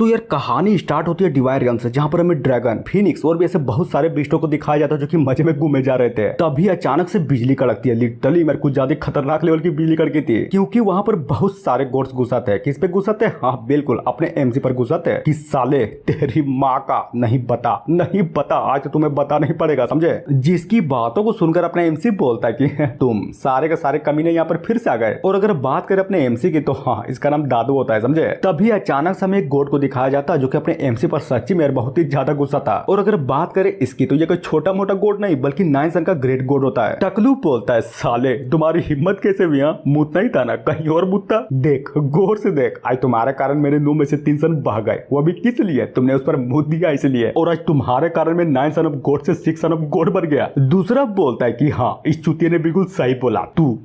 तो यार कहानी स्टार्ट होती है डिवाइन रियल्म से, जहाँ पर हमें ड्रैगन, फिनिक्स और भी ऐसे बहुत सारे बीस्टों को दिखाया जाता है जो कि मजे में घूमे जा रहे थे। तभी अचानक से बिजली कड़कती है। लिटरली मेरे कुछ ज्यादा खतरनाक लेवल की बिजली कड़की थी, क्योंकि वहां पर बहुत सारे गोड्स घुसाते हैं। किस पे घुसाते हैं? हाँ बिल्कुल, अपने एमसी पर घुसाते हैं। कि साले तेरी माँ का नहीं बता, आज तो तुम्हें बता नहीं पड़ेगा, समझे? जिसकी बातों को सुनकर अपना एमसी बोलता है कि तुम सारे के सारे कमीने यहाँ पर फिर से आ गए। और अगर बात करें अपने एमसी की तो हाँ, इसका नाम दादू होता है, समझे? तभी अचानक से हमें एक गोड को दिखाया जाता है जो कि अपने एमसी पर सच्ची में बहुत ही ज्यादा गुस्सा था। और अगर बात करें इसकी तो ये कोई छोटा मोटा गोड नहीं बल्कि 9 सन का ग्रेट गोड होता है। टकलू बोलता है, साले तुम्हारी हिम्मत कैसे हुई? मुतना ही था ना, कहीं और मुतना। देख गौर से देख, आज तुम्हारे कारण मेरे 9 में से 3 सन बह गए। वो भी किस लिए? तुमने उस पर मुंह दिया इसलिए। और आज तुम्हारे कारण मैं 9 सन ऑफ गोड से 6 सन ऑफ गोड बन गया। दूसरा बोलता है कि हाँ, इस चुतिये ने बिल्कुल सही बोला। तू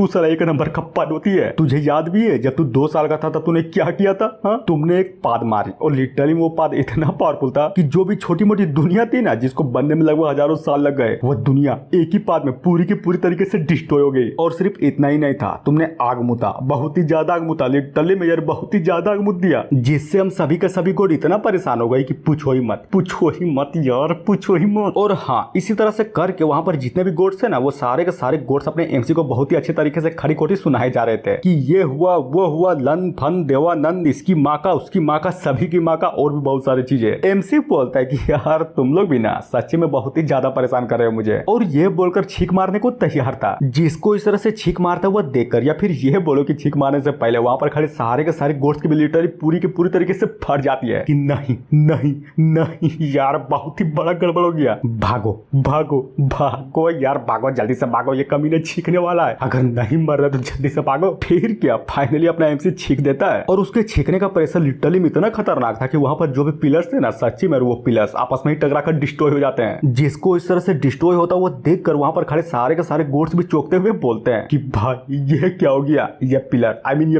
साला एक नंबर का पद होती है। तुझे याद भी है जब तू 2 साल का था तब तूने क्या किया था? हाँ, तुमने एक पाद मारी और लिटरली वो पाद इतना पावरफुल था कि जो भी छोटी मोटी दुनिया थी ना, जिसको बनने में लगभग हजारों साल लग गए, वो दुनिया एक ही पाद में पूरी की पूरी तरीके से डिस्ट्रॉय हो गई। और सिर्फ इतना ही नहीं था, तुमने आग मुता, बहुत ही ज्यादा आग मुता। लिटरली में यार बहुत ही ज्यादा आग मुत दिया, जिससे हम सभी के सभी गोड इतना परेशान हो गए कि पूछो ही मत यार, पूछो ही मत। और हाँ, इसी तरह से करके वहां पर जितने भी गोड्स थे ना, वो सारे के सारे गोड्स अपने एमसी को बहुत ही अच्छे तरीके से खड़ी खोटी सुनाए जा रहे थे कि ये हुआ, वो हुआ, लन फन देवानंद, इसकी माँ का, उसकी माँ का, सभी की माँ का, और भी बहुत सारी चीजें। एमसी बोलता है कि यार तुम लोग भी ना सच्ची में बहुत ही ज्यादा परेशान कर रहे हो मुझे। और ये बोलकर छींक मारने को तैयार था। जिसको इस तरह से छींक मारता हुआ देखकर, या फिर ये बोलो कि छींक मारने से पहले वहां पर खड़े सारे के सारे गोड्स की मिलिटरी पूरी की पूरी तरीके से फट जाती है कि नहीं यार, बहुत ही बड़ा गड़बड़ हो गया। भागो यार, भागो, जल्दी से भागो, ये कमीने छींकने वाला है। अगर नहीं मर रहा तो जल्दी से भागो। फिर क्या, फाइनली अपना एमसी छींक देता है। और उसके छींकने का प्रेशर लिटरली में इतना खतरनाक था कि वहां पर जो भी पिलर्स थे ना, सच्ची में वो पिलर्स आपस में ही टकरा कर डिस्ट्रॉय हो जाते हैं। जिसको इस तरह से डिस्ट्रॉय होता वो देखकर वहां पर खड़े सारे के सारे गोड्स भी चौंकते हुए बोलते हैं कि भाई ये क्या हो गया? ये पिलर, आई मीन ये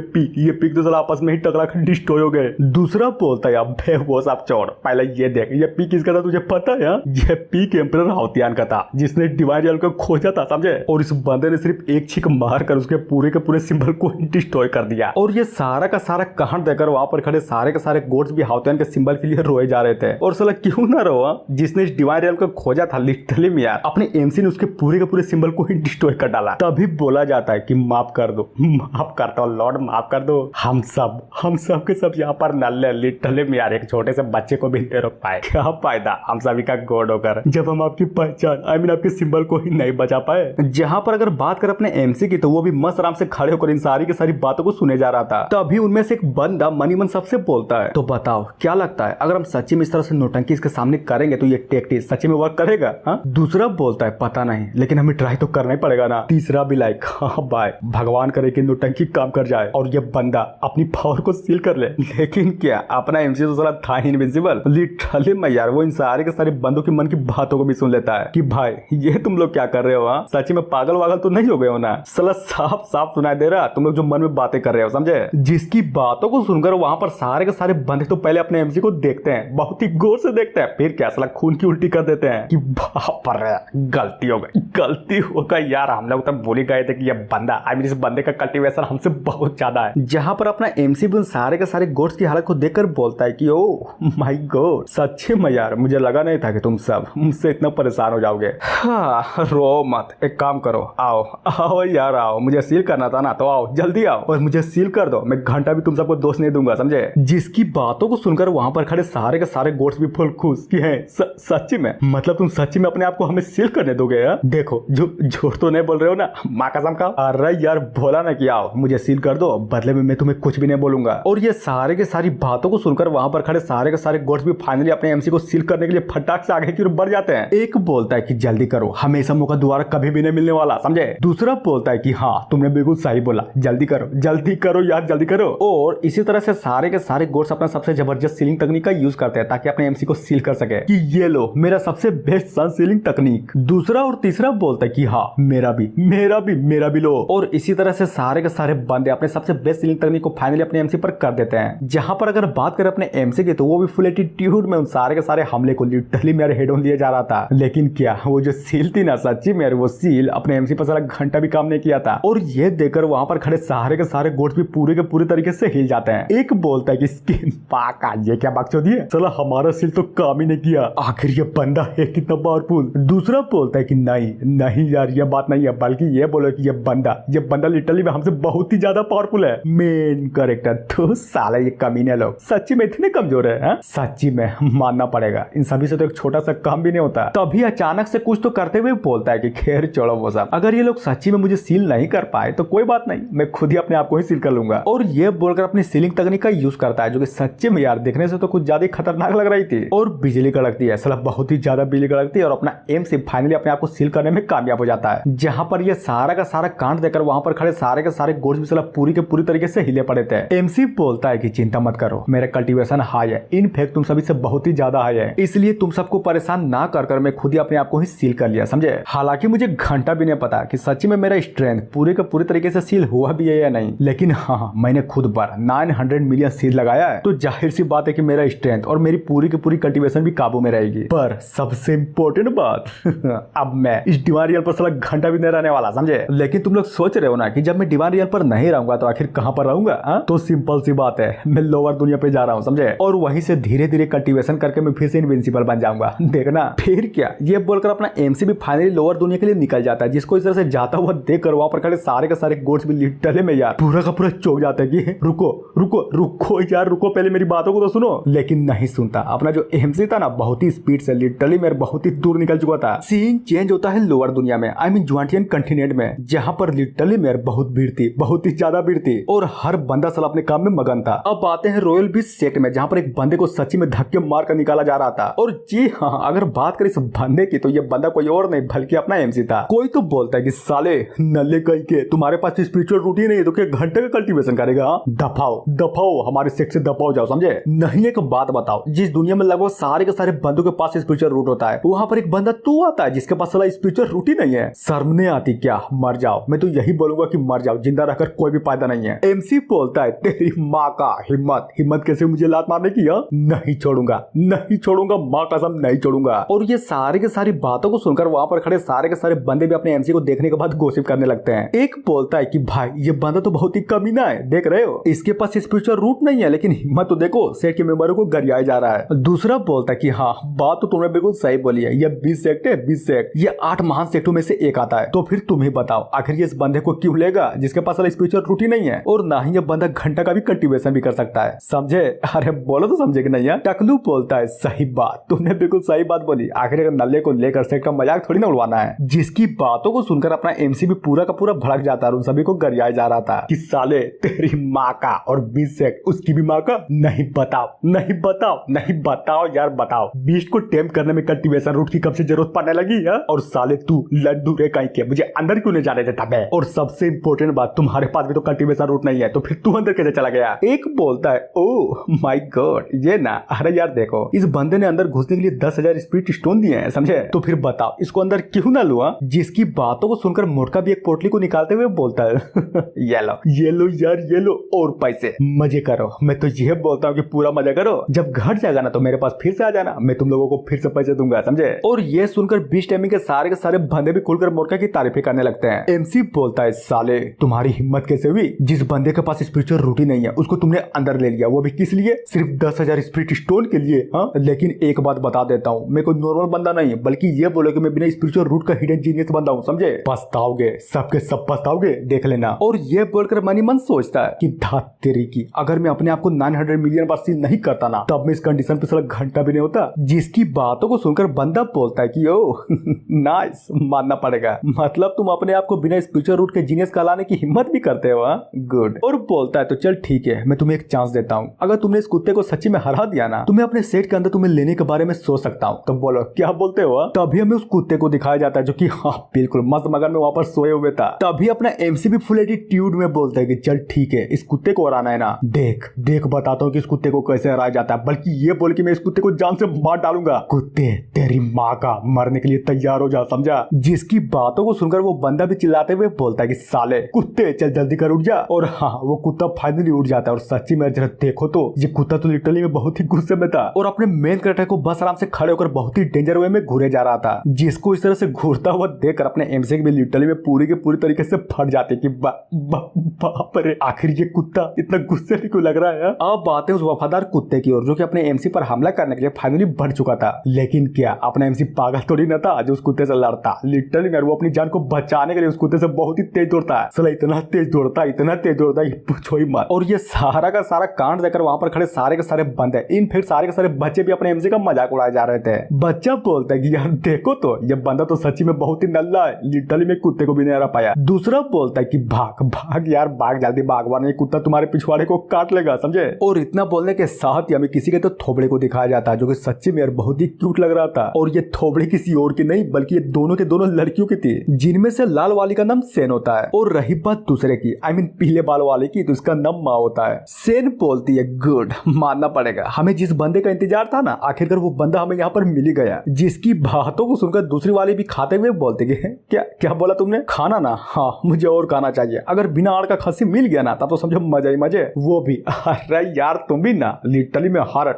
पीक तो आपस में ही टकरा कर डिस्ट्रॉय हो गए। दूसरा बोलता है, अबे वो सब छोड़, पहले ये देख, ये पीक किसका था तुझे पता है? ये पीक एम्परर हाउतियान का था, जिसने डिवाइन रियल को खोजा था, समझे? और इस बंदे ने सिर्फ एक छींक मार कर उसके पूरे के पूरे सिंबल को डिस्ट्रॉय कर दिया। और ये सारा का सारा कांड देकर वहां पर खड़े सारे के सारे गोड्स भी हाउतियान के सिंबल के लिए रोए जा रहे थे। और साला क्यों ना रोआ, जिसने इस डिवाइन रियल को खोजा था लिटरली में यार, अपने एमसी ने उसके पूरे के पूरे सिंबल को ही डिस्ट्रॉय कर डाला। तभी बोला जाता है कि माफ कर दो, माफ करता हूँ लॉर्ड, माफ कर दो। हम सब के सब यहाँ पर नल्ले, लिटरली में यार एक छोटे से बच्चे को भी नहीं रोक पाए। क्या फायदा हम सभी का गॉड होकर, जब हम आपकी पहचान, आई मीन आपके सिंबल को ही नहीं बचा पाए। जहां पर अगर बात कर अपने एमसी की तो वो भी मस्त आराम से खड़े होकर इन सारी की सारी बातों को सुने जा रहा था। तभी उनमें से एक बंदा मनी सबसे बोलता है, तो बताओ क्या लगता है अगर हम सच्ची में इस तरह से नोटंकी इसके सामने करेंगे तो ये टेक्टिक सच्ची में वर्क करेगा? हाँ? दूसरा बोलता है, पता नहीं, लेकिन हमें ट्राई तो करना ही पड़ेगा ना। तीसरा भी लाइक, हाँ भाई, भगवान करे कि नोटंकी काम कर जाए और ये बंदा अपनी पावर को सील कर ले। लेकिन क्या, अपना एमसी तो साला था इनविजिबल। लिटरली में यार वो इन सारे के सारे बंदों की मन की बातों को भी सुन लेता है कि भाई ये तुम लोग क्या कर रहे हो? हाँ, सच्ची में पागल वागल तो नहीं हो गए हो ना? साला साफ साफ सुनाई दे रहा तुम लोग जो मन में बातें कर रहे हो, समझे? जिसकी बातों को सुनकर वहां पर सारे के सारे बंदे तो पहले अपने एमसी को देखते हैं, बहुत ही गौर से देखते हैं, फिर क्या साला खून की उल्टी कर देते हैं कि बाप रे, गलती हो गई यार, हम लोग तो भूल ही गए थे कि ये बंदा, आई मीन इस बंदे का कल्टीवेशन हमसे बहुत ज्यादा है। जहां पर अपना एमसी भी उन सारे के सारे गोड्स की हालत को देखकर बोलता है कि ओ माय गॉड, सच्चे में यार मुझे लगा नहीं था कि तुम सब मुझसे इतना परेशान हो जाओगे। हाँ, रो मत, एक काम करो, आओ यार आओ, मुझे सील करना था ना, तो आओ, जल्दी आओ और मुझे सील कर दो, मैं घंटा भी तुम सबको दोष नहीं दूंगा, समझे? जिसकी बातों को सुनकर वहां पर खड़े सारे के सारे गोड्स भी फुल खुश कि हैं, सच्ची में, मतलब तुम सच्ची में अपने आप को हमें सील करने दोगे? देखो झूठ तो नहीं बोल रहे हो ना, माँ कसम का? अरे यार बोला ना कि आओ मुझे सील कर दो, बदले में मैं तुम्हें कुछ भी नहीं बोलूंगा। और ये सारे के सारी बातों को सुनकर वहां पर खड़े सारे के सारे गोड्स भी फाइनली अपने एमसी को सील करने के लिए फटाक से आगे की ओर बढ़ जाते हैं। एक बोलता है कि जल्दी करो, हमें ऐसा मौका दोबारा कभी भी नहीं मिलने वाला, समझे? दूसरा बोलता है कि हाँ तुमने बिल्कुल सही बोला, जल्दी करो यार, जल्दी करो। और इसी तरह से सारे के सारे गोड्स अपना सबसे जबरदस्त सीलिंग तकनीक का यूज करते हैं ताकि अपने एमसी को सील कर सके कि ये लो मेरा सबसे बेस्ट सन सीलिंग तकनीक। दूसरा और तीसरा बोलता है कि हाँ मेरा भी लो। और इसी तरह से सारे के सारे बंदे अपने सबसे बेस्ट सीलिंग तकनीक को फाइनली अपने एमसी पर कर देते हैं। जहां पर अगर बात करें अपने एमसी की तो वो भी फुल एटीट्यूड में उन सारे के सारे हमले को लिटरली मेरे हेड ऑन दिया जा रहा था। लेकिन क्या, वो जो सील थी ना, सच्ची में वो सील अपने एमसी पर सारा घंटा भी काम नहीं किया था। और ये देखकर वहां पर खड़े सारे के सारे गोड्स भी पूरे के पूरे तरीके से हिल जाते हैं। एक बोलता है कि इसके माँ का ये क्या बकचोदी है, चला हमारा सिल तो काम ही नहीं किया। आखिर ये बंदा है कितना पावरफुल। दूसरा बोलता है कि नहीं नहीं यार ये बात नहीं है, बल्कि ये बोलो कि ये बंदा लिटरली में हमसे बहुत ही ज्यादा पावरफुल है। मेन कैरेक्टर तो साला ये कमीने लोग सच्ची में इतने कमजोर है, सच्ची में मानना पड़ेगा। इन सभी से तो एक छोटा सा काम भी नहीं होता। तभी अचानक से कुछ तो करते हुए बोलता है कि खैर छोड़ो वो सब, अगर ये लोग सच्ची में मुझे सील नहीं कर पाए तो कोई बात नहीं, मैं खुद ही अपने आप को ही सील कर लूंगा। और ये बोलकर अपनी सीलिंग तकनीक का यूज करता है, जो कि सच्चे में यार देखने से तो कुछ ज्यादा खतरनाक लग रही थी। और बिजली कड़कती है, साला बहुत ही ज्यादा बिजली कड़कती है और अपना एम से फाइनली अपने आप को सील करने में कामयाब हो जाता है। जहां पर ये सारा का सारा कांड देकर वहां पर खड़े सारे के सारे गोड्स भी साला पूरी के पूरी तरीके से हिले पड़े थे। एमसी बोलता है कि चिंता मत करो, मेरा कल्टीवेशन हाई है, इनफैक्ट तुम सभी से बहुत ही ज्यादा हाई है, इसलिए तुम सबको परेशान ना कर मैं खुद ही अपने आप को ही सील कर लिया, समझे। हालांकि मुझे घंटा भी नहीं पता कि सच्ची में मेरा स्ट्रेंथ पूरे के पूरी तरीके से सील हुआ भी है या नहीं, लेकिन हाँ मैंने खुद पर 900 मिलियन सील लगाया है, तो जाहिर सी बात है कि मेरा स्ट्रेंथ और मेरी पूरी की पूरी कल्टीवेशन भी काबू में रहेगी। पर सबसे इम्पोर्टेंट बात अब मैं इस डिवाइन रियल पर साला घंटा भी नहीं रहने वाला, समझे। लेकिन तुम लोग सोच रहे हो ना कि जब मैं डिवाइन रियल पर नहीं रहूंगा तो आखिर कहां पर रहूंगा, तो सिंपल सी बात है, मैं लोअर दुनिया पे जा रहा हूं, समझे। और वहीं से धीरे धीरे कल्टीवेशन करके मैं फिर से इनविंसिबल बन जाऊंगा, देखना। फिर क्या, ये बोलकर अपना एमसी भी फाइनली लोअर दुनिया के लिए निकल जाता है, जिसको इस तरह से जाता हुआ देखकर वहां पर खड़े सारे के सारे गोड्स भी लिटरली में यार पूरा का पूरा चौंक जाता है कि रुको रुको रुको यार रुको, पहले मेरी बातों को तो सुनो। लेकिन नहीं सुनता। अपना जो एमसी था ना बहुत ही स्पीड से लिटरली मेरे बहुत ही दूर निकल चुका था। सीन चेंज होता है लोअर दुनिया में, आई मीन जुआनटियन कंटिनेंट में, जहां पर लिटरली मेरे बहुत भीड़ थी, बहुत ही ज्यादा भीड़ थी और हर बंदा साला अपने काम में मगन था। अब आते हैं रॉयल बीस्ट सेक्ट में, जहां पर एक बंदे को सच्ची में धक्के मार कर निकाला जा रहा था। और जी हाँ, अगर बात करें इस बंदे की तो ये बंदा कोई और नहीं बल्कि अपना एमसी था। कोई तो बोलता है कि साले नल्ले कहीं के, तुम्हारे पास स्पिरिचुअल रूटीन नहीं है तो क्या घंटे का कल्टीवेशन करेगा, दफाओ दफाओ हमारे सेक्ट से दफाओ जाओ, समझे। नहीं एक बात बताओ, जिस दुनिया में लगभग सारे के सारे बंदों के पास स्पिरिचुअल रूट होता है, वहां पर एक बंदा तू आता है जिसके पास साला स्पिरिचुअल रूट ही नहीं है। शर्म नहीं आती क्या, मर जाओ। मैं तो यही बोलूंगा कि मर जाओ, जिंदा रहकर कोई भी फायदा नहीं है। एमसी बोलता है तेरी माँ का हिम्मत कैसे मुझे लात मारने की, नहीं छोड़ूंगा नहीं छोड़ूंगा, माँ कसम नहीं छोड़ूंगा। और ये सारे के सारी बातों को सुनकर वहां पर खड़े सारे के सारे बंदे भी अपने एमसी को देखने के बाद गॉसिप करने लगते हैं। एक बोलता है कि भाई ये बंदा तो बहुत ही कमीना है, देख रहे हो इसके पास स्पिरिचुअल रूट नहीं है लेकिन हिम्मत तो देखो, सेट के मेंबरों को गरियाया जा रहा है। दूसरा बोलता है कि हाँ बात तो तुमने बिल्कुल सही बोली है, ये 20 सेक्ट है, 20 सेक्ट, ये 8 महान सेक्टों में से एक आता है। तो फिर तुम ही बताओ आखिर ये इस बंदे को क्यों लेगा जिसके पास स्पिरिचुअल रूट ही नहीं है, और ना ही ये बंदा घंटा का भी कल्टीवेशन भी कर सकता है, समझे। अरे बोलो तो समझे कि नहीं है। टकलू बोलता है सही बात, तुमने बिल्कुल सही बात बोली, आखिर नल्ले को लेकर सेक्ट का मजाक थोड़ी ना उड़वाना है। जिसकी बातों को सुनकर अपना एमसी भी पूरा का पूरा भड़क जाता है, उन सभी को गरियाया जा रहा था कि साले तेरी माँ का और 20 सेक्ट उसकी भी माँ का, नहीं बताओ नहीं बताओ नहीं बताओ यार बताओ, बीस्ट को टेम करने में कल्टीवेशन रूट की कब से जरूरत पड़ने लगी है, और साले तू लड्डू रे कहीं के मुझे अंदर क्यों नहीं जाने देता बे। और सबसे इंपॉर्टेंट बात, तुम्हारे पास भी तो कल्टीवेशन रूट नहीं है, तो फिर तू अंदर कैसे चला गया। एक बोलता है ओह माय गॉड ये ना, अरे यार देखो इस बंदे ने अंदर घुसने के लिए 10,000 स्पिरिट स्टोन दिए हैं, समझे। तो फिर बताओ इसको अंदर क्यों ना लुआ। जिसकी बातों को सुनकर मोटका भी एक पोटली को निकालते हुए बोलता है ये लो यार ये लो और पैसे, मजे करो। मैं तो यह बोलता हूँ कि पूरा मजा करो, जब घट जाएगा ना तो मेरे पास फिर से आ जाना, मैं तुम लोगों को फिर से पैसे दूंगा, समझे। और ये सुनकर बीस्ट एमी के सारे बंदे भी खुलकर मोटका की तारीफें करने लगते हैं। एमसी बोलता है साले तुम्हारी हिम्मत कैसे हुई, जिस बंदे के पास स्पिरिचुअल रूट ही नहीं है उसको तुमने अंदर ले लिया, वो भी किस लिए, सिर्फ 10,000 स्पिरिट स्टोन के लिए। हाँ लेकिन एक बात बता देता हूँ, मैं कोई नॉर्मल बंदा नहीं है, बल्कि ये बोलो कि मैं बिना स्पिरिचुअल रूट का हिडन जीनियस बंदा हूँ, समझे। पछताओगे, सबके सब पछताओगे, देख लेना। और ये बोलकर मनी मन सोचता है कि धात तेरी की, अगर मैं अपने आप को 900 मिलियन बार सील नहीं करता ना तब मैं इस कंडीशन पे साला घंटा भी नहीं होता। जिसकी बातों को सुनकर बंदा बोलता है कि ओ नाइस, मानना पड़ेगा, मतलब तुम अपने आप को बिना स्पिरिचुअल रूट के जीनियस कहलाने की हिम्मत भी करते हो, गुड। और बोलता है तो चल ठीक है, मैं तुम्हें एक चांस देता हूँ, अगर तुमने इस कुत्ते को सच्ची में हरा दिया ना तो मैं अपने सेट के अंदर तुम्हें लेने के बारे में सोच सकता हूँ। तो बोलो क्या बोलते हो। तभी हमें उस कुत्ते को दिखाया जाता है जो कि हाँ बिल्कुल मस्त मगन में वहां पर सोए हुए था। तभी अपना एमसी भी फुल एटीट्यूड में बोलता है कि चल ठीक है इस कुत्ते को हराना है ना, देख देख बताता हूँ कि इस कुत्ते को कैसे हराया जाता है, बल्कि ये बोल कि मैं इस कुत्ते को जान से मार डालूंगा। कुत्ते तेरी माँ का, मरने के लिए तैयार हो जा, समझा। जिसकी बातों को सुनकर वो बंदा भी चिल्लाते हुए बोलता है कि साले कुत्ते चल जल्दी कर उठ जा। और हाँ वो कुत्ता फाइनली उठ जाता है, और सच्ची में जरा देखो तो ये कुत्ता तो लिटरली में बहुत ही गुस्से में था और अपने मेन कैरेक्टर को बस आराम से खड़े होकर बहुत ही डेंजर वे में घूरे जा रहा था। जिसको इस तरह से घूरता हुआ देखकर अपने एमसी भी लिटरली में पूरी के पूरी तरीके से फट जाते कि बाप रे, आखिर ये कुत्ता इतना गुस्से में क्यों लग रहा है। अब बातें उस वफादार कुत्ते की ओर जो कि अपने एमसी पर हमला करने के लिए फाइनली बढ़ चुका था। लेकिन क्या अपना एमसी पागल थोड़ी न था जो उस कुत्ते से लड़ता। लिटरली यार वो अपनी जान को बचाने के लिए उस कुत्ते से बहुत ही तेज दौड़ता है। साला इतना तेज दौड़ता पूछो ही मत। और ये सारा का सारा कांड देखकर वहां पर खड़े सारे के सारे बंदे इनफैक्ट सारे के सारे बच्चे भी अपने एमसी का मजाक उड़ाए जा रहे थे। बच्चा बोलता है कि यार देखो तो ये बंदा तो सच्ची में बहुत ही नल्ला है, लिटरली में कुत्ते को भी नहीं हरा पाया। दूसरा बोलता है कि भाग भाग यार भाग जल्दी भाग वरना ये कुत्ता तुम्हारे पिछवाड़े को काट लेगा समझे। और इतना बोलने के साथ ही हमें किसी के तो थोबड़े को दिखाया जाता है जो कि सच्ची में यार बहुत ही क्यूट लग रहा था। और ये थोबड़े किसी और की नहीं बल्कि ये दोनों के दोनों लड़कियों की थी, जिनमें से लाल वाली का नाम सेन होता है और रही बात दूसरे की आई मीन पीले बाल वाले की तो इसका नाम माँ होता है। सेन बोलती है गुड मानना पड़ेगा हमें जिस बंदे का इंतजार था ना आखिरकार वो बंदा हमें यहाँ पर मिल ही गया। जिसकी बातों को सुनकर दूसरी वाली भी खाते हुए बोलते कि क्या क्या बोला तुमने खाना ना, हाँ मुझे और खाना चाहिए। अगर बिना आड़ का खस्सी मिल गया ना तब तो समझो मजा ही मजे। वो भी अरे यार तुम भी ना लिटरली में हर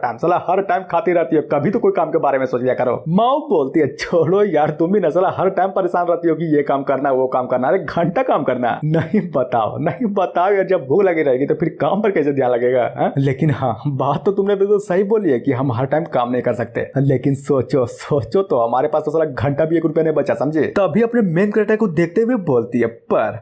टाइम खाती रहती हो, कभी तो कोई काम के बारे में सोच लिया करो। माँ बोलती है छोड़ो यार तुम भी ना साला हर टाइम परेशान रहती हो कि ये काम करना वो काम करना, अरे घंटा काम करना नहीं बताओ यार जब भूख लगी रहेगी तो फिर काम पर कैसे ध्यान लगेगा हा? लेकिन हाँ बात तो तुमने बिल्कुल सही बोली है कि हम हर टाइम काम नहीं कर सकते। लेकिन सोचो तो हमारे पास तो साला घंटा भी 1 रुपया नहीं बचा समझे। तभी अपने मेन कैरेक्टर को देखते हुए बोलती है पर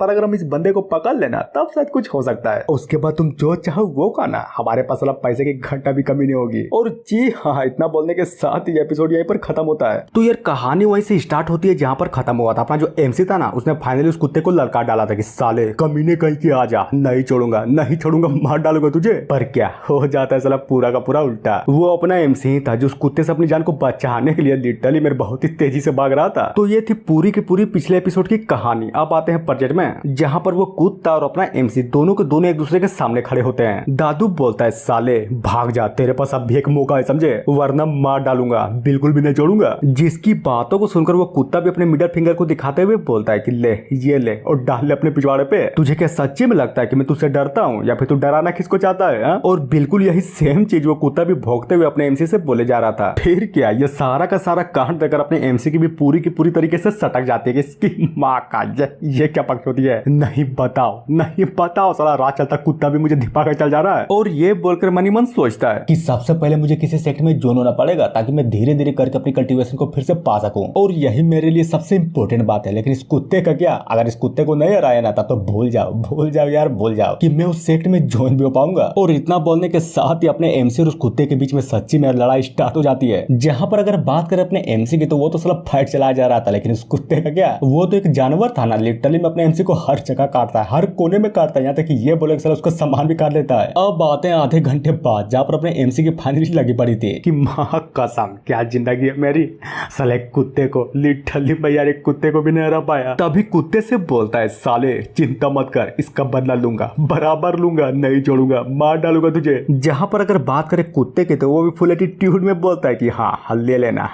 अगर हम इस बंदे को पकड़ लेना तब शायद कुछ हो सकता है। उसके बाद तुम जो चाहो वो करना, हमारे पास साला पैसे की घंटा भी कमी नहीं होगी। और जी हाँ इतना बोलने के साथ ही एपिसोड यहीं पर खत्म होता है। तो यार कहानी वहीं से स्टार्ट होती है जहाँ पर खत्म हुआ था। अपना जो एमसी था ना उसने फाइनली उस कुत्ते को लड़का डाला था कि साले कमीने कहीं के आ जा, नहीं छोड़ूंगा मार डालूंगा तुझे। पर क्या हो जाता है साला पूरा का पूरा उल्टा। वो अपना एमसी ही था जो उस कुत्ते से अपनी जान को बचाने के लिए लिटरली मेरे बहुत ही तेजी से भाग रहा था। तो ये थी पूरी की पूरी पिछले एपिसोड की कहानी। अब आते हैं प्रेजेंट में जहाँ पर वो कुत्ता और अपना एमसी दोनों के दोनों एक दूसरे के सामने खड़े होते हैं। दादू बोलता है साले भाग जा, तेरे पास अब भी एक मौका है समझे, वरना मार डालूंगा, बिल्कुल भी नहीं छोड़ूंगा। जिसकी बातों को सुनकर वो कुत्ता भी अपने मिडल फिंगर को दिखाते हुए बोलता है कि ले ये ले और डाल ले अपने पिछवाड़े पे। तुझे क्या सच्ची में लगता है कि मैं तुझसे डरता हूँ या फिर तू डराना किसको चाहता है हा? और बिल्कुल यही सेम चीज वो कुत्ता भी भौंकते हुए अपने एमसी से बोले जा रहा था। फिर क्या ये सारा का सारा कांड देकर अपने एमसी की भी पूरी की पूरी तरीके से सटक जाती है कि इसकी माँ का ये क्या पक्ष होती है। नहीं बताओ साला रात चलता कुत्ता भी मुझे धिपा कर चल जा रहा है। और ये बोलकर मनी मन सोचता है कि सबसे पहले मुझे किसी सेक्ट में ज्वाइन होना पड़ेगा ताकि मैं धीरे धीरे करके अपनी कल्टीवेशन को फिर से पा सकूं। और यही मेरे लिए सबसे इंपॉर्टेंट बात है। लेकिन इस कुत्ते का क्या, अगर इस कुत्ते को नहीं हराया ना तब तो भूल जाओ कि मैं उस सेक्ट में ज्वाइन भी हो पाऊंगा। और इतना बोलने के साथ ही अपने एमसी और उस कुत्ते के बीच में सच्ची में लड़ाई स्टार्ट हो जाती है। जहां पर अगर बात करें अपने एमसी की तो वो तो साला फाइट चलाया जा रहा था, लेकिन उस कुत्ते का क्या, वो तो एक जानवर था ना, लिटरली में अपने एमसी को हर जगह काटता है, हर कोने में काटता है, यहाँ तक कि ये बोले साला उसका सामान भी काट लेता है। अब बातें आधे घंटे बाद जहां पर अपने एमसी की फाइनली लगी पड़ी थी कि मां कसम क्या जिंदगी है मेरी, साले कुत्ते को लिटरली मैं यार एक कुत्ते को भी नहीं हरा पाया। तभी कुत्ते से बोलता है साले चिंता मत कर, इसका बदला लूंगा, बराबर लूंगा, नहीं छोड़ूंगा, मार डालूंगा तुझे। जहां पर अगर बात करें कुत्ते की तो वो भी फुल एटीट्यूड में बोलता है कि हाँ ले लेना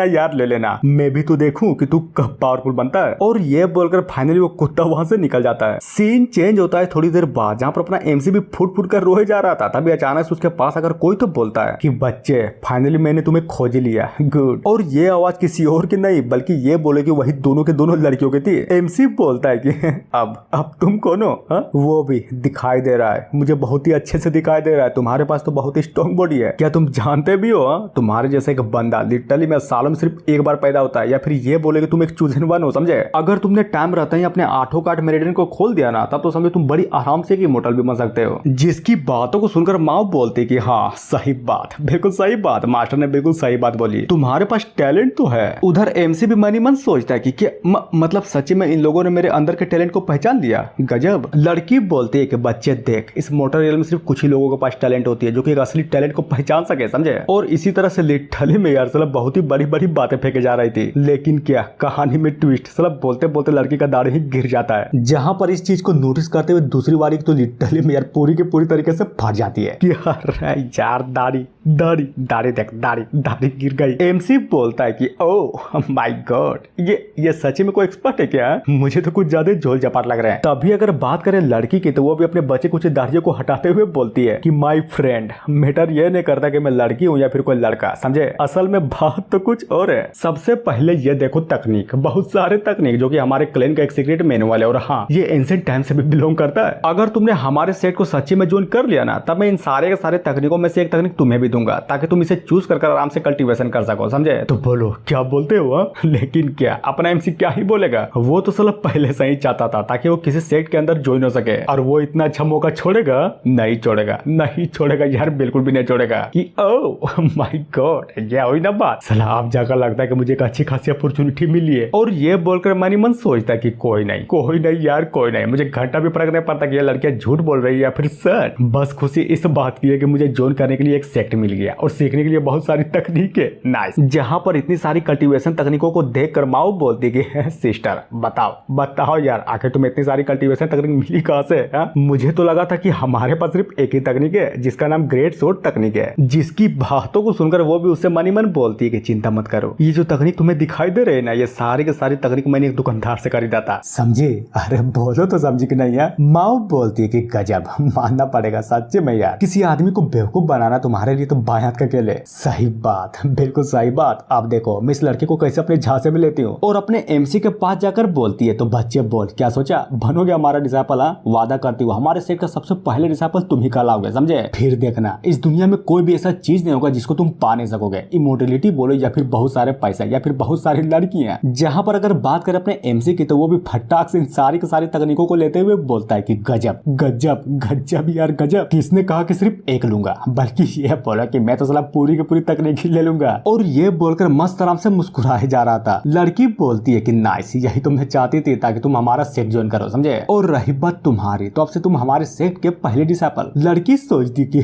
यार ले लेना, मैं भी तो देखूं कि तू कब पावरफुल बनता है। और ये बोलकर फाइनली वो कुत्ता वहां से निकल जाता है। सीन चेंज होता है थोड़ी देर बाद जहां पर अपना एमसी भी फुट कर रोए जा रहा था। तभी अचानक से उसके पास अगर कोई तो बोलता है कि बच्चे फाइनली मैंने तुम्हें खोज लिया, गुड। और ये आवाज किसी और की नहीं बल्कि ये बोले कि वही दोनों के दोनों लड़कियों की थी। एमसी बोलता है कि अब तुम कौन हो? वो भी दिखाई दे रहा है, मुझे बहुत ही अच्छे से दिखाई दे रहा है, तुम्हारे पास तो बहुत ही स्ट्रॉन्ग बॉडी है, क्या तुम जानते भी हो तुम्हारे जैसे एक बंदा लिटरली में सालों में सिर्फ एक बार पैदा होता है। या फिर ये बोले कि तुम एक चूजन वन हो समझे। अगर तुमने टाइम रहता ही अपने 8 काट मेरिडियन को खोल दिया ना तब तो समझो तुम बड़ी आराम से इमॉर्टल भी बन सकते हो। जिसकी बातों को सुनकर माँ बोलती कि हाँ सही बात, बिल्कुल सही बात, मास्टर ने बिल्कुल सही बात बोली, तुम्हारे पास टैलेंट तो है। उधर एमसी भी मनी मन सोचता है कि क्या मतलब सच्ची में इन लोगों ने मेरे अंदर के टैलेंट को पहचान लिया, गजब। लड़की बोलती है कि बच्चे देख इस मोटर रियल में सिर्फ कुछ ही लोगों के पास टैलेंट होती है जो कि एक असली टैलेंट को पहचान सके समझे। और इसी तरह से लिटरली में यार साला बहुत ही बड़ी बड़ी बातें फेंके जा रही थी। लेकिन क्या कहानी में ट्विस्ट, साला बोलते बोलते लड़की का दाढ़ी ही गिर जाता है। जहां पर इस चीज को नोटिस करते हुए दूसरी वाली तो लिटरली में यार पूरी की पूरी तरीके से फट जाती है कि यार दाढ़ी देख, दाढ़ी गिर गई। एमसी बोलता है कि ओह माय गॉड, ये सच्ची में कोई एक्सपर्ट है क्या? मुझे तो कुछ ज्यादा झोल झपाट लग रहे हैं। तभी अगर बात करें लड़की की तो वो भी अपने बचे कुछ दाढ़ियों को हटाते हुए बोलती है कि माय फ्रेंड मैटर ये नहीं करता कि मैं लड़की हूँ या फिर कोई लड़का समझे, असल में बात तो कुछ और है। सबसे पहले ये देखो तकनीक, बहुत सारे तकनीक जो कि हमारे क्लैन का एक सीक्रेट मैनुअल है और हाँ ये एंशिएंट टाइम से भी बिलोंग करता है। अगर तुमने हमारे हमारे सेट को सच्ची में ज्वाइन कर लिया ना, तब मैं इन सारे के सारे तकनीकों में से एक तकनीक तुम्हें भी दूंगा ताकि तुम इसे चूज कर आराम से कल्टीवेशन कर सको, समझे? तो बोलो क्या बोलते हो? लेकिन क्या अपना एमसी क्या ही बोलेगा, वो तो साला पहले से ही चाहता था ताकि वो किसी सेट के अंदर ज्वाइन हो सके, और वो इतना अच्छा मौका छोड़ेगा? नहीं छोड़ेगा, नहीं छोड़ेगा यार, बिल्कुल भी नहीं छोड़ेगा। कि ओह माय गॉड, क्या हुई ना बात, साला आप जाकर लगता है कि मुझे एक अच्छी खासी अपॉर्चुनिटी मिली है। और ये बोलकर मन ही मन सोचता है कि कोई नहीं यार, कोई नहीं, मुझे घंटा भी फर्क नहीं पड़ता कि ये लड़कियां झूठ बोल रही है या फिर सच। बस खुशी इस बात की है कि मुझे ज्वाइन करने के लिए एक सेक्ट मिल गया और सीखने के लिए बहुत सारी तकनीकें। नाइस। जहां पर इतनी सारी कल्टीवेशन तकनीकों को देखकर माओ बोलती कि सिस्टर बताओ यार, आखिर तुम्हें इतनी सारी कल्टीवेशन तकनीक मिली कहां से? मुझे तो लगा था कि हमारे पास सिर्फ एक ही तकनीक है जिसका नाम ग्रेट शॉट तकनीक है, जिसकी बातों को सुनकर वो भी उससे मन ही मन बोलती है कि चिंता मत करो, ये जो तकनीक तुम्हें दिखाई दे रहे है ना, ये सारी की सारी तकनीक मैंने एक दुकानदार से खरीदा था, समझे? अरे बोलो तो समझी कि नहीं है? माओ बोलती है कि गजब, मानना पड़ेगा सच्चे में यार, किसी आदमी को बेवकूफ बनाना तुम्हारे लिए तो बाएं हाथ का खेल है। सही बात, बिल्कुल सही बात। आप देखो मैं इस लड़के को कैसे अपने झांसे में लेती हूँ और अपने एमसी के पास जाकर बोलती है, तो बच्चे बोल क्या सोचा, बनोगे हमारा डिसाइपल? वादा करती हूँ हमारे सेट का सबसे पहले डिसाइपल तुम ही कहलाओगे, समझे? फिर देखना इस दुनिया में कोई भी ऐसा चीज नहीं होगा जिसको तुम पा नहीं सकोगे, इमोर्टलिटी बोलो या फिर बहुत सारे पैसा या फिर बहुत सारी लड़कियां। जहां पर अगर बात करें अपने एमसी की, तो वो भी फटाक से इन सारी की सारी तकनीकों को लेते हुए बोलता है कि गजब गजब गजब यार गजब। किसने कहा कि सिर्फ एक लूंगा, बल्कि ये बोला कि मैं तो साला पूरी की पूरी तकनीक ही ले लूंगा। और ये बोलकर मस्त आराम से मुस्कुराए जा रहा था। लड़की बोलती है कि नाइस, यही तो मैं चाहती थी ताकि तुम हमारा सेट ज्वाइन करो, समझे? और रही बात तुम्हारी, तो अब से तुम हमारे सेट के पहले डिसाइपल। लड़की सोचती कि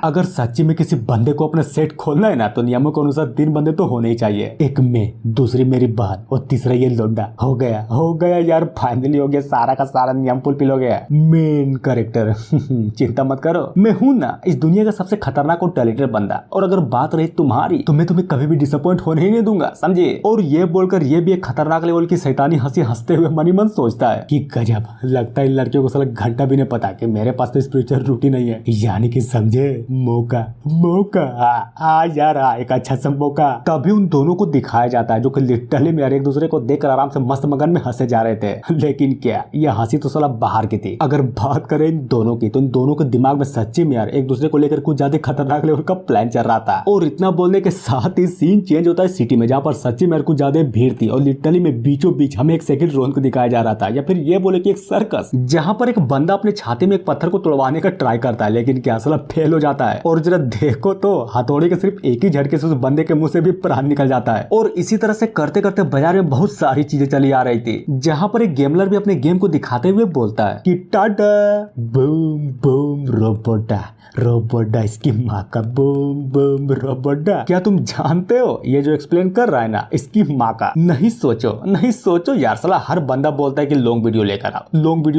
अगर सच्ची में किसी बंदे को अपना सेट खोलना है ना, तो नियमों के अनुसार 3 बंदे तो होने ही चाहिए, एक मैं, दूसरी मेरी बहन और तीसरा ये लोंडा। हो गया यार, फाइनली हो गया, सारा का सारा नियम फुलफिल हो गया। मेन कैरेक्टर चिंता मत करो, मैं हूं ना इस दुनिया का सबसे खतरनाक और टैलेंटेड बंदा, और अगर बात रही तुम्हारी तो मैं तुम्हें कभी भी डिसअपॉइंट होने ही नहीं दूंगा, समझे? और ये बोलकर ये भी एक खतरनाक लेवल की शैतानी हंसी हंसते हुए मन ही मन सोचता है कि गजब, लगता है इन लड़कियों को साला घंटा भी नहीं पता कि मेरे पास तो स्पिरिचुअल रूटीन नहीं है, यानी कि समझे, मौका आ यार, एक अच्छा सा मौका। तभी उन दोनों को दिखाया जाता है जो कि लिटरली में एक दूसरे को देखकर आराम से मस्त मगन में हंसे जा रहे थे। लेकिन क्या यह हंसी तो साला बाहर की थी। अगर बात करें इन दोनों की, तो इन दोनों के दिमाग में सच्ची में यार एक दूसरे को लेकर कुछ ज्यादा खतरनाक लेवल का प्लान चल रहा था। और इतना बोलने के साथ ही सीन चेंज होता है सिटी में, जहाँ पर सच्ची में कुछ ज्यादा भीड़ थी और लिटरली में बीचों बीच हमें एक सेकंड रोन को दिखाया जा रहा था, या फिर ये बोले कि एक सर्कस, जहाँ पर एक बंदा अपने छाती में एक पत्थर को तोड़वाने का ट्राई करता है, लेकिन क्या साला फेल हो जाता है। और जरा देखो तो हथौड़े के सिर्फ एक ही झटके से उस बंदे के मुंह से भी प्राण निकल जाता है। और इसी तरह से करते करते बाजार में बहुत सारी चीजें चली आ रही थी, जहाँ पर एक गेमलर भी अपने गेम को दिखाते हुए बोलता है कि टाटा बूम बूम रोबोटा इसकी माँ का, बूम बूम रोबोटा। क्या तुम जानते हो ये जो एक्सप्लेन कर रहा है ना, इसकी माँ का? नहीं सोचो यार, साला हर बंदा बोलता है कि लॉन्ग वीडियो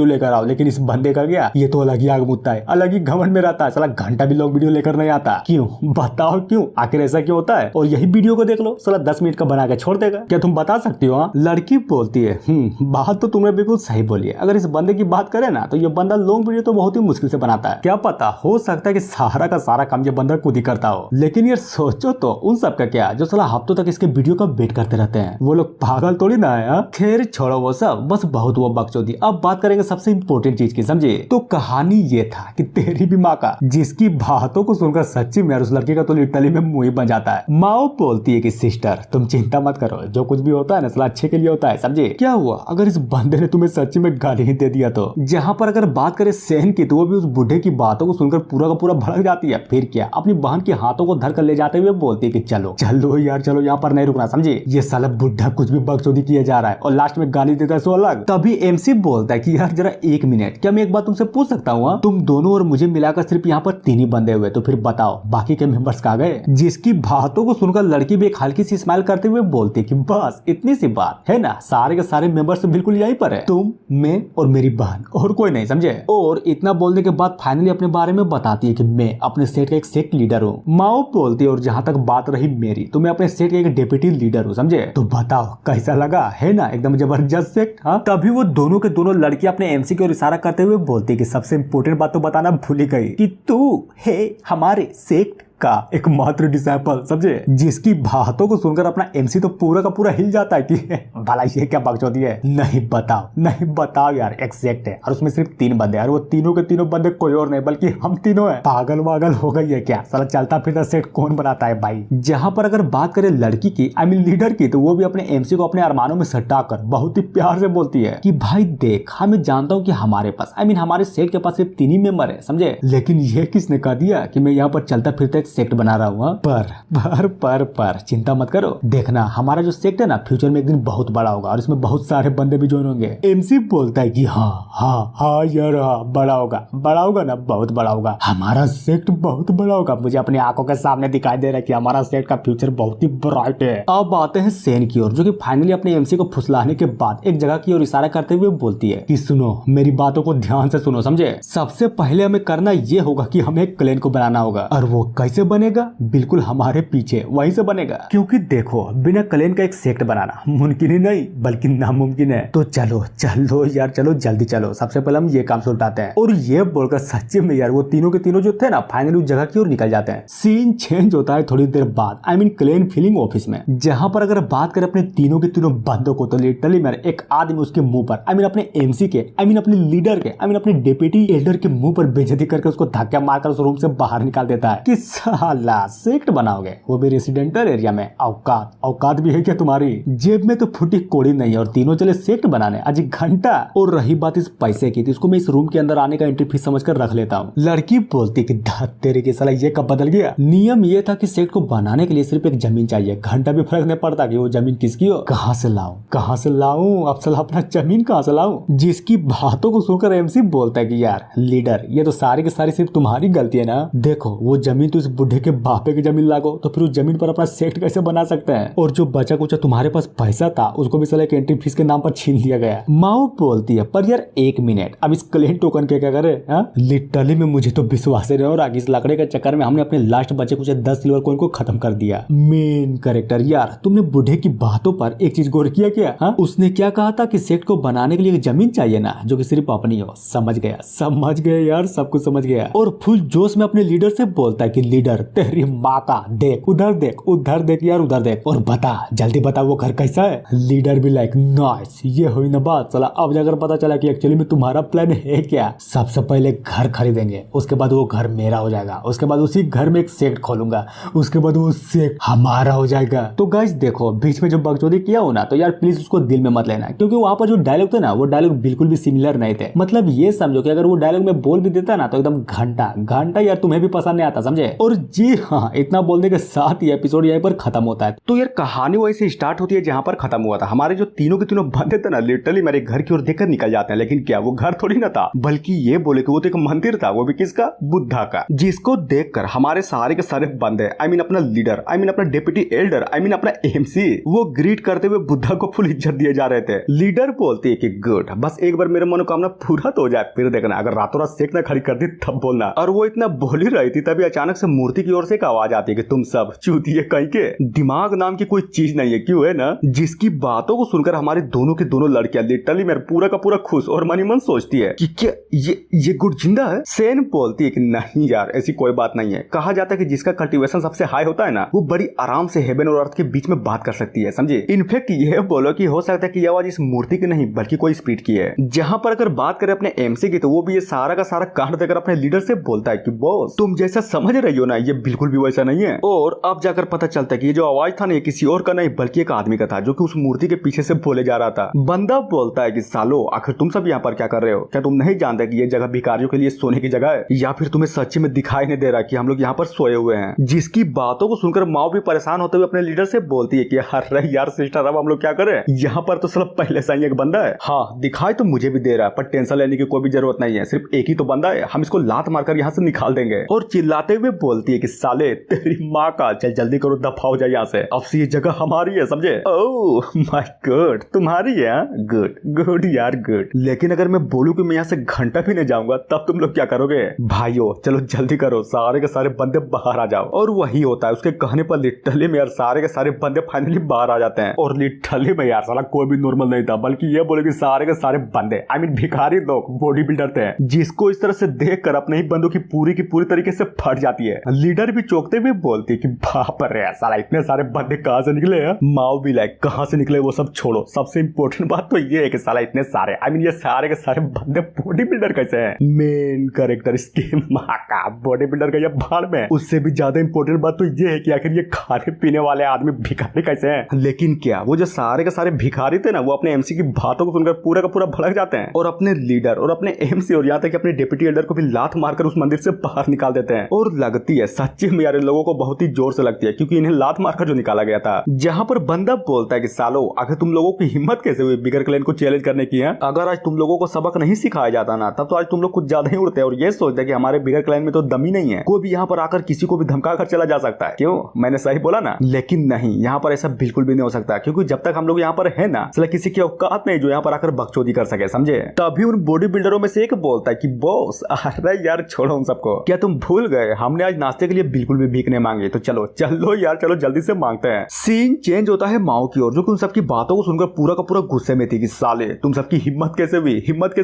लेकर आओ, लेकिन इस बंदे का क्या, ये तो अलग ही आग मुद्दा है, अलग ही घमंड में रहता है, साला घंटा भी लॉन्ग वीडियो लेकर नहीं आता। क्यों बताओ, क्यों आखिर ऐसा क्यों होता है? और यही वीडियो को देख लो, साला 10 मिनट का बना के छोड़ देगा। क्या तुम बता सकती हो? लड़की बोलती है बात तो तुमने बिल्कुल सही बोली है, अगर इस बंदे की बात करें ना, तो ये बंदा लॉन्ग वीडियो तो बहुत ही मुश्किल से बनाता है। क्या पता, हो सकता है कि सारा का सारा काम ये बंदा खुद ही करता हो। लेकिन यार सोचो तो उन सब का क्या जो साला हफ्तों तक इसके वीडियो का वेट करते रहते हैं, वो लोग पागल थोड़ी ना है। खैर छोड़ो वो सब, बस बहुत वो बकचोदी। अब बात करेंगे सबसे इम्पोर्टेंट चीज की, समझे? तो कहानी ये था कि तेरी भी माँ का, जिसकी बातों को सुनकर सच्ची में उस लड़के का तो लिटरली में मुंह ही बन जाता है। माओ बोलती है कि सिस्टर तुम चिंता मत करो, जो कुछ भी होता है ना साला अच्छे के लिए होता है, समझे? क्या हुआ अगर इस बंदे ने तुम्हें सच्ची में गाली ही दे दिया तो? जहाँ पर अगर बात करें सहन की, तो वो भी उस बूढ़े की बातों को सुनकर पूरा का पूरा भड़क जाती है। फिर क्या अपनी बहन के हाथों को धर कर ले जाते हुए बोलती है कि चलो यार चलो, यहाँ पर नहीं रुकना, समझे? ये साला बुढ़ा कुछ भी बकचोदी किया जा रहा है और लास्ट में गाली देता है सो अलग। तभी एमसी बोलता है कि यार जरा 1 मिनट, क्या मैं एक बात तुमसे पूछ सकता हूँ? तुम दोनों और मुझे मिलाकर सिर्फ यहाँ पर 3 ही बंदे हुए, तो फिर बताओ बाकी के मेंबर्स कहाँ गए? जिसकी बातों को सुनकर लड़की भी एक हल्की सी स्माइल करते हुए बोलती है कि बस इतनी सी बात है ना, सारे के सारे मेंबर्स बिल्कुल यहीं पर है, तुम, मैं और मेरी बहन, और कोई नहीं, समझे? और इतना बोलने के बाद फाइनली अपने बारे में बताती है कि मैं अपने सेट का एक सेट लीडर हूँ। माओ बोलती है और जहाँ तक बात रही मेरी, तो मैं अपने सेट का एक डेप्यूटी लीडर हूँ, समझे? तो बताओ कैसा लगा, है ना एकदम जबरदस्त सेट। हाँ, तभी वो दोनों के दोनों लड़कियां अपने एमसी की ओर इशारा करते हुए बोलती है कि सबसे इम्पोर्टेंट बात तो बताना भूल ही गई कि तू है हमारे सेट का एकमात्र डिसाइपल, समझे, जिसकी बातों को सुनकर अपना एमसी तो पूरा का पूरा हिल जाता है कि भला ये क्या बकचोदी है। नहीं बताओ यार, एक सेक्ट है और उसमें सिर्फ 3 बंदे और वो तीनों के तीनों बंदे कोई और नहीं बल्कि हम तीनों हैं। पागल वागल हो गई है क्या? साला चलता फिरता सेक्ट कौन बनाता है भाई। जहां पर अगर बात करें लड़की की, आई मीन लीडर की, तो वो भी अपने एमसी को अपने अरमानों में सटाकर बहुत ही प्यार से बोलती है कि भाई देख, मैं जानता हूँ कि हमारे पास, आई मीन हमारे सेक्ट के पास सिर्फ 3 ही मेंबर है, समझे, लेकिन ये किसने कह दिया कि मैं यहाँ पर चलता फिरता एक सेक्ट बना रहा हूँ। पर चिंता मत करो, देखना हमारा जो सेक्ट है ना फ्यूचर में एक दिन बहुत बड़ा होगा और इसमें बहुत सारे बंदे भी ज्वाइन होंगे। एमसी बोलता है कि हाँ यार, बड़ा होगा ना, बहुत बड़ा होगा, हमारा सेक्ट बहुत बड़ा होगा। मुझे अपनी आंखों के सामने दिखाई दे रहा है कि हमारा सेक्ट का फ्यूचर बहुत ही ब्राइट है। अब आते हैं सेन की ओर, जो कि फाइनली अपने एमसी को फुसलाने के बाद एक जगह की ओर इशारा करते हुए बोलती है कि सुनो, मेरी बातों को ध्यान से सुनो, समझे, सबसे पहले हमें करना ये होगा कि हमें एक क्लैन को बनाना होगा। और वो कैसे बनेगा? बिल्कुल हमारे पीछे वहीं से बनेगा, क्योंकि देखो बिना क्लैन का एक सेक्ट बनाना मुमकिन ही नहीं बल्कि नामुमकिन है। तो चलो यार, चलो जल्दी चलो, सबसे पहले हम ये काम सुलटाते हैं। और ये बोलकर सच्चे में यार वो तीनों के तीनों जो थे ना फाइनली उस जगह की ओर निकल जाते हैं। सीन चेंज होता है थोड़ी देर बाद, I mean clan feeling office में, जहां पर अगर बात करें अपने तीनों के तीनों बंदों को, तो लिटरली मेरे एक आदमी उसके मुंह पर, आई मीन अपने एमसी के, आई मीन अपने लीडर के, आई मीन अपने डिप्टी एल्डर के मुंह पर बेइज्जती करके उसको धक्का मारकर उस रूम से बाहर निकाल देता है कि साला सेक्ट बनाओगे, वो भी रेसिडेंटल एरिया में। औकात भी है क्या तुम्हारी? जेब में तो फुटी कोड़ी नहीं है और तीनों चले सेक्ट बनाने आज एक घंटा। और रही बात इस पैसे की, तो इसको मैं इस रूम के अंदर आने का एंट्री फीस समझकर रख लेता हूँ। लड़की बोलती कि तेरे के साला ये कब बदल गया? नियम ये था कि सेक्ट को बनाने के लिए सिर्फ एक जमीन चाहिए, घंटा भी फर्क नहीं पड़ता कि वो जमीन किसकी हो। कहाँ से लाऊं अब साला अपना जमीन कहाँ से लाऊं? जिसकी बातों को सुनकर एमसी बोलता है कि यार लीडर, ये तो सारी की सारी सिर्फ तुम्हारी गलती है ना। देखो वो जमीन तो इस बुढ़े के बापे की जमीन लागो, तो फिर उस जमीन पर अपना सेक्ट कैसे बना सकते हैं? और जो बचा कुचा तुम्हारे पास पैसा था उसको भी साला एक एंट्री फीस के नाम पर छीन लिया गया। माओ बोलती है पर यार 1 मिनट, अब इस क्लेम टोकन के क्या करे? लिटरली में मुझे तो विश्वास नहीं हो रहा कि इस लकड़े के चक्कर में हमने अपने लास्ट बचे कुछ 10 सिल्वर कॉइन को खत्म कर दिया। मेन कैरेक्टर यार, तुमने बुढ़े की बातों पर एक चीज गौर किया क्या? उसने क्या कहा था कि सेक्ट को बनाने के लिए जमीन चाहिए ना, जो कि सिर्फ अपनी हो। समझ गया यार, सब कुछ समझ गया। और फुल जोश में अपने लीडर से बोलता है कि लीडर तेरी माँ का, देख उधर देख यार, उधर देख और बता, जल्दी बता वो घर कैसा है। लीडर भी लाइक नाइस, ये हुई ना बात, चला अब जाकर पता चला कि एक्चुअली में तुम्हारा प्लान है क्या। सबसे पहले घर खरीदेंगे, उसके बाद वो घर मेरा हो जाएगा, उसके बाद उसी घर में एक सेक्ट खोलूंगा, उसके बाद वो सेक्ट हमारा हो जाएगा। तो गाइस देखो, बीच में जो बकचोदी किया हो ना, तो यार प्लीज उसको दिल में मत लेना, क्योंकि वहां पर जो डायलॉग थे ना, वो डायलॉग बिल्कुल भी सिमिलर नहीं थे। मतलब ये समझो कि अगर वो डायलॉग में बोल भी देता ना, तो एकदम घंटा यार तुम्हें भी पसंद नहीं आता, समझे। और जी हाँ, इतना बोलने के साथ ही एपिसोड यहीं पर खत्म होता है। तो यार कहानी वहीं से स्टार्ट होती है जहां पर खत्म हुआ था। हमारे जो तीनों के तीनों बंदे थे ना, लिटरली मेरे घर की ओर देखकर निकल जाते हैं, लेकिन क्या वो घर थोड़ी ना था, बल्कि ये बोले कि वो तो एक मंदिर था, वो भी किसका? बुद्धा का, जिसको देखकर हमारे सारे के सारे बंदे, आई मीन अपना लीडर, आई मीन अपना डिप्टी एल्डर, आई मीन अपना एमसी, वो ग्रीट करते हुए बुद्धा को फुल इज्जत दिए जा रहे थे। लीडर बोलती है कि गुड, बस एक बार मेरा मनोकामना पूरा तो हो जाए, फिर देखना, अगर रातों रात सेक्ट ना खड़ी कर दी तब बोलना। और वो इतना बोल ही रही थी तभी अचानक से मूर्ति की ओर से एक आवाज आती है कि तुम सब चूतिए कहीं के, दिमाग नाम की कोई चीज नहीं है, क्यों है ना? जिसकी बातों को सुनकर हमारे दोनों की दोनों लड़कियां लिटरली मेरा पूरा का पूरा खुश और मनी मन सोचती है कि क्या ये गुड जिंदा है। सेन बोलती है कि नहीं यार, ऐसी कोई बात नहीं है। कहा जाता है कि जिसका कल्टीवेशन सबसे हाई होता है ना, वो बड़ी आराम से हेवन और अर्थ के बीच में बात कर सकती है, समझे। इनफेक्ट ये बोलो कि हो सकता है कि ये आवाज इस मूर्ति की नहीं बल्कि कोई स्पिरिट की है। जहां पर अगर बात करें अपने एमसी की, तो वो भी ये सारा का सारा कांड देकर अपने लीडर से बोलता है कि बॉस तुम जैसा समझ रही हो ना, ये बिल्कुल भी वैसा नहीं है। और अब जाकर पता चलता है कि ये जो आवाज था ना, ये किसी और का नहीं बल्कि एक आदमी का था, जो कि उस मूर्ति के पीछे से बोले जा रहा था। बंदा बोलता है कि सालो, आखिर तुम सब यहाँ पर क्या कर रहे हो? क्या तुम नहीं जानते कि ये जगह भिखारियों के लिए सोने की जगह है? या फिर तुम्हें सच्ची में दिखाई नहीं दे रहा कि हम लोग यहाँ पर सोए हुए हैं? जिसकी बातों को सुनकर माओ भी परेशान होते हुए अपने लीडर से बोलती है कि अरे यार सिस्टर, अब हम लोग क्या करें? यहाँ पर तो सिर्फ पहले से ही एक बंदा है। हाँ दिखाई तो मुझे भी दे रहा है, पर टेंशन लेने की कोई भी जरूरत नहीं है, सिर्फ एक ही तो बंदा है, हम इसको लात मारकर यहाँ से निकाल देंगे। और चिल्लाते हुए बोलती है कि साले तेरी माँ का, चल जल्दी करो, दफा हो जाए यहाँ से, अब से ये जगह हमारी है, समझे। ओह माय गॉड, तुम्हारी है? गुड यार गुड। लेकिन अगर मैं बोलूं कि मैं यहाँ से घंटा भी नहीं जाऊंगा, तब तुम लोग क्या करोगे? भाइयों चलो जल्दी करो, सारे के सारे बंदे बाहर आ जाओ। और वही होता है, उसके कहने पर लिटरली में यार सारे के सारे बंदे फाइनली बाहर आ जाते हैं। और लिटरली में यार साला कोई भी नॉर्मल नहीं था, बल्कि ये बोले कि सारे के सारे बंदे, आई मीन भिखारी लोग, बॉडी बिल्डर थे, जिसको इस तरह से देख कर अपने ही बंदों की पूरी तरीके से फट जाती है। लीडर भी चौंकते हुए बोलती है कि बाप रे साला इतने सारे बंदे कहाँ से निकले हैं। माओ भी लाइक कहाँ से निकले वो सब छोड़ो, सबसे इंपॉर्टेंट बात तो ये है कि साला इतने सारे ये सारे के सारे बंदे बॉडी बिल्डर कैसे हैं। मेन कैरेक्टर इसके माँ का बॉडी बिल्डर का ये भाड़ में। उससे भी ज्यादा इंपॉर्टेंट बात तो ये है कि आखिर ये खाने पीने वाले आदमी भिखारी कैसे हैं। लेकिन क्या वो जो सारे के सारे भिखारी थे ना, वो अपने एमसी की बातों को सुनकर पूरा का पूरा भड़क जाते हैं और अपने लीडर और अपने एमसी और यहाँ तक अपने डिप्टी एल्डर को भी लात मारकर उस मंदिर से बाहर निकाल देते हैं। और लगती है सच्ची में यार इन लोगों को बहुत ही जोर से लगती है, क्योंकि इन्हें लात मारकर जो निकाला गया था। जहां पर बंदा बोलता है कि सालो आखिर तुम लोगों की हिम्मत कैसे हुई बिगर क्लैन को चैलेंज करने की है। अगर आज तुम लोगों को सबक नहीं सिखाया जाता ना, तब तो आज तुम लोग कुछ ज्यादा ही उड़ते हैं और ये सोचते हैं कि हमारे बिगर क्लैन में तो दम ही नहीं है, कोई भी यहाँ पर आकर किसी को भी धमका कर चला जा सकता है। क्यों, मैंने सही बोला ना। लेकिन नहीं, यहाँ पर ऐसा बिल्कुल भी नहीं हो सकता, क्योंकि जब तक हम लोग यहाँ पर है ना, साला किसी की औकात नहीं जो यहाँ पर आकर बकचोदी कर सके, समझे। तभी उन बॉडी बिल्डरों में से एक बोलता है कि बॉस अरे यार छोड़ो उन सबको, क्या तुम भूल गए हमने आज नाश्ते के लिए बिल्कुल भी भीख नहीं मांगी, तो चलो चलो यार चलो जल्दी से मांगते हैं। सीन चेंज होता है माओ की ओर, जो कि उन सबकी बातों को सुनकर पूरा का पूरा गुस्से में थी कि साले तुम सबकी हिम्मत कैसे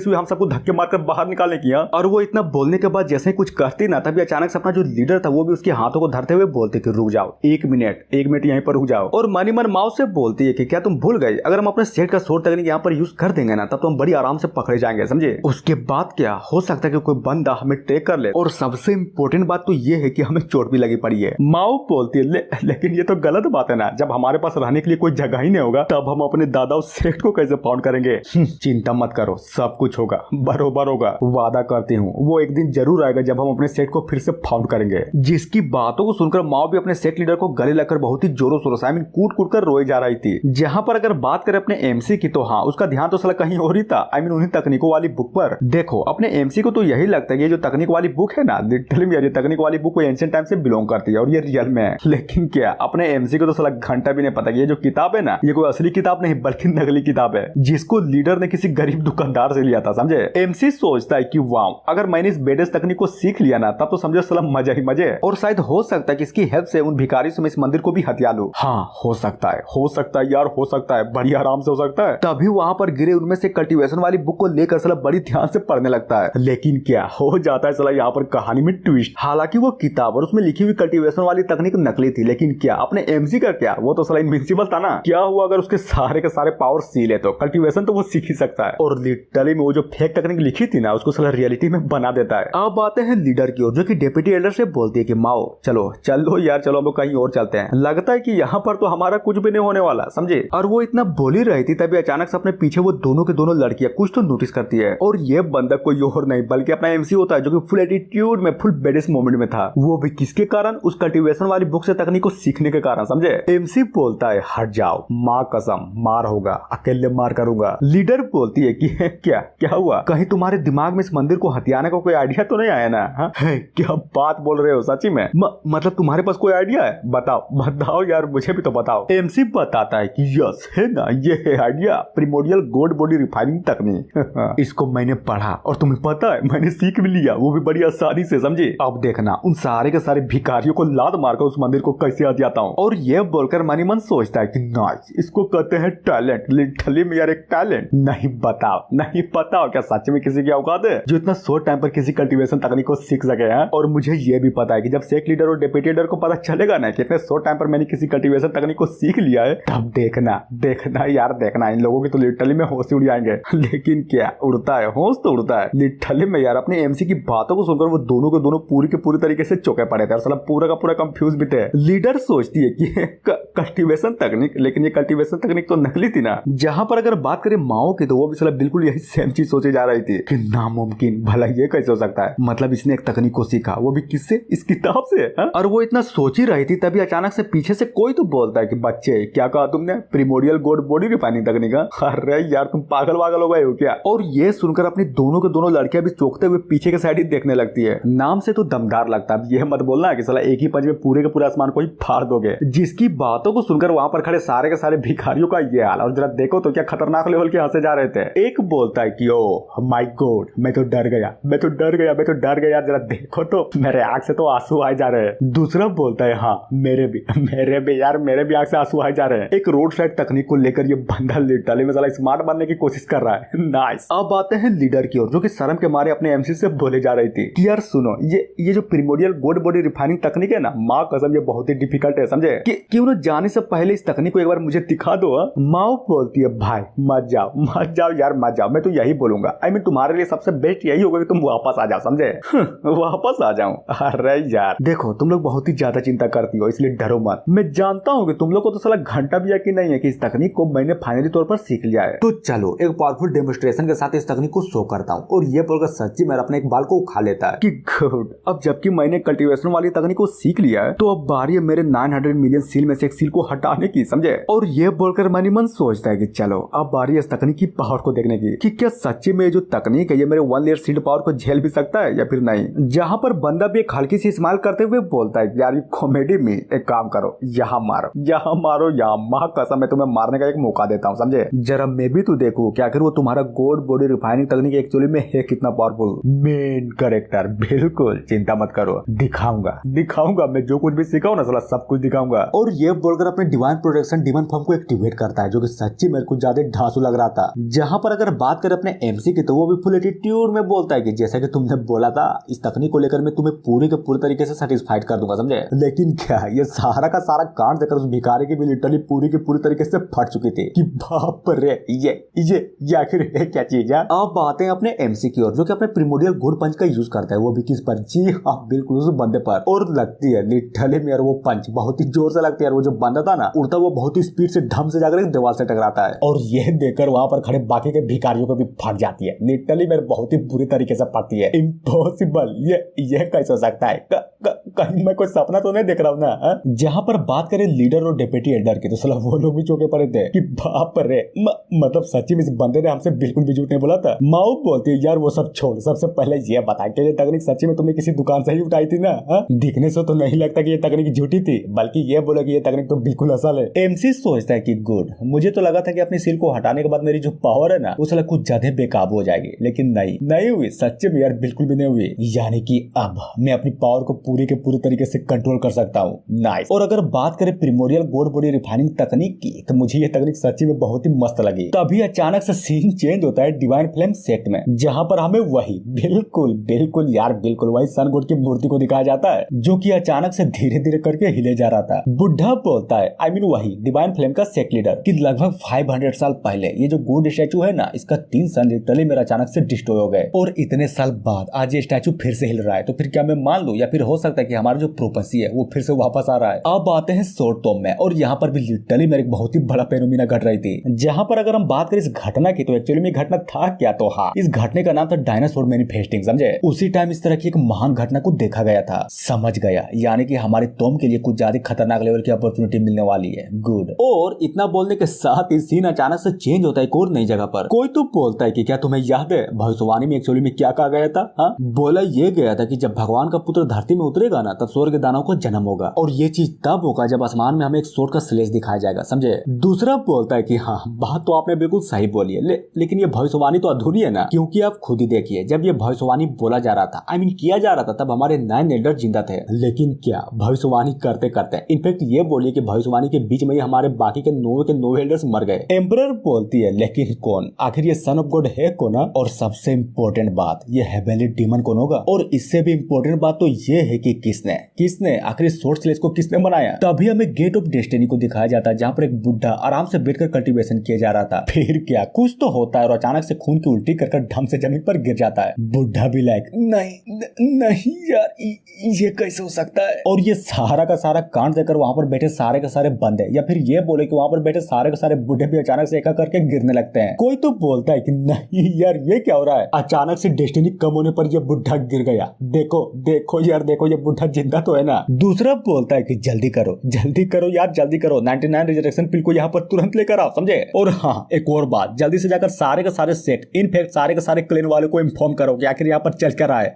हुई हम सबको धक्के मारकर बाहर निकालने की। और वो इतना बोलने के बाद जैसे ही कुछ करती ना, तभी अचानक से अपना जो लीडर था वो भी उसके हाथों को धरते हुए बोलते कि रुक जाओ, एक मिनट यहीं पर रुक जाओ। और मनी मन माओ से बोलती है कि क्या तुम भूल गए, अगर हम अपने सेट का शॉर्ट टेक्निक यहाँ पर यूज कर देंगे ना, तब तो हम बड़ी आराम से पकड़े जाएंगे, समझे। उसके बाद क्या हो सकता है कि कोई बंदा हमें टेक कर ले, और सबसे इंपॉर्टेंट बात तो ये है कि हमें चोट भी लगी पड़ी है। माओ बोलती है लेकिन ये तो गलत बात है ना, जब हमारे पास रहने के लिए कोई जगह ही नहीं होगा, तब हम अपने दादा उस सेट को कैसे फाउंड करेंगे। चिंता मत करो, सब कुछ होगा, बरोबर होगा, वादा करती हूँ वो एक दिन जरूर आएगा जब हम अपने सेट को फिर से फाउंड करेंगे। जिसकी बातों को सुनकर माओ भी अपने सेट लीडर को गले लगकर बहुत ही जोरों शोरों से कूट कूट कर रोए जा रही थी। जहां पर अगर बात करें अपने एमसी की, तो हाँ उसका ध्यान तो साला कहीं और ही था, उन्हीं तकनीकों वाली बुक पर। देखो अपने एमसी को तो यही लगता है कि ये जो तकनीक वाली बुक है ना, लिटरली में ये तकनीक वाली बुक कोई एंशिएंट टाइम से बिलोंग करती है और ये रियल में है। लेकिन क्या अपने एमसी को तो साला घंटा भी नहीं पता कि ये जो किताब है ना, ये कोई असली किताब नहीं बल्कि नकली किताब है, जिसको लीडर ने किसी गरीब दुकानदार से लिया था, समझे। एमसी सोचता है कि वाह अगर मैंने इस बेडेस तकनीक को सीख लिया ना, तब तो समझो साला मजा ही मजे, और शायद हो सकता है कि इसकी हेल्प से उन भिखारी से मैं इस मंदिर को भी हथिया लूं। हाँ हो सकता है यार, हो सकता है, बड़ी आराम से हो सकता है। तभी वहां पर गिरे उनमें से कल्टीवेशन वाली बुक को लेकर साला बड़ी ध्यान से पढ़ने लगता है। लेकिन क्या हो जाता है साला यहाँ पर कहानी में ट्विस्ट। हालांकि वो किताब और उसमें लिखी हुई कल्टीवेशन वाली तकनीक नकली थी, लेकिन क्या अपने एमसी का क्या, वो तो साला इनविंसिबल था ना। क्या हुआ अगर उसके सारे के सारे पावर सील है, तो कल्टीवेशन तो वो सीख ही सकता है, और लिटरली में वो जो फेक तकनीक लिखी थी ना, उसको साला रियलिटी में बना देता है। अब आते हैं लीडर की ओर, जो कि डिप्टी एल्डर से बोलती है कि माओ चलो यार चलो हम लोग कहीं और चलते हैं, लगता है कि यहाँ पर तो हमारा कुछ भी नहीं होने वाला, समझे। और वो इतना बोल ही रही थी तभी अचानक से अपने पीछे वो दोनों के दोनों लड़कियां कुछ तो नोटिस करती है, और ये बंदा कोई और नहीं बल्कि अपना एमसी होता है, जो कि फुल एटीट्यूड में फुल बेडेस मोमेंट में था। वो भी किसके कारण, उस कल्टीवेशन वाली बुक से तकनीक को सीखने के कारण, समझे। एमसी बोलता है हट जाओ, माँ कसम मार होगा, अकेले मार करूंगा। लीडर बोलती है कि क्या हुआ, कहीं तुम्हारे दिमाग में इस मंदिर को हथियाने का कोई आइडिया तो नहीं आया ना। क्या बात बोल रहे हो सच्ची में, मतलब तुम्हारे पास कोई आइडिया है, बताओ यार मुझे भी तो बताओ। एमसी बताता है कि यस है ना, ये है idea, primordial gold body refining तकनीक। इसको मैंने पढ़ा और तुम्हें पता है मैंने सीख भी लिया, वो भी बड़ी आसानी से, समझे। अब देखना उन सारे के सारे भिखारियों को लात मारकर उस मंदिर को कैसे हथियाता हूँ। और ये बोलकर मनी मन सोचता है कि नाइस, इसको कहते हैं टैलेंट, लिटरली में यार एक टैलेंट। नहीं बताओ क्या सच में किसी की औकात है जो इतना शॉर्ट टाइम पर किसी कल्टीवेशन तकनीक को सीख सके हैं। और मुझे ये भी पता है कि जब सेक लीडर और डिप्टी लीडर को पता चलेगा ना कि इतने शॉर्ट टाइम पर मैंने किसी कल्टीवेशन तकनीक को सीख लिया है, तब देखना यार देखना, इन लोगों की तो लिटरली में होश उड़ जाएंगे। लेकिन क्या उड़ता है, होश तो उड़ता है लिटरली में यार। अपने एमसी की बातों को सुनकर वो दोनों के दोनों पूरी के पूरी तरीके से चौके पड़े थे और साला पूरा का पूरा कंफ्यूज भी थे। लीडर सोचती है कि कल्टीवेशन तकनीक, लेकिन ये कल्टीवेशन तकनीक तो नकली थी ना। जहां पर अगर बात करें माओ की, तो वो भी साला बिल्कुल यही सेम चीज सोचे जा रही थी कि नामुमकिन, भला ये कैसे हो सकता है, मतलब इसने एक तकनीक को सीखा, वो भी किससे, इस किताब से। और वो इतना सोच ही रही थी तभी अचानक से पीछे से कोई तो बोलता है कि बच्चे क्या कहा तुमने, प्रिमोडियल गोल्ड बॉडी रिफाइनिंग तकनीक। अरे यार तुम पागल हो गए हो क्या। और ये सुनकर अपनी दोनों के दोनों लड़कियां भी चौंकते हुए पीछे के साइड ही देखने लगती है। नाम से तो दमदार लगता है, ये मत बोलना कि साला एक ही पंच में पूरे के पूरे आसमान को ही फाड़ दोगे। जिसकी बातों को सुनकर वहां पर खड़े सारे के सारे भिखारियों का ये हाल, और जरा देखो तो क्या खतरनाक लेवल के हंसे जा रहे थे। एक बोलता है कि ओ माय गॉड, मैं तो डर गया, जरा देखो तो मेरे आंख से तो आंसू आए जा रहे हैं। दूसरा बोलता है हाँ मेरे भी आंख से आंसू आए जा रहे हैं। एक रोड साइड तकनीक को लेकर ये बंदा लिटरली में साला स्मार्ट बनने की कोशिश कर रहा है। नाइस। अब आते हैं लीडर की ओर, जो कि शर्म के मारे अपने एमसी से बोले जा रही थी कि यार सुनो, ये जो primordial primordial gold body refining तकनीक है ना, माँ कसम ये बहुत ही डिफिकल्ट है समझे। कि क्यों ना जाने से पहले इस तकनीक को एक बार मुझे दिखा दो। माँ बोलती है भाई मत जाओ यार मत जाओ। मैं तो यही बोलूंगा, आई मीन तुम्हारे लिए सबसे बेस्ट यही होगा कि तुम वापस आ जाओ समझे। वापस आ जाऊं? अरे यार देखो तुम लोग बहुत ही ज्यादा चिंता करती हो, इसलिए डरो मत। मैं जानता हूँ कि तुम लोग को तो साला घंटा भी यकीन नहीं है कि इस तकनीक को मैंने फाइनली तौर पर सीख लिया है। तो चलो एक पावरफुल डेमोन्स्ट्रेशन के साथ इस तकनीक को शो करता हूँ। और ये बोलकर सच्ची मेरा अपने एक बाल को उखा लेता है कि गुड, अब जबकि मैंने कल्टीवेशन वाली तकनीक को सीख लिया है तो अब बारी है मेरे 900 मिलियन सील में से एक सील को हटाने की समझे। और ये बोलकर मन ही मन सोचता है कि चलो अब बारी है इस तकनीक की पावर को देखने की कि क्या सच्ची में जो तकनीक है ये मेरे 1 लेयर सील्ड पावर को झेल भी सकता है या फिर नहीं। जहां पर बंदा भी एक हल्की सी स्माइल करते हुए बोलता है यार ये कॉमेडी में एक काम करो, यहाँ मारो यहाँ माँ कसम मैं तुम्हें मारने का एक मौका देता हूँ समझे। जरा मैं भी तो देखूं कि आखिर वो तुम्हारा गोल्ड बॉडी रिफाइनिंग तकनीक एक्चुअली में है कितना पावरफुल। मेन कैरेक्टर बिल्कुल चिंता मत करो, दिखाऊंगा मैं जो कुछ भी सीखा हूं ना साला सब कुछ दिखाऊंगा। और ये बोलकर अपने डिवाइन प्रोटेक्शन डिमन फॉर्म को एक्टिवेट करता है जो कि सच्ची मेरे को ज्यादा ढांसू लग रहा था। जहां पर अगर बात करें अपने एमसी की तो वो भी फुल एटीट्यूड में बोलता है कि जैसा कि तुमने बोला था इस तकनीक को लेकर मैं तुम्हें पूरे के पूरे तरीके से सेटिस्फाइड कर दूंगा समझे। लेकिन क्या ये सारा का सारा कांड देखकर उस भिखारी की भी लिटरली पूरी के पूरी तरीके से फट चुकी थी कि बाप रे ये आखिर है क्या चीज है। अब आते हैं अपने एमसी की ओर जो कि अपने प्रिमोडियल गुड पंच का यूज करता है, वो भी किस पर? जी हाँ बिल्कुल उस बंदे पर। और लगती है लिटरली में यार वो पंच बहुत ही जोर से लगती है यार। वो जो बंदा था ना उड़ता वो बहुत ही स्पीड से ढम से जाकर दीवार से टकराता है और ये देखकर वहां पर खड़े बाकी के भिखारियों को भी फट जाती है। लिटरली मेरे बहुत ही बुरी तरीके से फटती है। इम्पॉसिबल, ये कैसे हो सकता है? कहीं मैं कोई सपना तो नहीं देख रहा हूँ ना। जहाँ पर बात करें लीडर और डेप्यूटी एल्डर की तो साला वो लोग भी चौके पड़े थे कि बाप रे मतलब सच्ची में इस बंदे ने हमसे बिल्कुल भी झूठ नहीं बोला था। माओ बोलती है यार वो सब छोड़, सबसे पहले ये बता कि ये तकनीक सच्ची में तुमने किसी दुकान से ही उठाई थी ना? दिखने से तो नहीं लगता कि ये तकनीक झूठी थी, बल्कि ये बोला कि ये तकनीक तो बिल्कुल असल है। एमसी सोचता है कि गुड, मुझे तो लगा था कि अपनी सील को हटाने के बाद मेरी जो पावर है ना वो साला कुछ ज्यादा बेकाबू हो जाएगी, लेकिन नहीं हुई। सच्चे में यार बिल्कुल भी नहीं हुई। यानी कि अब मैं अपनी पावर को पूरी के पूरी तरीके से कंट्रोल कर सकता हूँ। नाइस। और अगर बात करें प्रिमोडियल गोल्ड बॉडी रिफाइनिंग तकनीक की तो मुझे ये तकनीक सच्ची में बहुत ही मस्त लगी। तभी अचानक से सीन चेंज होता है डिवाइन फ्लेम सेक्ट में, जहाँ पर हमें वही बिल्कुल यार बिल्कुल वही सन गॉड की मूर्ति को दिखाया जाता है जो कि अचानक से धीरे धीरे करके हिले जा रहा था। बुढ़ा बोलता है आई मीन वही डिवाइन फ्लेम का सेक्ट लीडर कि लगभग 500 साल पहले ये जो गोल्ड स्टैचू है ना इसका 3 सन लिटरली मेरा अचानक से डिस्ट्रॉय हो गए और इतने साल बाद आज ये स्टैचू फिर से हिल रहा है। तो फिर क्या मैं मान लूं या फिर हो सकता है कि हमारा जो प्रोपेसी है वो फिर से वापस आ रहा है। अब आते हैं शॉर्ट टर्म में और यहाँ पर भी लिटरली मेरे बहुत ही बड़ा फेनोमेना घट रही थी। जहाँ पर अगर हम बात करें इस घटना की तो एक्चुअली में घटना था क्या? तो हाँ, इस घटने का नाम था डायनासोर मैनिफेस्टिंग समझे। उसी टाइम इस तरह की एक महान घटना को देखा गया था। समझ गया, यानी कि हमारे टॉम के लिए कुछ ज्यादा खतरनाक लेवल की अपॉर्चुनिटी मिलने वाली है। गुड। और इतना बोलने के साथ ही सीन अचानक से चेंज होता है एक और नई जगह पर। कोई तो बोलता है कि क्या तुम्हें याद है भविष्यवाणी में एक्चुअली में क्या कहा गया था? हाँ, बोला ये गया था कि जब भगवान का पुत्र धरती में उतरेगा ना तब स्वर्ग दानव को जन्म होगा और ये चीज तब होगा जब आसमान में हमें एक स्वord का स्लेश दिखाया जाएगा समझे। दूसरा बोलता है कि हाँ बात तो आपने बिल्कुल सही बोली है लेकिन ये भविष्यवाणी तो अधूरी है ना, क्योंकि आप खुद ही देखिए जब ये भविष्यवाणी बोला जा रहा था किया जा रहा था तब हमारे 9 एल्डर जिंदा थे। लेकिन क्या भविष्यवाणी करते करते इनफैक्ट ये बोलिए कि भविष्यवाणी के बीच में हमारे बाकी के 9 एल्डर्स मर गए। एम्परर बोलती है लेकिन कौन? आखिर ये सन ऑफ गॉड है कौन? और सबसे इम्पोर्टेंट बात ये हेवनली डीमन कौन होगा? और इससे भी इम्पोर्टेंट बात तो ये है कि किसने आखिर स्वord स्लेश को किसने बनाया? तभी हमें गेट ऑफ डेस्टिनी को दिखाया जाता है जहाँ पर एक बुढ़ा आराम से बैठकर कल्टीवेशन किया जा रहा था। फिर क्या कुछ तो होता है और अचानक से खून की उल्टी कर ढंग से जमीन पर गिर जाता है। बुढ़ा भी लाइक नहीं यार ये कैसे हो सकता है? और ये सारा का सारा कांड देखकर वहां पर बैठे सारे के सारे बंदे या फिर ये बोले कि वहां पर बैठे सारे के सारे बुढ़े भी अचानक से एका करके गिरने लगते हैं। कोई तो बोलता है कि नहीं यार ये क्या हो रहा है? अचानक से डेस्टिनी कम होने पर ये बुढ़ा गिर गया। देखो यार देखो ये बुढ़ा जिंदा तो है ना। दूसरा बोलता है कि जल्दी करो यार जल्दी करो 99 रिजरेक्शन पिल को यहाँ पर तुरंत लेकर आओ समझे। और हाँ एक और बात, जल्दी से जाकर सारे के सारे सेट इनफैक्ट सारे के सारे क्लेन वालों को इन्फॉर्म करो कि आखिर यहाँ पर चल कर आए।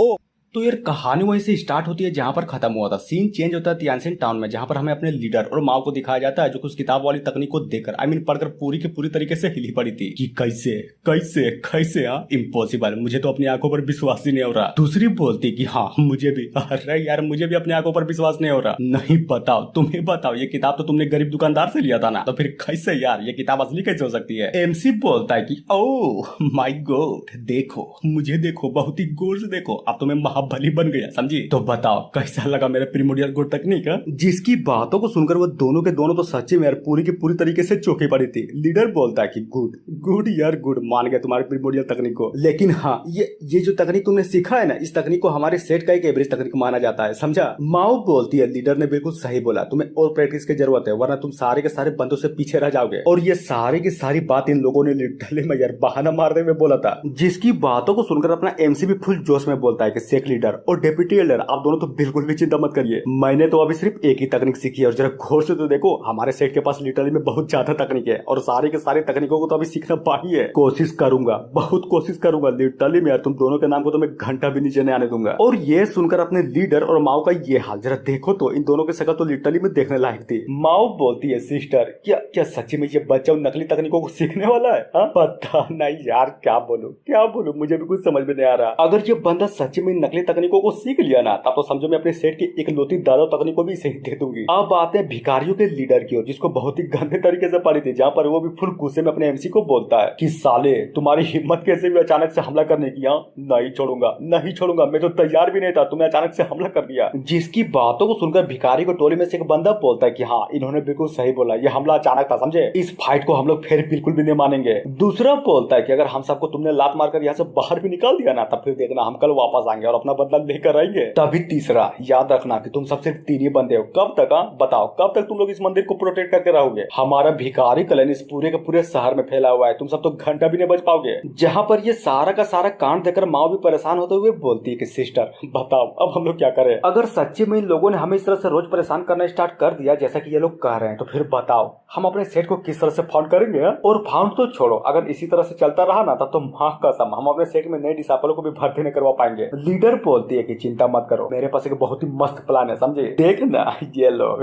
तो यार कहानी वहीं से स्टार्ट होती है जहां पर खत्म हुआ था। सीन चेंज होता है तियानसिन टाउन में जहां पर हमें अपने लीडर और माओ को दिखाया जाता है जो कुछ किताब वाली तकनीक को देखकर पढ़कर पूरी की पूरी तरीके से हिली पड़ी थी कि कैसे इम्पॉसिबल, मुझे तो अपनी आंखों पर विश्वास ही नहीं हो रहा। दूसरी बोलती कि हाँ मुझे भी, अरे यार मुझे भी अपनी आंखों पर विश्वास नहीं हो रहा। नहीं बताओ तुम्हें बताओ ये किताब तो तुमने गरीब दुकानदार से लिया था ना, तो फिर कैसे यार ये किताब असली कैसे हो सकती है? एमसी बोलता है कि ओह माय गॉड देखो मुझे देखो बहुत ही गौर से देखो, अब तो मैं बाहुबली बन गया, समझी? तो बताओ कैसा लगा मेरा प्रिमोडियल गुड तकनीक? जिसकी बातों को सुनकर वो दोनों के दोनों तो सच्ची में यार पूरी की पूरी तरीके से चौंकी पड़ी थी। लीडर बोलता है कि गुड गुड यार गुड, मान गया तुम्हारे प्रिमोडियल तकनीक को, लेकिन हाँ ये जो तकनीक तुमने सीखा है ना, इस तकनीक को हमारे सेट का एक एवरेज तकनीक माना जाता है, समझा? माओ बोलती है लीडर ने बिल्कुल सही बोला, तुम्हें और प्रैक्टिस की जरूरत है वरना तुम सारे के सारे बंदों से पीछे रह जाओगे। और ये सारी की सारी बात इन लोगों ने लिटरली में यार बहाना मारते हुए बोला था। जिसकी बातों को सुनकर अपना एमसी भी फुल जोश में बोलता है कि सेक लीडर और डेप्यूटी लीडर आप दोनों तो बिल्कुल भी चिंता मत करिए, मैंने तो अभी सिर्फ एक ही तकनीक सीखी है और जरा गौर से तो देखो हमारे सेट के पास लिटरली में बहुत ज्यादा तकनीक है और सारी के सारी तकनीकों को तो अभी सीखना बाकी है। कोशिश करूंगा, बहुत कोशिश करूंगा लिटरली में यार तुम दोनों के नाम को तो मैं घंटा भी नीचे नहीं आने दूंगा। और ये सुनकर अपने लीडर और माओ का ये हाल जरा देखो तो, इन दोनों की शक्ल तो लिटरली में देखने लायक थी। माओ बोलती है सिस्टर क्या क्या सच्ची में ये बच्चा नकली तकनीकों को सीखने वाला है? हाँ पता नहीं यार, क्या बोलूं मुझे भी कुछ समझ में नहीं आ रहा। अगर ये बंदा सच्ची में नकली तकनीकों को सीख लिया ना तब तो समझो मैं अपने सेट की एक लौती दादा तकनीक को भी सही दे दूंगी। अब आते हैं भिखारियों के लीडर की ओर, जिसको बहुत ही गंदे तरीके से पड़ी थी, जहाँ पर वो भी फुल गुस्से में अपने एमसी को बोलता है कि साले तुम्हारी हिम्मत कैसे भी अचानक से हमला करने की? नहीं छोड़ूंगा, मैं तो तैयार भी नहीं था, तुमने अचानक से हमला कर दिया। जिसकी बातों को सुनकर भिखारी को टोली में से एक बंदा बोलता है कि हाँ इन्होंने बिल्कुल सही बोला, ये हमला अचानक था, समझे? इस फाइट को हम लोग फिर बिल्कुल भी नहीं मानेंगे। दूसरा बोलता है कि अगर हम सबको तुमने लात मारकर यहाँ से बाहर भी निकाल दिया ना तब फिर देखना हम कल वापस आएंगे और अपना बदला लेकर आएंगे। तभी तीसरा, याद रखना कि तुम सब सिर्फ 3 ही बंदे हो, कब तक? बताओ कब तक तुम लोग इस मंदिर को प्रोटेक्ट करके रहोगे? हमारा भिखारी कलन इस पूरे के पूरे शहर में फैला हुआ है, तुम सब तो घंटा भी नहीं बच पाओगे। जहाँ पर ये सारा का सारा कांड देखकर माँ भी परेशान होते हुए बोलती है कि सिस्टर बताओ अब हम लोग क्या करें? अगर सच्ची में इन लोगों ने हमें इस तरह से रोज परेशान करना स्टार्ट कर दिया जैसा कि ये लोग कह रहे हैं तो फिर बताओ हम अपने सेट को किस तरह से फाउंड करेंगे? और फाउंड तो छोड़ो, अगर इसी तरह से चलता रहा ना तब तो माँ कसम हम अपने सेट में नए डिसाइपलों को भी भर्ती नहीं करवा पाएंगे। लीडर बोलती है कि चिंता मत करो, मेरे पास एक बहुत ही मस्त प्लान है, समझे? देखना ये लोग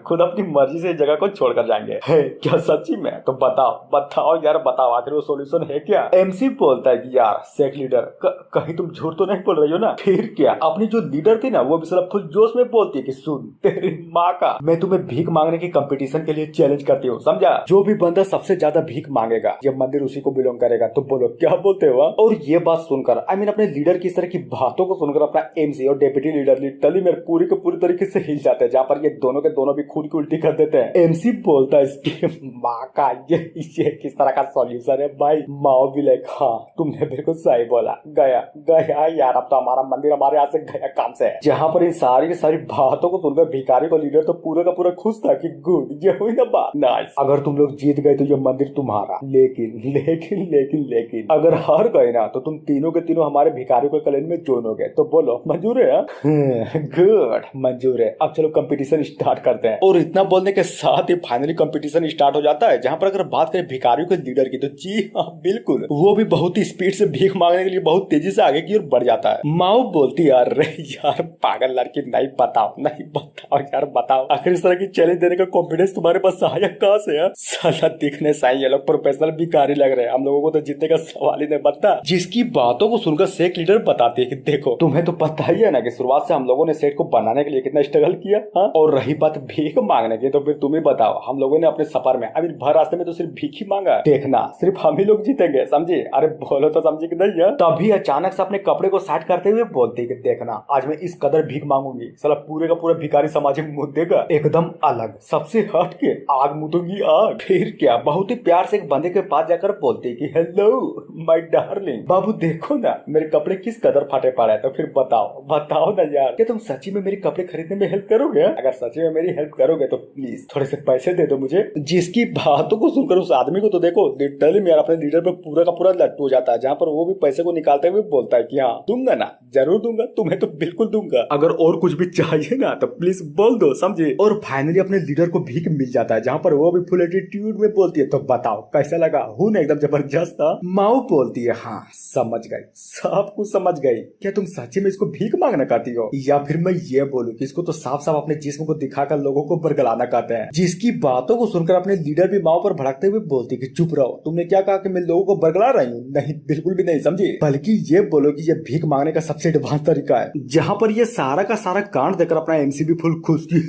खुद अपनी मर्जी से जगह को छोड़कर जाएंगे। है क्या सच्ची में? तो बताओ यार बताओ, आखिर वो सोल्यूशन है क्या? एमसी बोलता है कि यार सेट लीडर कहीं तुम झूठ तो नहीं बोल रही हो ना? फिर क्या? अपनी जो लीडर थी ना वो भी साला फुल जोश में बोलती है कि सुन तेरी माँ का, मैं तुम्हें भीख मांगने की कंपटीशन के लिए चैलेंज करती हूँ, समझा? जो भी बंदा सबसे ज्यादा भीख मांगेगा ये मंदिर उसी को बिलोंग करेगा, तो बोलो क्या बोलते हो? और ये बात सुनकर अपने लीडर की इस तरह की बातों को सुनकर अपना एमसी और डेप्यूटी लीडर लिटरली में पूरी के पूरी तरीके से हिल जाते हैं, जहाँ पर ये दोनों के दोनों भी खून की उल्टी कर देते हैं। एमसी बोलता है इसकी माँ का ये किस तरह का सॉल्यूशन है भाई? माओ भी लाइक हाँ तुमने बिल्कुल सही बोला, गया यार, अब तो हमारा मंदिर हमारे यहाँ से गया काम से। जहाँ पर इन सारी की सारी बातों को सुनकर भिखारी को लीडर तो पूरा का पूरा खुश था कि गुड ये हुई ना बात, नाइस। अगर तुम लोग जीत गए तो ये मंदिर तुम्हारा, लेकिन अगर हार गए ना तो तुम तीनों के तीनों हमारे भिखारी को कलेन में ज्वाइन हो गए, तो बोलो मंजूर है? गुड मंजूर है, अब चलो कंपटीशन स्टार्ट करते हैं। और इतना बोलने के साथ ही फाइनली कंपटीशन स्टार्ट हो जाता है। जहाँ पर अगर बात करें भिखारियों के लीडर की तो जी हाँ बिल्कुल, वो भी बहुत ही स्पीड से भीख मांगने के लिए बहुत तेजी से आगे की ओर बढ़ जाता है। माओ बोलती यार पागल लड़की, नहीं बताओ यार बताओ, आखिर इस तरह की चैलेंज देने का कॉन्फिडेंस तुम्हारे पास आया कहाँ से? साला दिखने से ये लोग प्रोफेशनल भिखारी लग रहे हैं, हम लोगों को तो जीतने का सवाल ही नहीं बनता। जिसकी बातों को सुनकर सेट लीडर बताती है कि देखो तुम्हें तो पता ही है ना कि शुरुआत से हम लोगों ने सेट को बनाने के लिए कितना स्ट्रगल किया, हाँ? और रही बात भीख मांगने की तो फिर तुम ही बताओ, हम लोगों ने अपने सफर में अभी भर रास्ते में तो सिर्फ भीख ही मांगा, देखना सिर्फ हम ही लोग जीतेंगे, समझे? अरे बोलो तो समझे कि नहीं है? तभी अचानक से अपने कपड़े को साइड करते हुए बोलती है कि देखना आज मैं इस कदर भीख मांगूंगी साला पूरे का पूरा भिखारी समाज में मुंह देगा एकदम अलग, सबसे हट के आग मुतूंगी आग। फिर क्या बहुत ही प्यार से एक बंदे के पास जाकर बोलती है कि हेलो माय डार्लिंग, बाबू देखो ना मेरे कपड़े किस कदर फटे पड़े हैं, तो फिर बताओ ना यार, क्या तुम सच्ची में मेरे कपड़े खरीदने में हेल्प करोगे? अगर सच्ची में मेरी हेल्प करोगे तो प्लीज थोड़े से पैसे दे दो मुझे। जिसकी बातों को सुनकर उस आदमी को तो देखो लिटरली में अपने लीडर पे पूरा का पूरा लट्टू हो जाता है, जहाँ पर वो भी पैसे को निकालते हुए बोलता है कि हाँ दूंगा ना, जरूर दूंगा, तुम्हें तो बिल्कुल दूंगा, अगर और कुछ भी चाहिए ना तो प्लीज बोल दो, समझे? और फाइनली अपने लीडर को भीख मिल जाता है, जहाँ पर वो भी फुल एटीट्यूड में बोलती है तो बताओ कैसा लगा? हूँ ना एकदम जबरदस्त था। माओ बोलती है हाँ समझ गई, सब कुछ समझ गई, क्या तुम सच्ची में इसको भीख मांगना कहती हो, या फिर मैं ये बोलूं कि इसको तो साफ साफ अपने जिस्म को दिखाकर लोगों को बरगलाना कहते हैं। जिसकी बातों को सुनकर अपने लीडर भी माओ पर भड़कते हुए बोलती कि चुप रहो, तुमने क्या कहा कि मैं लोगों को बरगला रही हूँ? नहीं बिल्कुल भी नहीं, समझे? बल्कि ये बोलो कि ये भीख मांगने का सबसे एडवांस तरीका है। जहाँ पर ये सारा का सारा कांड देखकर अपना एमसी भी फुल खुश की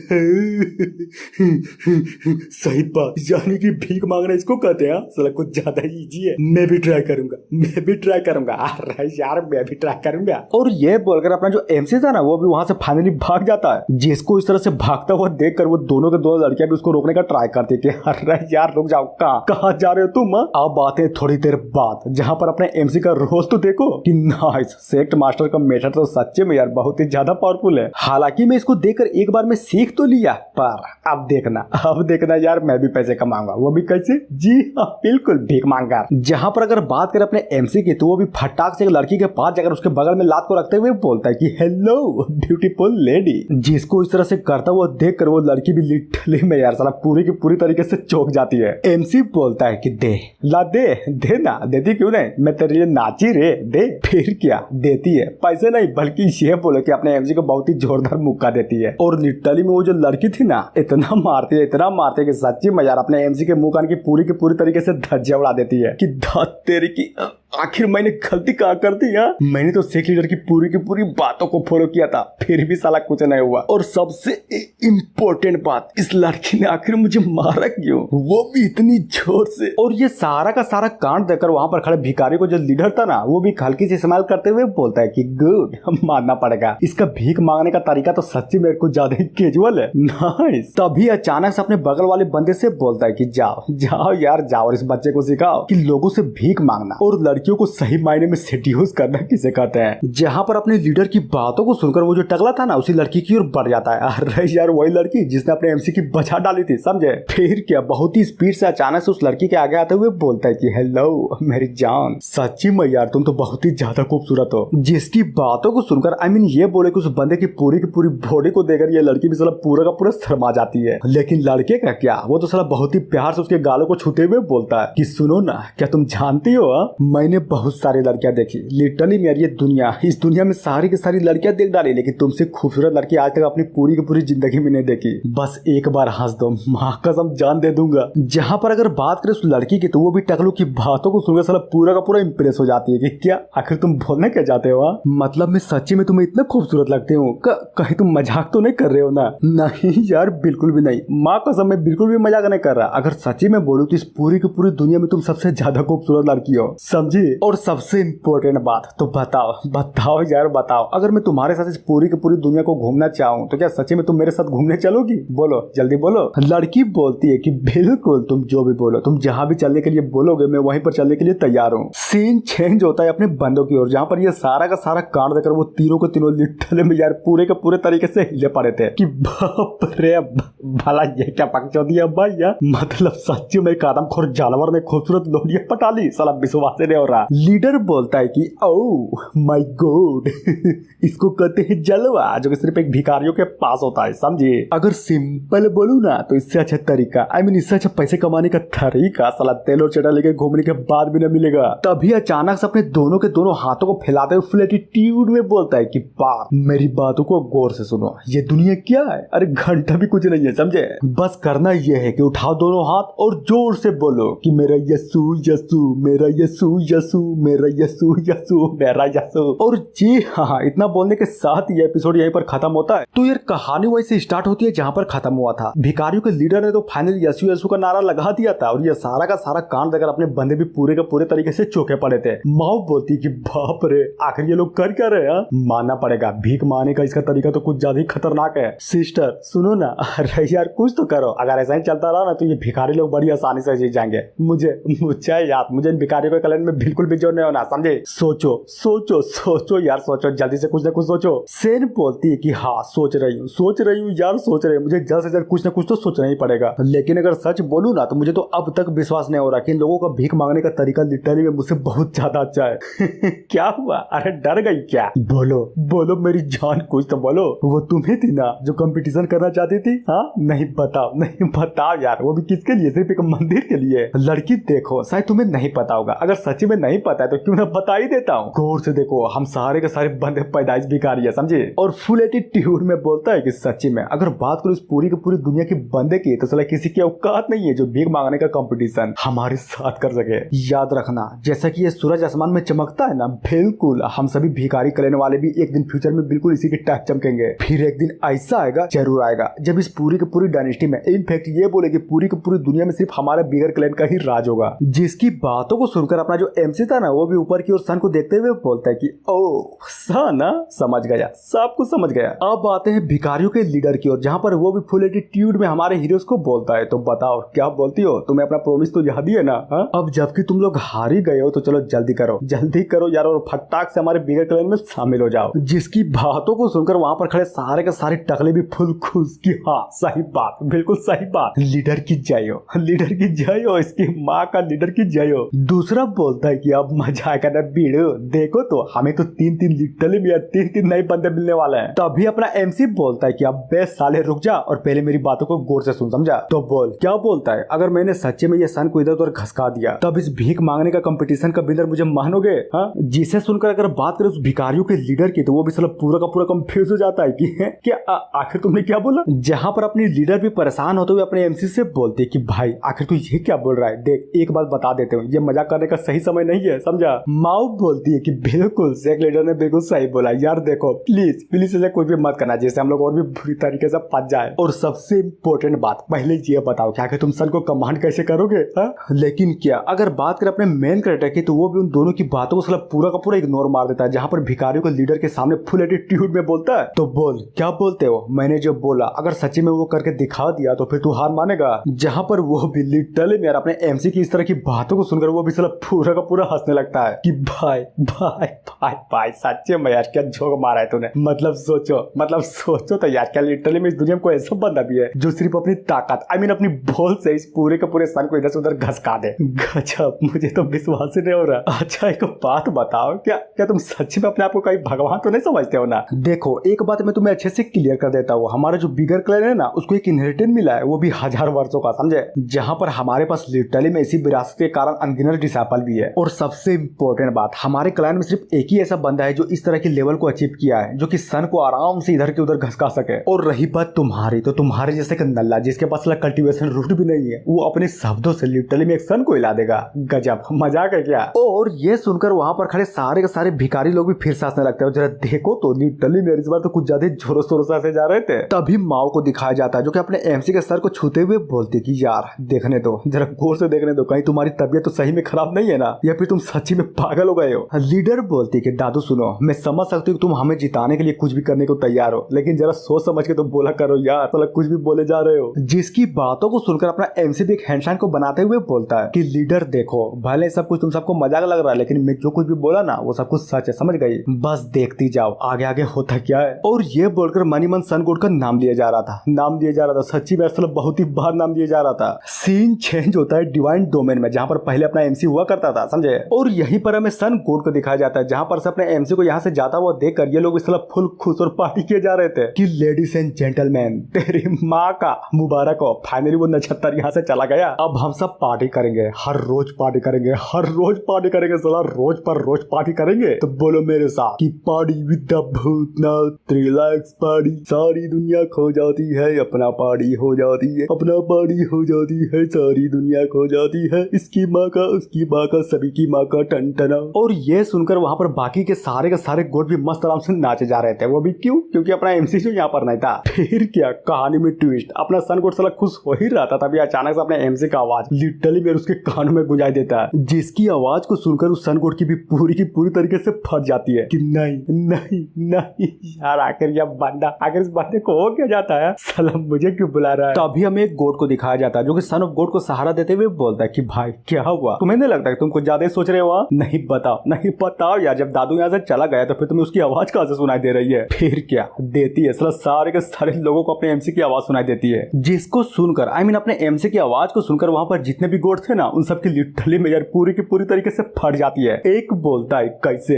सही बात, यानी कि भीख मांगना इसको कहते हैं, साला कुछ ज्यादा इजी है, मैं भी ट्राई करूंगा। अरे यार मैं भी ट्राई करूंगा। और ये बोलकर अपना जो एमसी था ना वो भी वहां से फाइनली भाग जाता है। जिसको इस तरह से भागता हुआ देखकर वो दोनों के दोनों लड़कियां भी उसको रोकने का ट्राई करती है कि अरे यार रुक जाओ, कहाँ जा रहे हो तुम? अब आते हैं थोड़ी देर बाद जहाँ पर अपने एमसी का रोल तो देखो कि नाइस, सेक्ट मास्टर का मेथड तो सच्चे में यार बहुत ही ज्यादा पावरफुल है। हालांकि मैं इसको देखकर एक बार में सीख तो लिया, पर अब देखना यार मैं भी पैसे कमाऊंगा। वो भी कैसे? जी हाँ बिल्कुल, भीख मांगकर। जहाँ पर अगर बात करें अपने एमसी की तो वो भी फटाक से एक लड़की के पास जाकर उसके बगल में लात को रखते हुए बोलता है कि हेलो ब्यूटीफुल लेडी। जिसको इस तरह से करता हुआ देखकर वो लड़की भी लिटरली में यार साला पूरी की पूरी तरीके से चौंक जाती है। एमसी बोलता है कि दे ना, देती क्यों नहीं, मैं तेरे लिए नाची रे, दे। फिर क्या देती है? पैसे नहीं बल्कि ये बोले कि अपने एमसी को बहुत ही जोरदार मुक्का देती है। और लिटरली में वो जो लड़की थी ना इतना मारती है कि सच्ची में यार अपने एमसी के मुंह कान की पूरी तरीके से धज्जियां उड़ा देती है कि धत तेरी की आखिर मैंने गलती कहाँ कर दी? मैंने तो सेक्ट लीडर की पूरी बातों को फॉलो किया था, फिर भी साला कुछ नहीं हुआ। और सबसे इम्पोर्टेंट बात, इस लड़की ने आखिर मुझे मारा क्यों, वो भी इतनी जोर से। और ये सारा का सारा कांड देखकर वहां पर खड़े भिखारी को जो लीडर था ना वो भी हल्की से इस्तेमाल करते हुए बोलता है कि गुड, मानना पड़ेगा इसका भीख मांगने का तरीका तो सच्ची मेरे को ज्यादा ही कैजुअल है। नाइस। तभी अचानक से अपने बगल वाले बंदे से बोलता है कि जाओ यार जाओ और इस बच्चे को सिखाओ कि लोगों से भीख मांगना और लड़कियों को सही मायने में सेड्यूस करना किसे कहते हैं। जहाँ पर अपने लीडर की बातों को सुनकर वो जो टकला था ना उसी लड़की की ओर बढ़ जाता है। अरे यार वही लड़की जिसने अपने एमसी की बचा डाली थी, समझे? फिर क्या बहुत ही स्पीड से अचानक से उस लड़की के आगे आते हुए बोलता है कि हेलो मेरी जान, सच्ची में यार तुम तो बहुत ही ज्यादा खूबसूरत हो। जिसकी बातों को सुनकर ये बोले कि उस बंदे की पूरी बॉडी को देखकर ये लड़की भी साला पूरा का पूरा शर्मा जाती है। लेकिन लड़के का क्या, वो तो साला बहुत ही प्यार से उसके गालों को छूते हुए बोलता है कि सुनो ना, क्या तुम जानती हो मैंने बहुत सारी लड़कियां देखी, लिटरली मेरी ये दुनिया, इस दुनिया में सारी की सारी लड़कियां देख डाली, लेकिन तुमसे खूबसूरत लड़की आज तक अपनी पूरी की पूरी जिंदगी में नहीं देखी। बस एक बार हंस दो, माँ कसम जान दे दूंगा। जहाँ पर अगर बात करें उस लड़की की तो वो भी टकलू की बातों को सुनकर साला पूरा का पूरा इंप्रेस हो जाती है कि क्या आखिर तुम बोलने क्या चाहते हो? मतलब मैं सच्ची में तुम्हें इतना खूबसूरत लगती हूँ? कहीं तुम मजाक तो नहीं कर रहे हो ना? नहीं यार बिल्कुल भी नहीं, माँ कसम मैं बिल्कुल भी मजाक नहीं कर रहा। अगर सच्ची में बोलूँ तो इस पूरी की पूरी दुनिया में तुम सबसे ज्यादा खूबसूरत लड़की हो, समझी? और सबसे इम्पोर्टेंट बात तो बताओ यार बताओ, अगर मैं तुम्हारे साथ इस पूरी की पूरी दुनिया को घूमना चाहूँ तो क्या सच्ची में तुम मेरे साथ घूमने चलोगी? बोलो जल्दी बोलो। लड़की बोलती है कि बिल्कुल, तुम जो भी बोलो, तुम जहाँ भी चलने के लिए बोलोगे मैं वहीं पर चलने के लिए तैयार हूँ। सीन चेंज होता है अपने बंदों की ओर, जहाँ पर ये सारा का सारा कांड देखकर वो तीनों के तीनों लिटरली में यार पूरे के पूरे तरीके से हिले पड़े थे कि बाप रे भला ये क्या पकचौदी है भाई यार। मतलब सच्ची में एक आदमखोर जानवर ने खूबसूरत लोडिया पटा ली, साला विश्वास नहीं हो रहा। लीडर बोलता है कि ओह माय गॉड इसको कहते हैं जलवा, जो कि सिर्फ एक भिखारियों के पास होता है, समझिए? अगर सिंपल बोलूं ना तो इससे अच्छा तरीका, इससे अच्छा पैसे कमाने का तरीका साला तेल और चटा लेके घूमने के बाद भी न मिलेगा। तभी अचानक से अपने दोनों के दोनों हाथों को फैलाते हुए फुल एटीट्यूड में बोलता है कि बाप मेरी बातों को गौर से सुनो, ये दुनिया क्या है? अरे घंटा भी कुछ नहीं है, समझे? बस करना यह है कि उठाओ दोनों हाथ और जोर से बोलो कि मेरा यसु यसु, मेरा यसु यसु, मेरा यसु यसु, मेरा यसु। और जी हाँ, इतना बोलने के साथ ये एपिसोड यहीं पर खत्म होता है। तो यार कहानी वहीं से स्टार्ट होती है जहाँ पर खत्म हुआ था। भिखारियों के लीडर ने तो फाइनल यसु यसु का नारा लगा दिया था और ये सारा का सारा कांड देखकर अपने बंदे भी पूरे के पूरे तरीके से चौंके पड़े थे। माओ बोलती कि बाप रे आखिर ये लोग कर क्या रहे हैं? मानना पड़ेगा भीख मांगने का इसका तरीका तो कुछ ज्यादा ही खतरनाक है। सिस्टर सुनो ना, अरे यार कुछ तो करो, अगर ऐसा ही चलता रहा ना तो ये भिखारी लोग बड़ी आसानी से जीत जाएंगे। मुझे यार मुझे इन भिखारियों के कल्याण में बिल्कुल भी जोर नहीं होना, समझे? सोचो यार, सोचो जल्दी से कुछ ना कुछ सोचो। सेन बोलती है कि हाँ सोच रही हूँ यार, सोच रही हूँ, मुझे जल्द से जल्द कुछ ना कुछ तो सोचना ही पड़ेगा। लेकिन अगर सच बोलूं ना तो मुझे तो अब तक विश्वास नहीं हो रहा कि इन लोगों का भीख मांगने का तरीका लिटरली में मुझसे बहुत ज्यादा अच्छा है। क्या हुआ? अरे डर गई क्या? बोलो मेरी जान, कुछ तो बोलो। वो तुम्हें थी ना जो कंपटीशन करना चाहती थी? हाँ नहीं बताओ यार, वो भी किसके लिए? सिर्फ एक मंदिर के लिए। लड़की देखो शायद तुम्हें नहीं पता होगा, अगर सच्ची में नहीं पता है तो क्यों ना बता ही देता हूँ। गौर से देखो, हम सारे के सारे बंदे पैदाइश भिखारी है, समझे? और फुल एटीट्यूड में बोलता है कि सच्ची में अगर बात करूँ इस पूरी की पूरी दुनिया के बंदे की तो साला किसी की औकात नहीं है जो भीख मांगने का कंपटीशन हमारे साथ कर सके। याद रखना, जैसा कि ये सूरज आसमान में चमकता है ना, बिल्कुल हम सभी भिखारी कल्याण वाले भी एक दिन फ्यूचर में बिल्कुल इसी के टाइप चमकेंगे। फिर एक दिन ऐसा आएगा, जरूर आएगा, जब इस पूरी की पूरी डायनेस्टी में इनफैक्ट ये बोले कि पूरी की पूरी दुनिया में सिर्फ हमारे बिगर क्लैन का ही राज होगा। जिसकी बातों को सुनकर अपना जो एमसी था ना वो भी ऊपर की ओर सन को देखते हुए बोलता है कि ओ सन, समझ गया, सब कुछ समझ गया। अब आते हैं भिखारियों के लीडर की ओर, जहाँ पर वो भी फुल एटीट्यूड में हमारे हीरोज को बोलता है, तो बताओ क्या बोलती हो, तुम्हें अपना प्रॉमिस तो याद ही है ना? अब जबकि तुम लोग हार ही गए हो तो चलो जल्दी करो यार, और फटाक से हमारे बिगर क्लैन में शामिल हो जाओ। जिसकी बातों को सुनकर वहां पर खड़े सारे के सारे टकले भी फुल खुश की हाँ सही बात, बिल्कुल सही बात, लीडर की जय हो, लीडर की जय हो, इसकी माँ का लीडर की जय हो। दूसरा बोलता है कि अब मजा आएगा ना बीड़ो, देखो तो हमें तो तीन लिटरली में 3 नए बंदे मिलने वाले हैं। तभी अपना एमसी बोलता है कि अब बे साले रुक जा और पहले मेरी बातों को गौर से सुन, समझा? तो बोल क्या बोलता है, अगर मैंने सच्चे में ये सन को इधर उधर घसका दिया तब इस भीख मांगने का कंपटीशन का विनर मुझे मानोगे? हाँ, जिसे सुनकर अगर बात करें उस भिखारियों के लीडर की तो वो भी साला पूरा का पूरा कंफ्यूज हो जाता है कि आखिर तुमने क्या बोला। जहां पर अपनी लीडर भी परेशान होते हुए अपने एमसी से बोलते कि भाई आखिर तू ये क्या बोल रहा है, देख एक बात बता देते हूँ, ये मजाक करने का सही समय नहीं है, समझा? माओ बोलती है कि बिल्कुल सेक लीडर ने बिल्कुल सही बोला यार, देखो प्लीज प्लीज इसे कुछ भी मत करना जिससे हम लोग और भी बुरी तरीके से फंस जाए। और सबसे इम्पोर्टेंट बात पहले ये बताओ क्या तुम सन को कमांड कैसे करोगे? लेकिन क्या अगर बात करें अपने मेन कैरेक्टर की तो वो भी उन दोनों की बातों को साला पूरा का पूरा इग्नोर मार देता है, जहां पर भिखारियों को लीडर के सामने फुल एटीट्यूड में बोलता है। तो बोल क्या बोलते हो, मैंने जो बोला अगर सच्ची में वो करके दिखा दिया तो फिर तू हार मानेगा? जहां पर वो भी लिटरली में यार अपने एमसी की इस तरह की बातों को सुनकर वो भी साला पूरा का पूरा हंसने लगता है कि भाई भाई भाई भाई सच्चे में यार क्या जोक मारा है तूने, मतलब सोचो तो यार क्या लिटरली में इस दुनिया में कोई ऐसा बंदा भी है जो सिर्फ अपनी ताकत अपनी बोल से इस पूरे के पूरे सन को इधर से उधर घसका दे। गजब, मुझे तो विश्वास ही नहीं हो रहा। अच्छा एक बात बताओ, क्या तुम सच्ची में अपने आप को कहीं भगवान तो नहीं समझते हो ना? देखो एक बात मैं तुम्हें अच्छे से क्लियर कर देता हूँ, हमारा जो बिगर क्लैन है ना उसको एक इनहेरिटेंस मिला है, वो भी 1000 वर्षों का, समझे? जहाँ पर हमारे पास लिटरली में इसी विरासत के कारण अनगिनत डिसाइपल भी है। और सबसे इम्पोर्टेंट बात, हमारे क्लैन में सिर्फ एक ही ऐसा बंदा है जो इस तरह के लेवल को अचीव किया है, जो कि सन को आराम से इधर के उधर घसका सके। और रही बात तुम्हारी, तो तुम्हारे जैसे का नल्ला जिसके पास कल्टीवेशन रूट भी नहीं है, वो अपने शब्दों से लिटरली में एक सन को हिला देगा। गजब, मजाक है क्या? और ये सुनकर वहां पर खड़े सारे के सारे भिखारी लोग भी फिर से हंसने लगते हैं। जरा देखो तो लिटरली में इस बार तो कुछ ज्यादा जोरों शोरों से हंसे जा रहे थे। तभी माओ को दिखाया जाता है जो कि अपने एमसी के सर को छूते हुए बोलती कि यार देखने दो, जरा गौर से देखने दो, कहीं तुम्हारी तबीयत तो सही में खराब नहीं है ना, या फिर तुम सच्ची में पागल हो गए हो? लीडर बोलती कि दादू सुनो, मैं समझ सकती हूँ तुम हमें जिताने के लिए कुछ भी करने को तैयार हो, लेकिन जरा सोच समझ के तो बोला करो यार, तो कुछ भी बोले जा रहे हो। जिसकी बातों को सुनकर अपना एमसी भी एक हैंडशाइन को बनाते हुए बोलता है कि लीडर देखो, भले सब कुछ तुम सबको मजाक लग रहा है, लेकिन मैं जो कुछ भी बोला ना वो सब कुछ सच है, समझ गई? बस देखती जाओ आगे आगे होता क्या है। और ये बोलकर मनी मन सन गोड का नाम लिया जा रहा था, सच्ची में असल बहुत ही बार नाम लिया जा रहा था। सीन चेंज होता है डिवाइन डोमेन में, जहाँ पर पहले अपना एमसी हुआ करता था, समझे? और यहीं पर हमें सन गोड को दिखाया जाता है, जहाँ पर से अपने एमसी को यहाँ से जाता हुआ देखकर ये लोग इस तरह फुल खुश और पार्टी किए जा रहे थे कि लेडीज एंड जेंटलमैन तेरी माँ का मुबारक हो, फाइनली वो नक्षत्र यहाँ से चला गया, अब हम सब पार्टी करेंगे, हर रोज पार्टी करेंगे, साला रोज पर रोज पार्टी करेंगे। तो बोलो मेरे साथ कि party with the Bhoothnath, 3 lakh party, सारी दुनिया खो जाती है, अपना पार्टी हो जाती है, अपना पार्टी हो जाती है, सारी दुनिया खो जाती है, इसकी माँ का उसकी माँ का सभी की माँ का टनटना। और ये सुनकर वहाँ पर बाकी के सारे गोट भी मस्त आराम से नाचे जा रहे थे, वो भी क्यों? क्योंकि अपना एमसी जो यहाँ पर नहीं था। फिर क्या कहानी में ट्विस्ट, अपना सन गोट साला खुश हो ही रहा था, तभी अचानक से अपने एमसी का आवाज लिटरली मेरे उसके कानों में गुंजाई देता है, जिसकी आवाज को सुनकर उस सन गोट की भी पूरी तरीके से फट जाती है कि नहीं यार, आखिर इस बंदे को हो क्या जाता है, साला मुझे क्यों बुला रहा है? तभी हमें एक गोट को दिखाया जाता है जो कि सन ऑफ गोट को सहारा देते हुए बोलता है कि भाई क्या हुआ, तुम्हें नहीं लगता कि तुम कुछ ज्यादा ही सोच रहे हो? नहीं बताओ यार, जब दादू यहाँ से चला गया तो फिर तुम्हें उसकी आवाज कहाँ से सुनाई दे रही है? फिर क्या देती है, सारे के सारे लोगों को अपने एमसी की आवाज सुनाई देती है, जिसको सुनकर अपने एमसी की आवाज को सुनकर वहां पर जितने भी गोट थे ना उन सबकी लिटरली में यार पूरी की पूरी तरीके से फट जाती है। एक बोलता है कैसे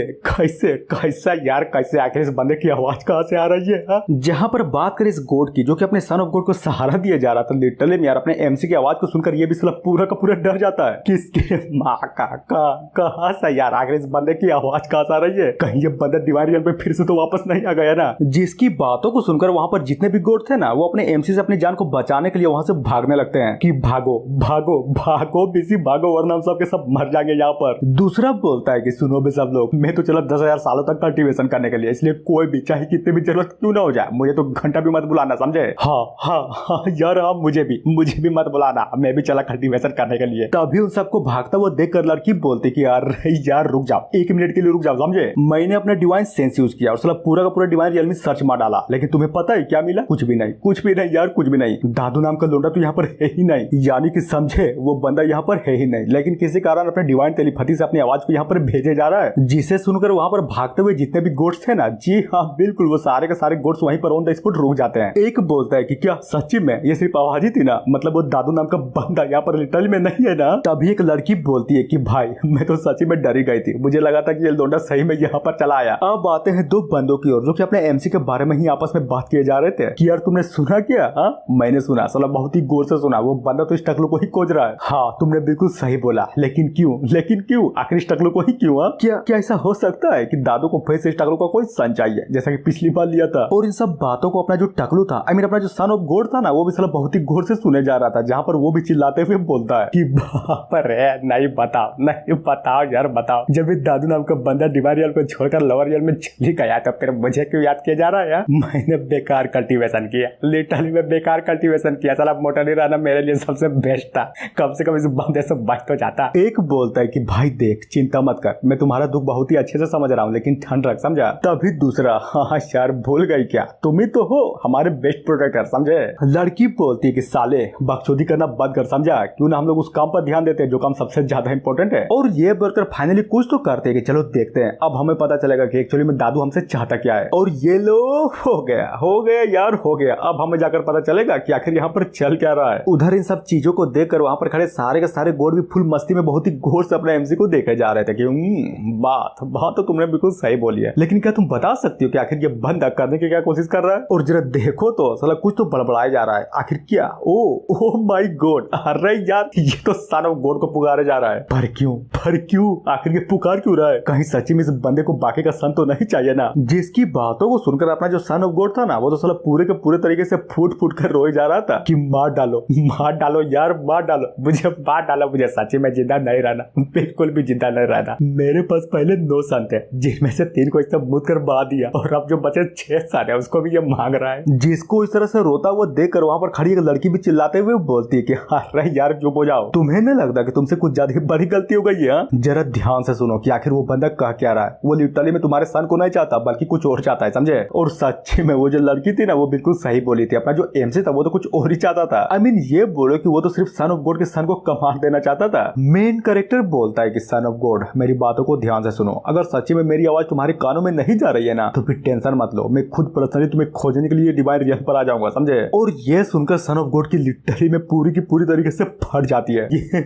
यार, कैसे आखिर इस बंदे की आवाज कहाँ से आ रही है? जहाँ पर बात करें इस गोट की जो कि अपने सन ऑफ गोट को सहारा दिया जा रहा था, लिटरली में यार अपने एमसी की आवाज को सुनकर ये भी साला पूरा का पूरा डर जाता है कि इसके माँ का कहाँ से यार, आखिर इस बंदे की आवाज कहाँ से आ रही है? कहीं ये बंदा डिवाइन रियल पे फिर से तो वापस नहीं आ गया ना? जिसकी बातों को सुनकर वहां पर जितने भी गोट थे ना वो अपने एमसी से अपनी जान को बचाने के लिए वहां से भागने लगते हैं कि भागो बिजी भागो, वरना हम सब के सब मर जाएंगे यहाँ पर। दूसरा बोलता है कि सुनो भी सब लोग, मैं तो चला 10,000 सालों तक कल्टीवेशन करने के लिए, इसलिए कोई भी चाहे कितनी भी जरूरत क्यों ना हो जाए मुझे तो घंटा भी मत बुलाना, समझे? हाँ यार, मुझे भी मत बुलाना, मैं भी चला कल्टीवेशन करने के लिए। तभी उन सबको भागता हुआ देखकर लड़की बोलती कि यार रुक जाओ, 1 मिनट के लिए रुक जाओ, समझे? मैंने अपना डिवाइन सेंस यूज किया और साला पूरा का पूरा डिवाइन रियल में सर्च मार डाला, लेकिन तुम्हें पता है क्या मिला? कुछ भी नहीं, कुछ भी नहीं यार, कुछ भी नहीं। दादू नाम का लोंडा तो यहाँ पर है ही नहीं, यानी कि समझे वो बंदा यहाँ पर है ही नहीं, लेकिन किसी कारण अपने डिवाइन टेलीपैथी से अपनी आवाज को यहाँ पर भेजे जा रहा है, जिसे सुनकर वहाँ पर भागते हुए जितने भी गोट्स थे ना, जी हाँ बिल्कुल, वो सारे के सारे गोट्स वहीं पर ऑन द स्पॉट रुक जाते हैं। एक बोलता है कि क्या सच्ची में ये सिर्फ आवाज ही थी ना, मतलब वो दादू नाम का बंदा यहाँ पर लिटरली में नहीं है ना? तभी एक लड़की बोलती है कि भाई मैं तो सच्ची में डरी गई थी, मुझे लगा था कि ये लोंडा सही में यहाँ पर चला आया। अब आते हैं दो बंदों की ओर जो कि अपने एमसी के बारे में ही आपस में बात किए जा रहे थे कि यार तुमने सुना क्या? हाँ मैंने सुना, साला बहुत ही गौर से सुना, वो बंदा तो इस टकलू को ही खोज रहा है। हाँ तुमने बिल्कुल सही बोला, लेकिन क्यों आखिर इस टकलू को ही क्यों? क्या ऐसा हो सकता है कि दादू को फिर से इस टकलू का कोई सन चाहिए जैसा कि पिछली बार लिया था? और इन सब बातों को अपना जो टकलू था, आई मीन अपना जो सन ऑफ गॉड था ना, वो भी साला बहुत ही गौर से सुने जा रहा था, जहाँ पर वो भी चिल्लाते हुए बोलता है कि बाप रे, नहीं बताओ यार बताओ, जब भी दादू नाम का बंदा डिवाइन रियल को छोड़कर लोअर रियल में चली गया तो फिर मुझे क्यों याद किया जा रहा है? मैंने बेकार कल्टीवेशन किया, लिटरली में बेकार कल्टीवेशन किया, साला मोटा नहीं रहना मेरे लिए सबसे बेस्ट था, कम से कम इस बंदे से बच तो जाता। एक बोलता है कि भाई देख चिंता मत कर, मैं तुम्हारा दुख बहुत ही अच्छे से समझ रहा हूँ, लेकिन ठंड रख, समझा? तभी दूसरा, हाँ यार भूल गई क्या, तुम ही तो हो हमारे बेस्ट प्रोटेक्टर, समझे? लड़की बोलती है कि साले बकचोदी करना बंद कर, समझा? क्यों ना हम लोग उस काम पर ध्यान देते हैं जो काम सबसे ज्यादा इंपॉर्टेंट है। और ये बोलकर फाइनली कुछ तो करते हैं कि चलो देखते हैं, अब हमें पता चलेगा कि एक्चुअली में दादू हमसे चाहता क्या है। और ये लो हो गया यार, हो गया। अब हमें जाकर पता चलेगा कि आखिर यहाँ पर चल क्या रहा है। उधर इन सब चीजों को देखकर वहां पर खड़े सारे के सारे गोड भी फुल मस्ती में बहुत ही गौर से अपने एमसी को देखे जा रहे थे कि बात तो तुमने बिल्कुल सही बोली है, लेकिन क्या तुम बता सकती हो कि आखिर ये बंदा करने की क्या कोशिश कर रहा है? और जरा देखो तो साला कुछ तो बड़बड़ाया जा रहा है, आखिर क्या? ओ माय गॉड, अरे यार ये तो सन ऑफ गॉड को पुकारे जा रहा है। पर क्यों आखिर ये पुकार क्यों रहा है? कहीं सच्ची में इस बंदे को बाकी का सन तो नहीं चाहिए ना? जिसकी बातों को सुनकर अपना जो सन ऑफ गॉड था ना, वो तो साला पूरे के पूरे तरीके से फूट कर रोए जा रहा था कि मार डालो यार, मार डालो, मुझे सच्ची में जिंदा नहीं रहना, बिल्कुल भी जिंदा नहीं रहना। मेरे पास पहले 9 सन थे, जिनमें से 3 को इसने मुद कर बहा दिया, और अब जो बचे 6 सन है उसको भी ये मांग रहा है। जिसको इस तरह से रोता हुआ देखकर वहां पर खड़ी एक लड़की भी चिल्लाते हुए बोलती है कि अरे यार चुप हो जाओ, तुम्हें नहीं लगता कि तुमसे कुछ ज्यादा बड़ी गलती हो गई है? जरा ध्यान से सुनो कि आखिर वो बंदा कह क्या रहा है। वो लिटरली में तुम्हारे सन को नहीं चाहता, बल्कि कुछ और चाहता है, समझे? और सच्ची में वो जो लड़की थी ना, वो बिल्कुल सही बोली थी, अपना जो एमसी था वो तो कुछ और ही चाहता था। आई मीन ये बोलो कि वो तो सिर्फ सन ऑफ गॉड के सन को कमांड देना चाहता था। मेन कैरेक्टर बोलता है कि सन ऑफ गॉड मेरी बातों को ध्यान से सुनो, अगर सच्ची में मेरी आवाज तुम्हारे कानों में नहीं जा रही है ना, तो फिर टेंशन मत लो, मैं खुद पर्सनली तुम्हें खोजने के लिए डिवाइन रियल पर आ जाऊंगा, समझे? और ये सुनकर सन ऑफ गॉड की लिटरली में पूरी की पूरी तरीके से फट जाती है।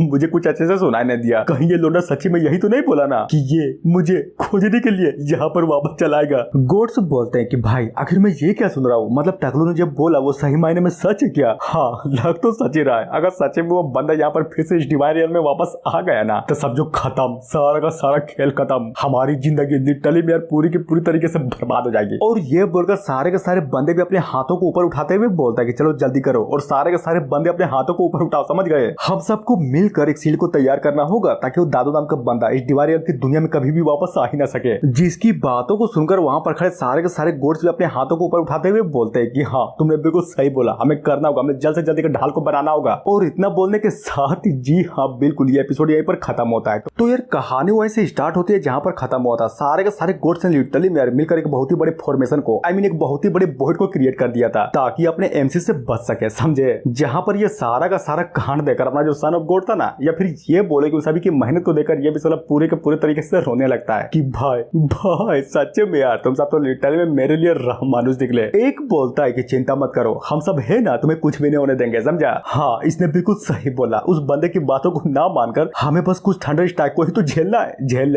मुझे कुछ अच्छे से सुनाई नहीं दिया, कहीं ये लोंडा सच्ची में यही तो नहीं बोला ना कि ये मुझे खोजने के लिए यहाँ पर वापस चलाएगा? गॉड्स बोलते हैं कि भाई आखिर मैं ये क्या सुन रहा हूँ, मतलब टकलू ने जब बोला वो सही मायने में सच है क्या? हाँ लग तो सच ही रहा है, अगर सच में वो बंदा यहाँ पर फिर से इस डिवाइन रियल में वापस आ गया ना, तो सब जो खत्म, सारा का सारा खेल खत्म, हमारी जिंदगी लिटरली में यार पूरी की पूरी तरीके से बर्बाद हो जाएगी। और ये बोलकर सारे के सारे बंदे भी अपने हाथों को ऊपर उठाते हुए बोलता है कि चलो जल्दी करो, और सारे के सारे बंदे अपने हाथों को ऊपर उठाओ, समझ गए? हम सबको मिलकर एक सील को तैयार करना होगा ताकि वो दादू नाम का बंदा इस डिवाइन रियल की दुनिया में कभी भी वापस आ ही ना सके। जिसकी बातों को सुनकर वहां पर खड़े सारे के सारे गोड्स भी अपने हाथों को ऊपर उठाते हुए बोलते हैं कि हाँ तुमने बिल्कुल सही बोला, हमें करना होगा, हमें जल्द से जल्द एक ढाल को बनाना होगा। और इतना बोलने के साथ ही जी हाँ बिल्कुल ये एपिसोड यहीं पर खत्म होता है। तो यार कहानी वहीं से स्टार्ट होती है जहां पर खत्म हुआ था। सारे के सारे गोड्स ने लिटरली मिलकर एक बहुत ही बड़े फॉर्मेशन को, आई मीन एक बहुत ही बड़े बोर्ड को क्रिएट कर दिया था ताकि अपने एमसी से बच सके, समझे? जहां पर ये सारा का सारा कांड देकर अपना जो सन ऑफ गॉड था ना, या फिर ये बोले कि उन सभी की मेहनत को देखकर ये भी साला पूरे के पूरे तरीके से रोने लगता है कि भाई सच्चे में यार तुम सब तो लिटरली में मेरे लिए मानुष निकले। एक बोलता है कि चिंता मत करो, हम सब है ना, तुम्हें कुछ भी नहीं होने देंगे, समझा? हाँ इसने बिल्कुल सही बोला, उस बंदे की बातों को ना मानकर हमें बस कुछ थंडर स्ट्राइक को ही तो झेलना है, झेल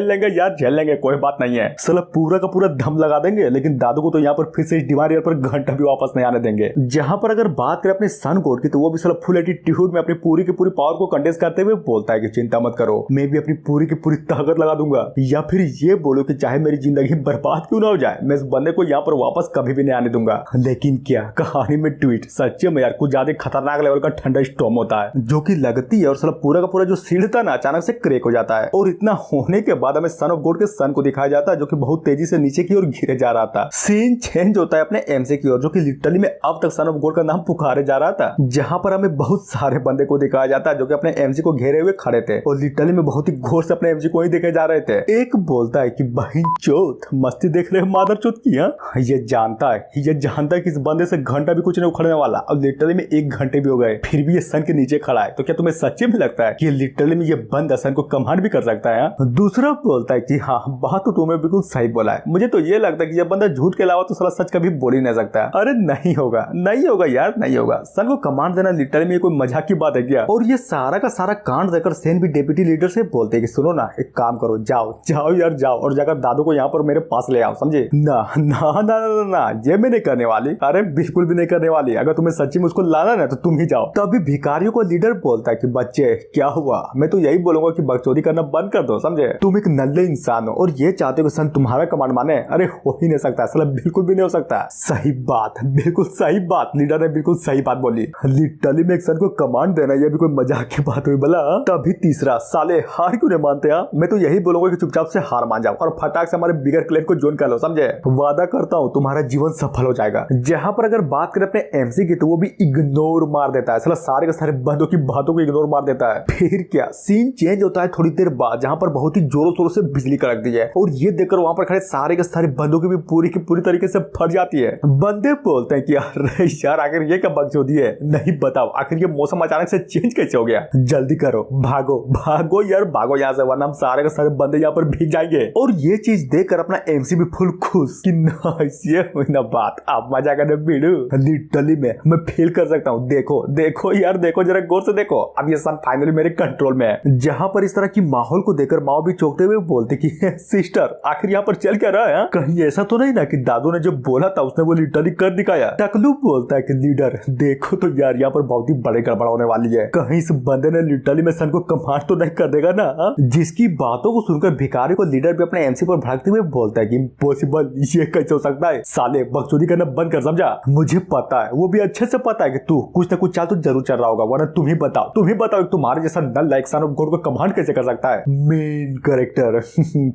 लेंगे यार, झेल लेंगे, कोई बात नहीं है। साला पूरा का पूरा दम लगा देंगे, लेकिन दादू को तो यहाँ पर फिर से इस डिवाइन रियल पर घंटा भी वापस नहीं आने देंगे। जहां पर अगर बात करें अपने सन गॉड की, तो वो भी साला फुल एटीट्यूड में अपनी पूरी की पूरी पावर को कंडेंस करते हुए बोलता है कि चिंता मत करो, मैं भी अपनी पूरी की पूरी ताकत लगा दूंगा। या फिर ये बोलो कि चाहे मेरी जिंदगी बर्बाद क्यों ना हो जाए, मैं इस बंदे को यहाँ पर वापस कभी भी नहीं आने दूंगा। लेकिन क्या कहानी में ट्वीट सच्चे में यार कुछ ज्यादा खतरनाक लेवल का ठंडा स्टॉर्म होता है जो कि लगती है, और साला पूरा का पूरा जो सीढ़ था ना अचानक से क्रेक हो जाता है। और इतना होने के बाद हमें सन ऑफ गॉड के सन को दिखाया जाता है जो कि बहुत तेजी से नीचे की ओर गिरे जा रहा था। सीन चेंज होता है अपने एमसी की ओर, जो कि लिटरली में अब तक सन ऑफ गॉड का नाम पुकारे जा रहा था, जहां पर हमें बहुत सारे बंदे को दिखाया जाता है जो कि अपने एमसी को घेरे हुए हुए खड़े थे और लिटरली में बहुत ही घोर से अपने एमजी को ही देखे जा रहे थे। एक बोलता है कि बहन चोत मस्ती देख रहे हो मादर चोत की। ये जानता है कि इस बंदे से घंटा भी कुछ नहीं उखड़ने वाला और लिटरली में 1 घंटे भी हो गए फिर भी ये सन के नीचे खड़ा है। तो क्या तुम्हें सच्ची में लगता है कि लिटरली में ये बंदा सन को कमांड भी कर सकता है? दूसरा बोलता है कि हाँ बात तो तुम्हें बिल्कुल सही बोला है, मुझे तो ये लगता है कि ये बंदा झूठ के अलावा तो साला सच कभी बोल ही नहीं सकता। अरे नहीं होगा यार, नहीं होगा। सन को कमांड देना लिटरली में कोई मजाक की बात है क्या? और ये सारा का सारा कांड देखकर सेन भी डेप्यूटी लीडर से बोलते हैं कि सुनो ना, एक काम करो, जाओ यार जाओ और जाकर दादू को यहाँ पर मेरे पास ले आओ, समझे? ना ये मैं नहीं करने वाली। अरे बिल्कुल भी नहीं करने वाली। अगर तुम्हें सच्ची में उसको लाना ना तो तुम ही जाओ। तभी भिखारियों को लीडर बोलता है कि बच्चे क्या हुआ? मैं तो यही बोलूंगा कि बकचोदी करना बंद कर दो, समझे? तुम एक नल्ले इंसान हो और ये चाहते हो कि सन तुम्हारा कमांड माने? अरे हो ही नहीं सकता, साला बिल्कुल भी नहीं हो सकता। सही बात, बिल्कुल सही बात, लीडर ने बिल्कुल सही बात बोली। लिटरली में एक सन को कमांड देना ये भी कोई मजाक की बात हुई भला? तभी तीसरा, साले हार क्यों नहीं मानते? मैं तो यही बोलूंगा कि चुपचाप से हार मान जाओ और फटाक से हमारे बिगर क्लेन को ज्वाइन कर लो, समझे? वादा करता हूँ तुम्हारा जीवन सफल हो जाएगा। जहाँ पर अगर बात करें अपने एमसी की तो वो भी इग्नोर मार देता है, साला सारे के सारे बंदों की बातों को इग्नोर मार देता है। फिर क्या सीन चेंज होता है थोड़ी देर बाद, जहाँ पर बहुत ही जोरों शोरों से बिजली कड़क दी है और ये देखकर वहां पर खड़े सारे के सारे बंदों की भी पूरी तरीके से फट जाती है। बंदे बोलते हैं कि यार आखिर ये क्या बकचोदी है? नहीं बताओ आखिर ये मौसम अचानक से चेंज कैसे हो गया? जल्दी करो, भागो यार भागो यहाँ से, वरना हम सारे के सारे बंदे यहाँ पर भीग जाएंगे। और ये चीज देखकर अपना एमसी भी फुल खुश कि नाइस, ये हुई ना बात, आप मजा करने बीड़ू। लिटरली में मैं फील कर सकता हूँ। देखो यार देखो, जरा गौर से देखो, अब ये सन फाइनली मेरे कंट्रोल में है। जहाँ पर इस तरह की माहौल को देखकर माओ भी चौंकते हुए बोलते कि सिस्टर आखिर यहाँ पर चल क्या रहा है? कहीं ऐसा तो नहीं ना कि दादू ने जो बोला था उसने वो लिटरली कर दिखाया? टकलू बोलता है कि लीडर देखो तो यार यहाँ पर बहुत ही बड़े गड़बड़ होने वाली है, कहीं इस बंदे ने लिटरली में सन को कमांड तो नहीं कर देगा ना? जिसकी बातों को सुनकर भिखारी को लीडर भी अपने एमसी पर भड़कते हुए बोलता है कि इम्पॉसिबल, ये कैसे हो सकता है? साले बकचोदी करना बंद कर, समझा? मुझे पता है, वो भी अच्छे से पता है कि तू कुछ न कुछ चाल तो जरूर चल रहा होगा, वरना तुम ही बताओ तुम्हारे जैसा नल लाइक सन ऑफ गॉड को कमांड कैसे कर सकता है? मेन कैरेक्टर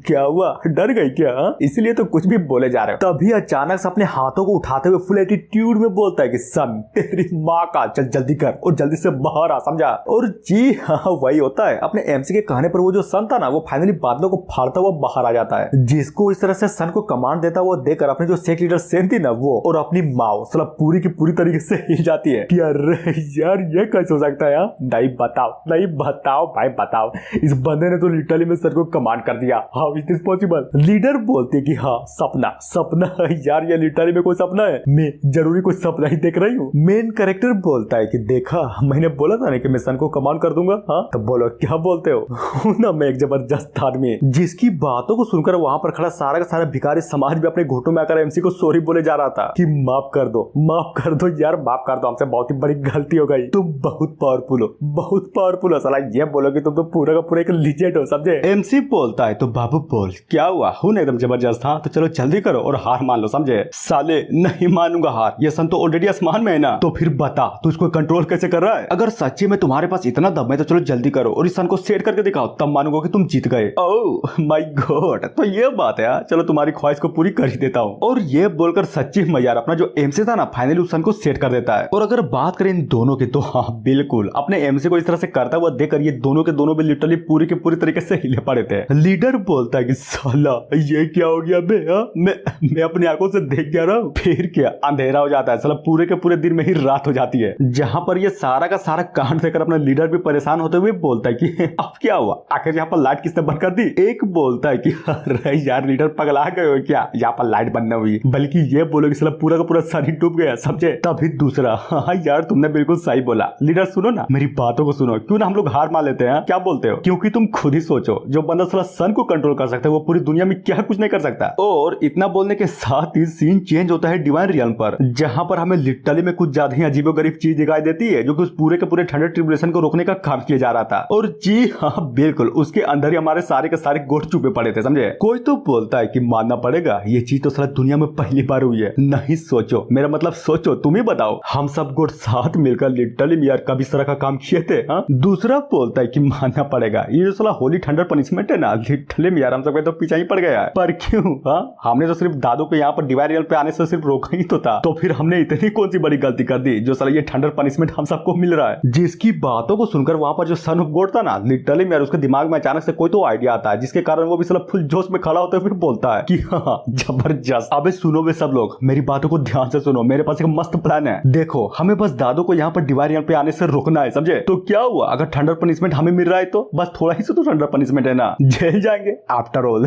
क्या हुआ, डर गई क्या? इसलिए तो कुछ भी बोले जा रहे हो। तभी अचानक से अपने हाथों को उठाते हुए फुल एटीट्यूड में बोलता है कि सन तेरी माँ का, चल जल्दी कर और जल्दी से बाहर आ, समझा? और जी हाँ वही होता है। अपने एमसी के कहने पर वो जो सन था ना, वो फाइनली बादलों को फाड़ता हुआ बाहर आ जाता है। जिसको इस तरह से सन को कमांड देता हुआ देखकर अपने जो सेक लीडर सेन थी ना, वो और अपनी माँ साला पूरी की पूरी तरीके से हिल जाती है कि अरे यार ये कैसे हो सकता है? यार नहीं बताओ भाई बताओ, इस बंदे ने तो लिटरली में सर को कमांड कर दिया। How is this possible? Leader बोलते कि हाँ सपना यार, ये लिटरली में कोई सपना है? मैं जरूरी कोई सपना ही देख रही हूँ। मेन कैरेक्टर बोलता है कि देखा मैंने बोला था ना कि मैं सन को कमांड कर दूंगा। हाँ तो बोलो क्या बोलते हो ना? मैं एक जबरदस्त आदमी। जिसकी बातों को सुनकर वहां पर खड़ा सारा का सारा भिखारी समाज भी अपने घुटनों में आकर एमसी को सॉरी बोले जा रहा था कि माफ कर दो यार, माफ कर दो, हमसे बहुत ही बड़ी गलती हो गई। तुम बहुत पावरफुल हो साला, ये बोलो कि तुम तो पूरा का पूरा एक लीजेंड हो, समझे? एमसी बोलता है तो बाबू बोल क्या हुआ, हूं ना एकदम जबरदस्त। हाँ तो चलो जल्दी करो और हार मान लो, समझे? साले नहीं मानूंगा हार, ये सन तो ऑलरेडी आसमान में है ना। तो फिर बता तू इसको कंट्रोल कैसे कर रहा है? अगर सच्ची में तुम्हारे पास इतना दम है तो चलो जल्दी करो और इस सन को सेट करके दिखाओ, तब मानूंगा कि तुम जीत गए। ओह माय गॉड, तो ये बात है यार, चलो तुम्हारी ख्वाहिश को पूरी कर ही देता हूँ। और ये बोलकर सच्ची में यार अपना जो एमसी था ना, फाइनली उस सन को सेट कर देता है। और अगर बात करें इन दोनों की तो हाँ बिल्कुल, अपने एमसी को इस तरह से करता हुआ देखकर ये दोनों के दोनों भी लिटरली पूरी के पूरी तरीके से हिले पड़े थे। लीडर बोलता है कि साला ये क्या हो गया बे? मैं अपनी आंखों से देख क्या रहा हूँ? फिर क्या अंधेरा हो जाता है, साला पूरे के पूरे दिन में ही रात हो जाती है। जहाँ पर ये सारा का सारा कांड देखकर अपना लीडर भी परेशान होते हुए बोलता है कि अब क्या हुआ, आखिर यहाँ पर लाइट किसने बंद कर दी? एक बोलता है कि अरे यार लीडर पगला गए हो क्या, यहाँ पर लाइट बंद न हुई, बल्कि ये बोलो कि साला पूरा का पूरा शरीर डूब गया, समझे? तभी दूसरा, हाँ यार तुमने बिल्कुल सही बोला। लीडर सुनो ना, मेरी बातों को सुनो, क्यों ना हम लोग हार मान लेते हैं? क्या बोलते हो? क्योंकि तुम खुद ही सोचो, जो बंदा साला सन को कंट्रोल कर सकता है वो पूरी दुनिया में क्या कुछ नहीं कर सकता। और इतना बोलने के साथ ही सीन चेंज होता है डिवाइन रियल्म पर, जहाँ पर हमें लिटरली में कुछ ज्यादा ही अजीबोगरीब चीज दिखाई देती है, जो कि उस पूरे के पूरे थंडर ट्रिब्यूलेशन को रोकने का काम किया जा रहा था। और जी हाँ बिल्कुल, उसके अंदर ही हमारे सारे के सारे गोट चुपे पड़े थे, समझे? कोई तो बोलता है कि मानना पड़ेगा ये चीज तो साला दुनिया में पहली बार हुई है। नहीं सोचो, मेरा मतलब सोचो, तुम ही बताओ, हम सब गोट साथ मिलकर लिटरली में यार कभी इस तरह का काम किए थे? हाँ दूसरा बोलता है कि मानना पड़ेगा ये जो साला होली थंडर पनिशमेंट है ना, लिटरली में यार हम सब तो पीछा ही पड़ गया है। पर क्यों? हाँ हमने तो सिर्फ दादू को यहाँ पर डिवाइन रियल पे आने से सिर्फ रोका ही तो था, तो फिर हमने इतनी कौन सी बड़ी गलती कर दी जो साला ये थंडर पनिशमेंट हम सबको मिल रहा है? जिसकी बातों को सुनकर वहां पर जो सन ऑफ गॉड था ना, लिटरली यार उसके दिमाग में अचानक से कोई तो आइडिया आता है जिसके कारण वो भी साला फुल जोश में खड़ा होते हुए बोलता है कि हाँ जबरदस्त। अबे सुनो बे सब लोग, मेरी बातों को ध्यान से सुनो, मेरे पास एक मस्त प्लान है। देखो हमें बस दादू को यहाँ पर डिवाइन पे आने से रोकना है, समझे? तो क्या हुआ अगर थंडर पनिशमेंट हमें मिल रहा है तो बस थोड़ा ही से तो थंडर पनिशमेंट है ना, जेल जाएंगे आफ्टर ऑल।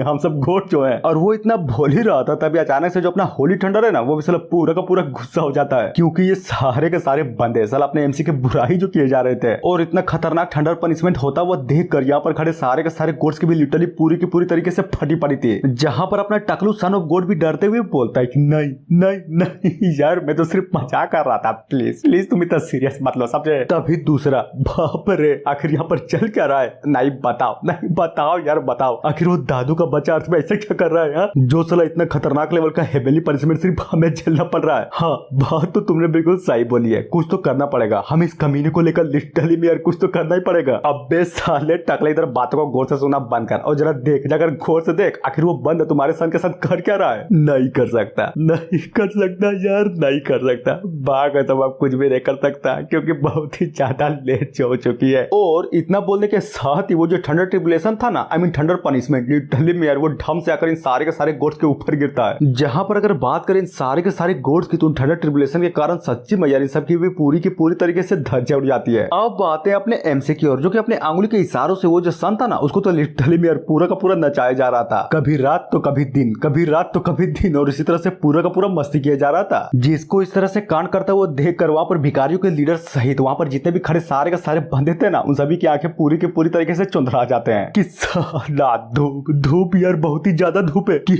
हम सब गोट जो है। और वो इतना बोल ही रहा था तभी अचानक से जो अपना होली थंडर है ना वो भी साला पूरा का पूरा गुस्सा हो जाता है, क्योंकि ये सारे के सारे बंदे साला अपने एमसी के बुराई जो किए जा रहे थे और इतना खतरनाक थंडर पनिशमेंट होता हुआ देख कर यहाँ पर खड़े सारे के सारे गोड्स की भी लिटरली पूरी की पूरी तरीके से फटी पड़ी थी। जहां पर अपना टकलू सन ऑफ गॉड भी डरते हुए बोलता है कि नहीं नहीं नहीं यार मैं तो सिर्फ मजाक कर रहा था, प्लीज प्लीज तुम इतना सीरियस मत लो, समझे? तभी दूसरा, बाप रे आखिर यहाँ पर चल क्या रहा है? नहीं बताओ नहीं बताओ यार बताओ, आखिर वो दादू का बच्चा अर्थ में ऐसा क्या कर रहा है? हाँ? जो साला इतना खतरनाक लेवल का हेवेली पनिशमेंट सिर्फ हमें झेलना पड़ रहा है। हाँ बात तो तुमने बिल्कुल सही बोली है, कुछ तो करना पड़ेगा, हम इस कमीने को लेकर लिटरली में यार कुछ तो करना ही पड़ेगा। अबे साले टकले इधर बातों को गौर से सुना बंद कर और जरा देख, जाकर गौर से देख आखिर वो बंद तुम्हारे सन के साथ कर क्या रहा है। नहीं कर सकता नहीं कर सकता यार नहीं कर सकता, बाग है तो अब कुछ भी नहीं कर सकता क्योंकि बहुत ही ज्यादा लेट हो चुकी है। और इतना बोलने के साथ ही वो जो थंडर ट्रिबुलेशन था ना, I mean thunder punishment, literally में यार वो ढम से आकर इन सारे के सारे गोड्स के ऊपर गिरता है। जहां पर अगर बात करें इन सारे के सारे गोड्स की तो थंडर ट्रिबुलेशन के कारण सच्ची में यार इन सब की भी पूरी की पूरी तरीके से धज्जियां उड़ जाती है। अब आते हैं अपने एमसी की ओर, जो कि अपने आंगुली के इशारों से वो जो सन था ना उसको तो लिटरली में यार पूरा का पूरा नचाया जा रहा था, कभी रात तो कभी दिन, कभी रात तो कभी दिन, और इसी तरह से पूरा का पूरा मस्ती किया जा रहा था। जिसको इस तरह से कांड करता हुआ देख कर वहां पर भिखारियों के लीडर सहित वहां पर जितने भी खड़े सारे के सारे बंदे थे ना उन सभी की आंखें पूरी की पूरी तरीके से चुंधरा जाते हैं कि साला धूप धूप यार बहुत ही ज्यादा धूप है कि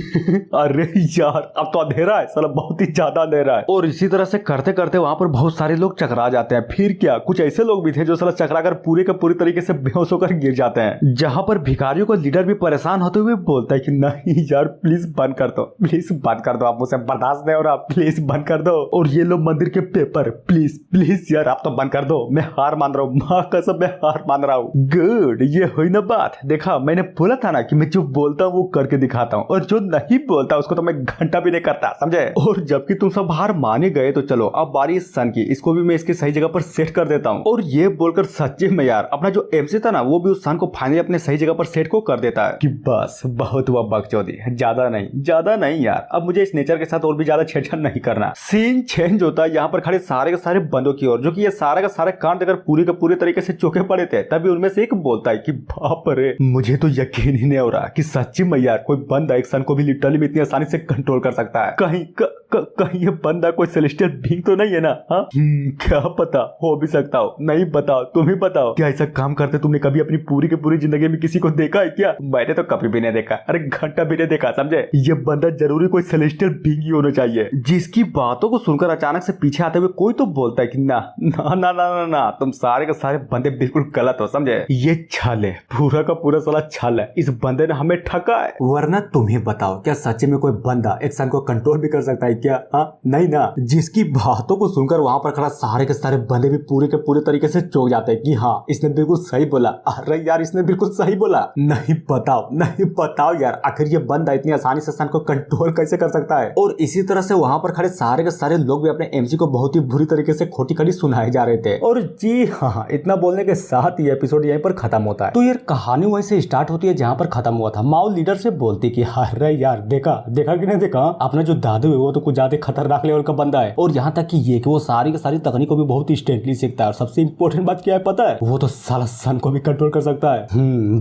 अरे यार अब तो अंधेरा है, साला बहुत ही ज्यादा अंधेरा है। और इसी तरह से करते करते वहां पर बहुत सारे लोग चकरा जाते हैं। फिर क्या कुछ ऐसे लोग भी थे जो साला चकरा कर पूरे के पूरी तरीके से बेहोश होकर गिर जाते हैं। जहां पर भिखारियों को लीडर भी परेशान होते हुए बोलता है कि नहीं यार प्लीज बंद कर दो, प्लीज बंद कर दो, आप मुझसे बर्दाश्त नहीं हो रहा, प्लीज बंद कर दो। और ये लो मंदिर के पेपर, प्लीज प्लीज यार आप तो बंद कर दो, मैं हार मान रहा हूँ, माँ कसम मैं हार मान रहा हूँ। गुड, ये हुई ना बात, देखा मैंने बोला था ना कि मैं जो बोलता हूँ वो करके दिखाता हूँ और जो नहीं बोलता उसको तो मैं घंटा भी नहीं करता, समझे? और जबकि तुम सब हार माने गए तो चलो अब बारी है सन की, इसको भी मैं इसके सही जगह पर सेट कर देता हूँ। और ये बोलकर सच्चे में यार अपना जो एमसी था ना वो भी उस सन को फाइनली अपने सही जगह पर सेट को कर देता है कि बस बहुत हुआ बकचोदी, ज्यादा नहीं यार, अब मुझे इस नेचर के साथ और भी ज्यादा छेड़छाड़ नहीं करना। सीन चेंज होता है यहाँ पर खड़े सारे के सारे बंदों की ओर, जो कि ये सारा का सारा कांड अगर पूरी के पूरे तरीके से चौके पड़े थे। तभी उनमें से एक बोलता है कि बाप रे मुझे तो यकीन ही नहीं हो रहा कि सच्ची में यार कोई बंदा एक सन को भी लिटरली में इतनी आसानी से कंट्रोल कर सकता है। कहीं ये बंदा कोई सेलेस्टियल बीइंग तो नहीं है ना? हाँ क्या पता, हो भी सकता हो, नहीं बताओ तुम ही बताओ, क्या ऐसा काम करते तुमने कभी अपनी पूरी की पूरी जिंदगी में किसी को देखा है क्या? मैंने तो कभी भी नहीं देखा, अरे घंटा भी नहीं देखा, समझे? ये बंदा जरूरी कोई सेलेस्टियल बीइंग ही होना चाहिए। जिसकी बातों को सुनकर अचानक से पीछे आते हुए कोई तो बोलता है कि ना ना ना ना ना, ना तुम सारे के सारे बंदे बिल्कुल गलत हो, समझे? ये छल है, पूरा का पूरा साला छल है, इस बंदे ने हमें ठगा है। वरना तुम ही बताओ, क्या सच्चे में कोई बंदा एक सन को कंट्रोल भी कर सकता है क्या? हाँ नहीं ना। जिसकी बातों को सुनकर वहां पर खड़ा सारे के सारे बंदे भी पूरे के पूरे तरीके से चौंक जाते हैं कि हाँ इसने बिल्कुल सही बोला, अरे यार इसने बिल्कुल सही बोला। नहीं बताओ यार आखिर ये बंदा इतनी आसानी से सन को कंट्रोल कैसे कर सकता है? और इसी तरह से वहां पर खड़े सारे के सारे लोग भी अपने एमसी को बहुत ही बुरी तरीके से खोटी खड़ी सुनाए जा रहे थे। और जी हाँ, इतना बोलने के साथ ये एपिसोड यहीं पर खत्म होता है। तो यार कहानी वहीं से स्टार्ट होती है जहाँ पर खत्म हुआ था। माओ लीडर से बोलती कि अरे यार देखा कि नहीं देखा, अपना जो दादू है वो तो कुछ ज्यादा खतरनाक लेवल का बंदा है। और यहाँ तक कि ये कि वो सारी की सारी तकनीक को भी बहुत इंस्टेंटली सीखता है। और सबसे इंपॉर्टेंट बात क्या है पता है? वो तो साला सन को भी कंट्रोल कर सकता है।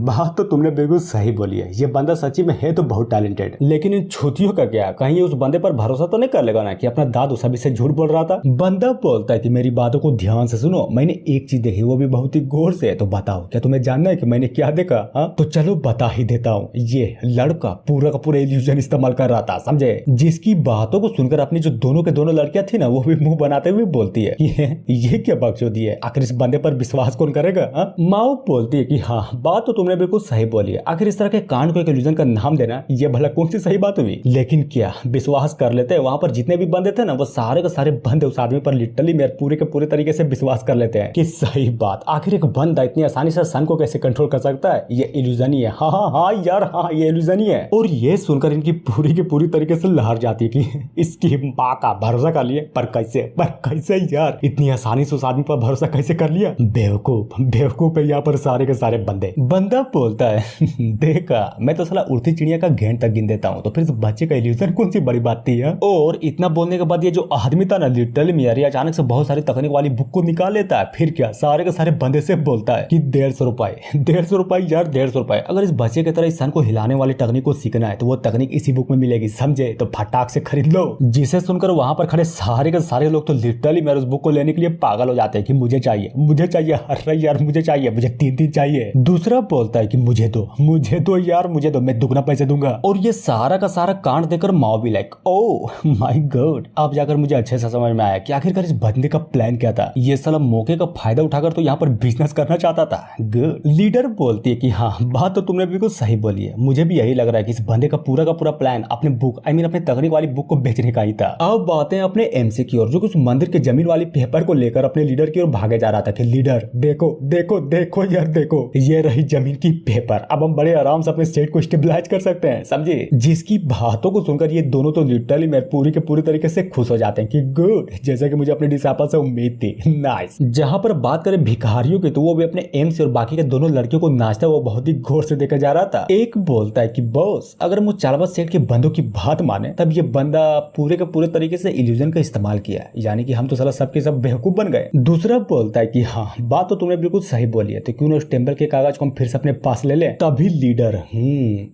बात तो तुमने बिल्कुल सही बोली है, ये बंदा सच्ची में है तो बहुत टैलेंटेड। लेकिन इन छुतियों का क्या, कहीं उस बंदे पर भरोसा तो नहीं कर लेगा ना कि अपना दादू सभी से झूठ बोल रहा था? बंदा बोलता है कि मेरी बातों को ध्यान से सुनो, मैंने एक चीज देखी, वो भी बहुत ही गौर से। तो बताओ क्या तुम्हें जानना है कि मैंने क्या देखा? हाँ तो चलो बता ही देता हूँ। ये लड़का पूरा का पूरा इल्यूजन इस्तेमाल कर रहा था, समझे? जिसकी बातों को सुनकर अपनी जो दोनों के दोनों लड़कियां थी ना वो भी मुंह बनाते हुए बोलती है ये क्या बकचोदी है, आखिर इस बंदे पर विश्वास कौन करेगा? हाँ माओ बोलती है कि हाँ बात तो तुमने बिल्कुल सही बोली है, आखिर इस तरह के कांड को एक इल्यूजन का नाम देना ये भला कौन सी सही बात हुई? लेकिन क्या विश्वास कर लेते हैं? वहां पर जितने भी बंदे थे ना वो सारे के सारे बंदे उस आदमी पर लिटरली मेरे पूरे के पूरे तरीके से विश्वास कर लेते हैं कि सही बात, आखिर एक बंदा इतनी आसानी से सन को कैसे कंट्रोल कर सकता है? ये इल्यूजन ही है। हाँ यार हाँ ये इल्यूजन ही है। और ये सुनकर इनकी पूरी की पूरी तरीके से लहर जाती है कि इसकी माँ का भरोसा कर लिए, पर कैसे यार इतनी आसानी से उस आदमी पर भरोसा कैसे कर लिया? बेवकूफ बेवकूफ है यहाँ पर सारे के सारे बंदे। बंदा बोलता है देखा मैं तो साला उड़ती चिड़िया का घेंट तक गिन देता हूँ, तो फिर इस बच्चे का इल्यूजन कौन सी बड़ी बात थी। और इतना बोलने के बाद ये जो आदमी था ना लिटरली में यार, अचानक से बहुत सारी तकनीक वाली बुक को निकाल लेता है। फिर क्या सारे के सारे बंदे से बोलता है कि 150 रुपए 150 रुपए यार 150 रुपए। अगर इस बच्चे की तरह इस सन को हिलाने वाली तकनीक को सीखना है तो वो तकनीक इसी बुक में मिलेगी, समझे? तो फटाक से खरीद लो। जिसे सुनकर वहां पर खड़े सारे के सारे लोग तो लिटरली मेरे उस बुक को लेने के लिए पागल हो जाते हैं कि मुझे चाहिए मुझे चाहिए, अरे यार मुझे चाहिए, मुझे 3 चाहिए। दूसरा बोलता है कि मुझे दो यार मुझे दो, मैं दुगना पैसे दूंगा। और ये सारा का सारा कांड देकर माओ भी लाइक ओह माय गॉड। अब जाकर मुझे अच्छे से समझ में आया कि आखिरकार इस बंदे का प्लान क्या था। ये साला मौके का फायदा उठाकर तो यहाँ पर बिजनेस करना चाहता था। गुड। लीडर बोलती है कि हाँ बात तो तुमने बिल्कुल सही बोली है, मुझे भी यही लग रहा है कि इस बंदे का पूरा प्लान अपने बुक अपने तकनीक वाली बुक को बेचने का ही था। अब बातें हैं अपने एमसी की ओर, जो कि उस मंदिर के जमीन वाली पेपर को लेकर अपने लीडर की ओर भागे जा रहा था कि लीडर देखो देखो देखो यार देखो, ये रही जमीन की पेपर, अब हम बड़े आराम से अपने स्टेट को स्टेबलाइज कर सकते हैं, समझे? जिसकी बातों को सुनकर ये दोनों तो लिटरली मेरे पूरी के पूरी तरीके से खुश हो जाते हैं कि गुड, जैसा कि मुझे अपने डिसाइपल से उम्मीद थी। नाइस। जहां पर बात करें भिखारियों की तो वो भी अपने एम से और बाकी के दोनों लड़कियों को नाचता वो बहुत ही गौर से देखा जा रहा था। एक बोलता है कि बॉस अगर मुझ चालबाज सेठ के बंदों की बात माने तब ये बंदा पूरे के पूरे तरीके से इल्यूजन का इस्तेमाल किया, यानी कि हम तो साला सबके सब बेवकूफ बन गए। दूसरा बोलता है कि हाँ बात तो तुमने बिल्कुल सही बोली है, तो क्यों ना उस टेम्पल के कागज को हम फिर से अपने पास ले लें। तभी लीडर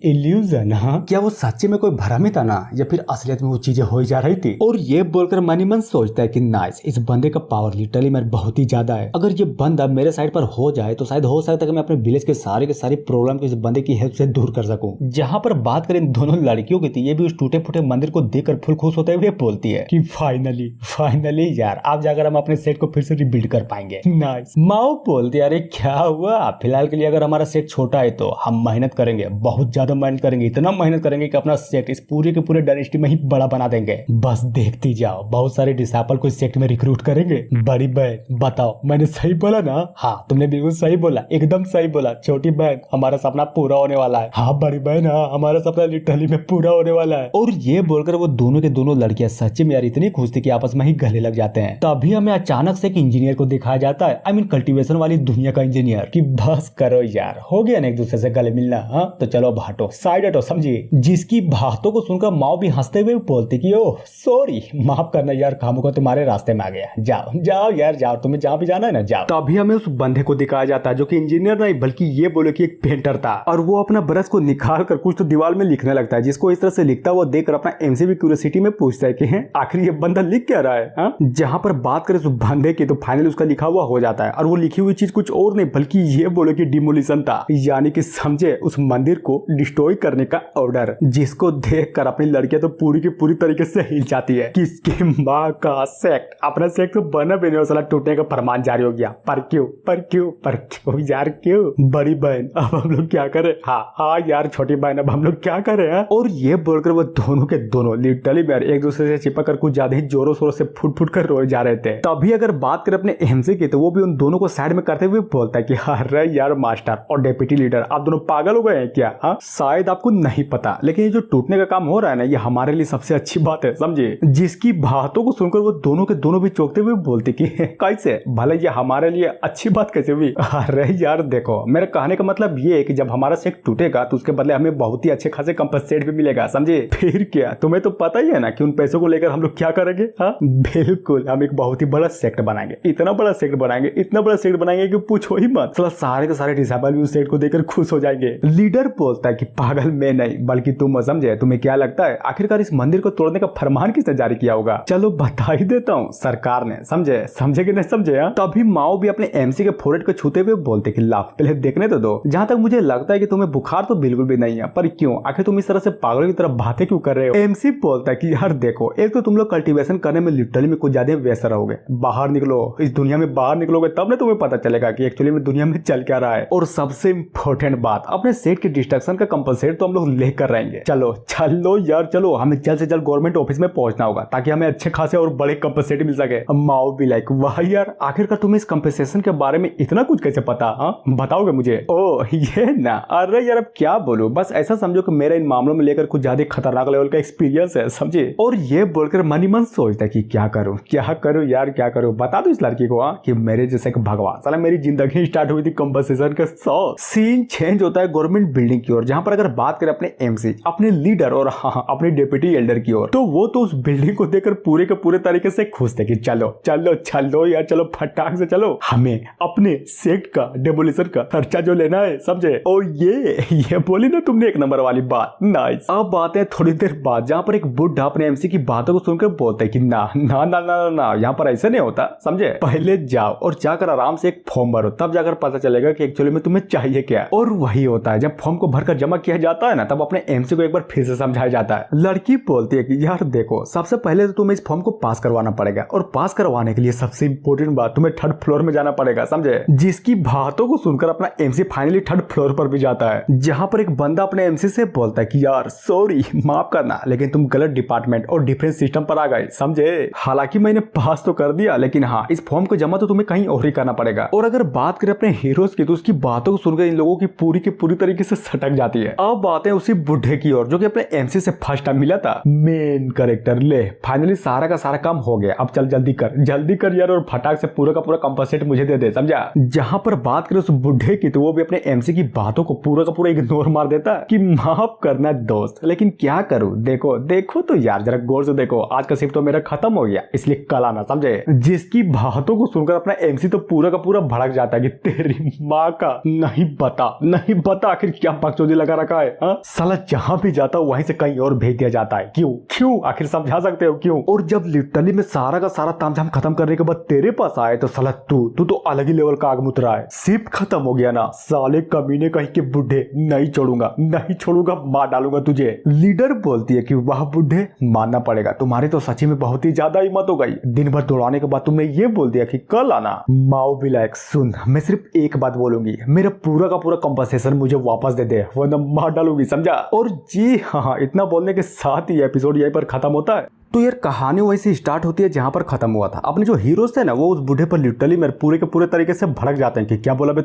इल्यूजन, हाँ क्या वो सच्चे में कोई भ्रम था ना, या फिर असलियत में वो चीजें हो जा रही थी? और ये बोलकर मनी मन सोचता है कि नाइस, इस बंदे का पावर लिटरली मेरे बहुत ही ज्यादा है। अगर ये बंदा मेरे साइड पर हो जाए तो शायद हो सकता है कि मैं अपने विलेज के सारी प्रॉब्लम को इस बंदे की हेल्प से दूर कर सकूं। जहां पर बात करें दोनों लड़कियों की थी, ये भी उस टूटे फूटे मंदिर को देखकर फुल खुश होते हुए बोलती है कि फाइनली यार अब जाकर हम अपने सेट को फिर से रिबिल्ड कर पाएंगे। नाइस। माओ बोलती है अरे क्या हुआ, फिलहाल के लिए अगर हमारा सेट छोटा है तो हम मेहनत करेंगे, बहुत ज्यादा मेहनत करेंगे, इतना मेहनत करेंगे कि अपना सेट इस पूरे के पूरे डायनेस्टी में ही बड़ा बना देंगे। बस देखती जाओ, बहुत सारे डिसाइपल को इस सेट में रिक्रूट करेंगे। बड़ी बहन बताओ मैंने सही बोला ना? हाँ तुमने बिल्कुल सही बोला, एकदम सही बोला। छोटी बहन हमारा सपना पूरा होने वाला है। हाँ बड़ी बहन हाँ हमारा सपना लिटरली में पूरा होने वाला है। और ये बोलकर वो दोनों के दोनों लड़कियां सच्चे में यार इतनी खुश थी कि आपस में ही गले लग जाते हैं। तभी हमें अचानक से एक इंजीनियर को दिखाया जाता है, आई मीन कल्टीवेशन वाली दुनिया का इंजीनियर, कि बस करो यार हो गया ना एक दूसरे से गले मिलना, हाँ तो चलो अब हटो साइड हटो, समझिए? जिसकी बातों को सुनकर माओ भी हंसते हुए बोलती कि ओह सॉरी माफ करना यार, खामों तुम्हारे रास्ते में आ गया, जाओ जाओ यार जाओ, तुम्हें जहाँ भी जाना है ना जाओ। तभी हमें उस बंदे को दिखाया जाता है जो कि इंजीनियर नहीं बल्कि ये बोले कि एक पेंटर था, और वो अपना ब्रश को निकाल कर कुछ तो दीवार में लिखने लगता है, जिसको इस तरह से लिखता हुआ देखकर अपना एमसी भी क्यूरियोसिटी में पूछता है कि आखिर ये बंदा लिख क्या रहा है, हाँ? जहां पर बात करें उस बंदे की तो फाइनली उसका लिखा हुआ हो जाता है, और वो लिखी हुई चीज कुछ और नहीं बल्कि ये बोले कि डिमोलिशन था, यानी कि समझे उस मंदिर को डिस्ट्रॉय करने का ऑर्डर, जिसको देखकर अपनी लड़कियां तो पूरी की पूरी तरीके से हिल जाती है कि इसकी माँ का सेक्ट, अपना सेक्ट तो बना भी नहीं, साला टूटने का फरमान जारी हो गया। पर क्यों यार क्यों? बड़ी बहन अब हम लोग क्या करें? हाँ यार छोटी बहन अब हम लोग क्या करें? और ये बोलकर वो दोनों के दोनों लिटरली यार एक दूसरे से चिपक कर कुछ ज्यादा ही जोरों शोरों से फुट कर रोए जा रहे थे। तभी अगर बात करें अपने एमसी की तो वो भी उन दोनों को साइड में करते हुए बोलता है कि अरे यार मास्टर और डेप्यूटी लीडर आप दोनों पागल हो गए हैं क्या? हाँ शायद आपको नहीं पता, लेकिन ये जो टूटने का काम हो रहा है ना ये हमारे लिए सबसे अच्छी बात है, समझे? जिसकी बातों को सुनकर वो दोनों के दोनों भी चौंकते हुए बोलते कि कैसे भले ये हमारे लिए अच्छी बात कैसे हुई? अरे यार देखो मेरे कहने का मतलब ये है कि जब हमारा सेक्ट टूटेगा तो उसके बदले हमें बहुत ही अच्छे खासे कंपनसेट भी मिलेगा, समझे? फिर क्या तुम्हें तो पता ही है ना कि उन पैसों को लेकर हम लोग क्या करेंगे? हाँ बिल्कुल हम एक बहुत ही बड़ा सेक्ट बनाएंगे, इतना बड़ा सेक्ट बनाएंगे कि पूछो ही मत। सारे के सारे डिसाइपल भी उस सेक्ट को देखकर खुश हो जाएंगे। लीडर बोलता है कि पागल मैं नहीं बल्कि तुम, समझे? तुम्हें क्या लगता है आखिरकार इस मंदिर को तोड़ने का फरमान किसने जारी किया होगा? चलो बता ही देता हूँ, सरकार ने, समझे कि नहीं समझे? तभी माओ भी अपने एमसी के फोrehead को छूते हुए बोलते कि ला पहले देखने तो दो। जहां तक मुझे लगता है कि तुम्हें बुखार तो बिल्कुल भी नहीं है, पर क्यों आखिर तुम इस तरह से पागलों की तरह बातें क्यों कर रहे हो? एमसी बोलता है कि यार देखो एक तो तुम लोग कल्टीवेशन करने में लिटरली में कुछ ज्यादा व्यस्त रहोगे, बाहर निकलो इस दुनिया में, बाहर निकलोगे तब ना तुम्हें पता चलेगा कि एक्चुअली में दुनिया में चल क्या रहा है। और सबसे इंपॉर्टेंट बात अपने सेट की डिस्ट्रक्शन का कंपनसेट तो हम लोग लेकर रहेंगे। चलो यार चलो, हमें जल्द से जल्द गवर्नमेंट ऑफिस में पहुंचना होगा ताकि हमें अच्छे खासे और बड़े कंपनसेट मिल सके। माओ भी लाइक वाह यार आखिरकार तुम्हें इस कंपनसेशन के बारे में इतना कुछ कैसे पता? हाँ बताओगे मुझे? ओ ये ना, अरे यार अब क्या बोलूं, बस ऐसा समझो कि मेरा इन मामलों में लेकर कुछ ज्यादा खतरनाक लेवल का एक्सपीरियंस है, समझे? और ये बोलकर मनी मन सोचता है कि क्या करूं यार क्या करूं, बता दो इस लड़की को कि मेरे जैसे एक भगवान, साला मेरी जिंदगी स्टार्ट हुई थी कंपनसेशन के साथ। सीन चेंज होता है गवर्नमेंट बिल्डिंग की ओर, जहां पर अगर बात करें अपने एमसी, अपने लीडर और हाँ अपने डिप्टी एल्डर की ओर, तो वो तो उस बिल्डिंग को देखकर पूरे के पूरे तरीके से खुश थे कि चलो चलो चलो यार, चलो फटाक से चलो, हमें अपने सेक्ट का डेमोलिशन का खर्चा जो लेना है, समझे। ओ ये बोली ना तुमने एक नंबर वाली बात, नाइस। अब बात है थोड़ी देर बाद, जहां पर एक बुढ़ा अपने एमसी की बातों को सुनकर बोलता है कि ना ना ना ना ना, यहाँ पर ऐसे नहीं होता, समझे। पहले जाओ और जाकर आराम से एक फॉर्म भरो, तब जाकर पता चलेगा कि एक्चुअली में तुम्हें चाहिए क्या। और वही होता है, जब फॉर्म को भरकर जमा किया जाता है ना, तब अपने एमसी को एक बार फिर से समझाया जाता है। लड़की बोलती है कि यार देखो, सबसे पहले तो तुम्हें इस फॉर्म को पास करवाना पड़ेगा, और पास करवाने के लिए सबसे इंपॉर्टेंट बात, तुम्हें थर्ड फ्लोर में जाना पड़ेगा, समझे। जिसकी बातों को सुनकर अपना एमसी फाइनली थर्ड फ्लोर पर भी जाता है, जहां पर एक बंदा अपने एमसी से बोलता है कि यार सॉरी, माफ करना, लेकिन तुम गलत डिपार्टमेंट और डिफरेंट सिस्टम पर आ गए, समझे। हालांकि मैंने पास तो कर दिया, लेकिन हाँ, इस फॉर्म को जमा तो तुम्हें कहीं और ही करना पड़ेगा। और अगर बात करें अपने हीरोज की, तो उसकी बातों को सुनकर इन लोगों की पूरी तरीके से सटक जाती है। अब बात है उसी बुढ़े की ओर, जो कि अपने एमसी से फर्स्ट टाइम मिला था। मेन कैरेक्टर, ले फाइनली सारा का सारा काम हो गया, अब चल जल्दी कर यार, और फटाक से पूरा का पूरा कंपनसेट मुझे दे दे, समझा। जहां पर बात करें उस बुढ़े की, तो वो भी अपने एमसी की बातों को पूरा का पूरा इग्नोर मार देता है कि माफ करना दोस्त, लेकिन क्या करूं, देखो तो यार, जरा गौर से देखो, आज का शिफ्ट तो मेरा खत्म हो गया, इसलिए कल आना, समझे। जिसकी बातों को सुनकर अपना एमसी तो पूरा का पूरा भड़क जाता है कि तेरी माँ का नहीं बता आखिर क्या बकचोदी लगा रखा है, हाँ? साला जहां भी जाता है वहीं से कहीं और भेज दिया जाता है, क्यों आखिर समझा सकते हो क्यों। और जब लिटरली में सारा का सारा तामझाम खत्म करने के बाद तेरे पास आए, तो साला तू तो अलग ही लेवल का आग मुतरा है। शिफ्ट खत्म हो गया ना, साले कमीने कहीं के बुढ़े, नहीं छोड़ूंगा, मार डालूंगा तुझे। लीडर बोलती है कि वाह बुढ़े, मानना पड़ेगा, तुम्हारी तो सच्ची में बहुत ही ज्यादा हिम्मत हो गई। दिन भर दौड़ाने के बाद तुमने ये बोल दिया कि कल आना। माओ बिलायक, सुन, मैं सिर्फ एक बात बोलूंगी, मेरा पूरा का पूरा कंपनसेशन मुझे वापस दे दे, वरना मार डालूंगी, समझा। और जी हाँ, इतना बोलने के साथ ही एपिसोड यहीं पर खत्म होता है। तो यार कहानी वैसे स्टार्ट होती है जहां पर खत्म हुआ था। अपने जो हीरोज थे ना, वो उस बूढ़े पर लिटरली मेरे पूरे के पूरे तरीके से भड़क जाते हैं कि क्या बोला बे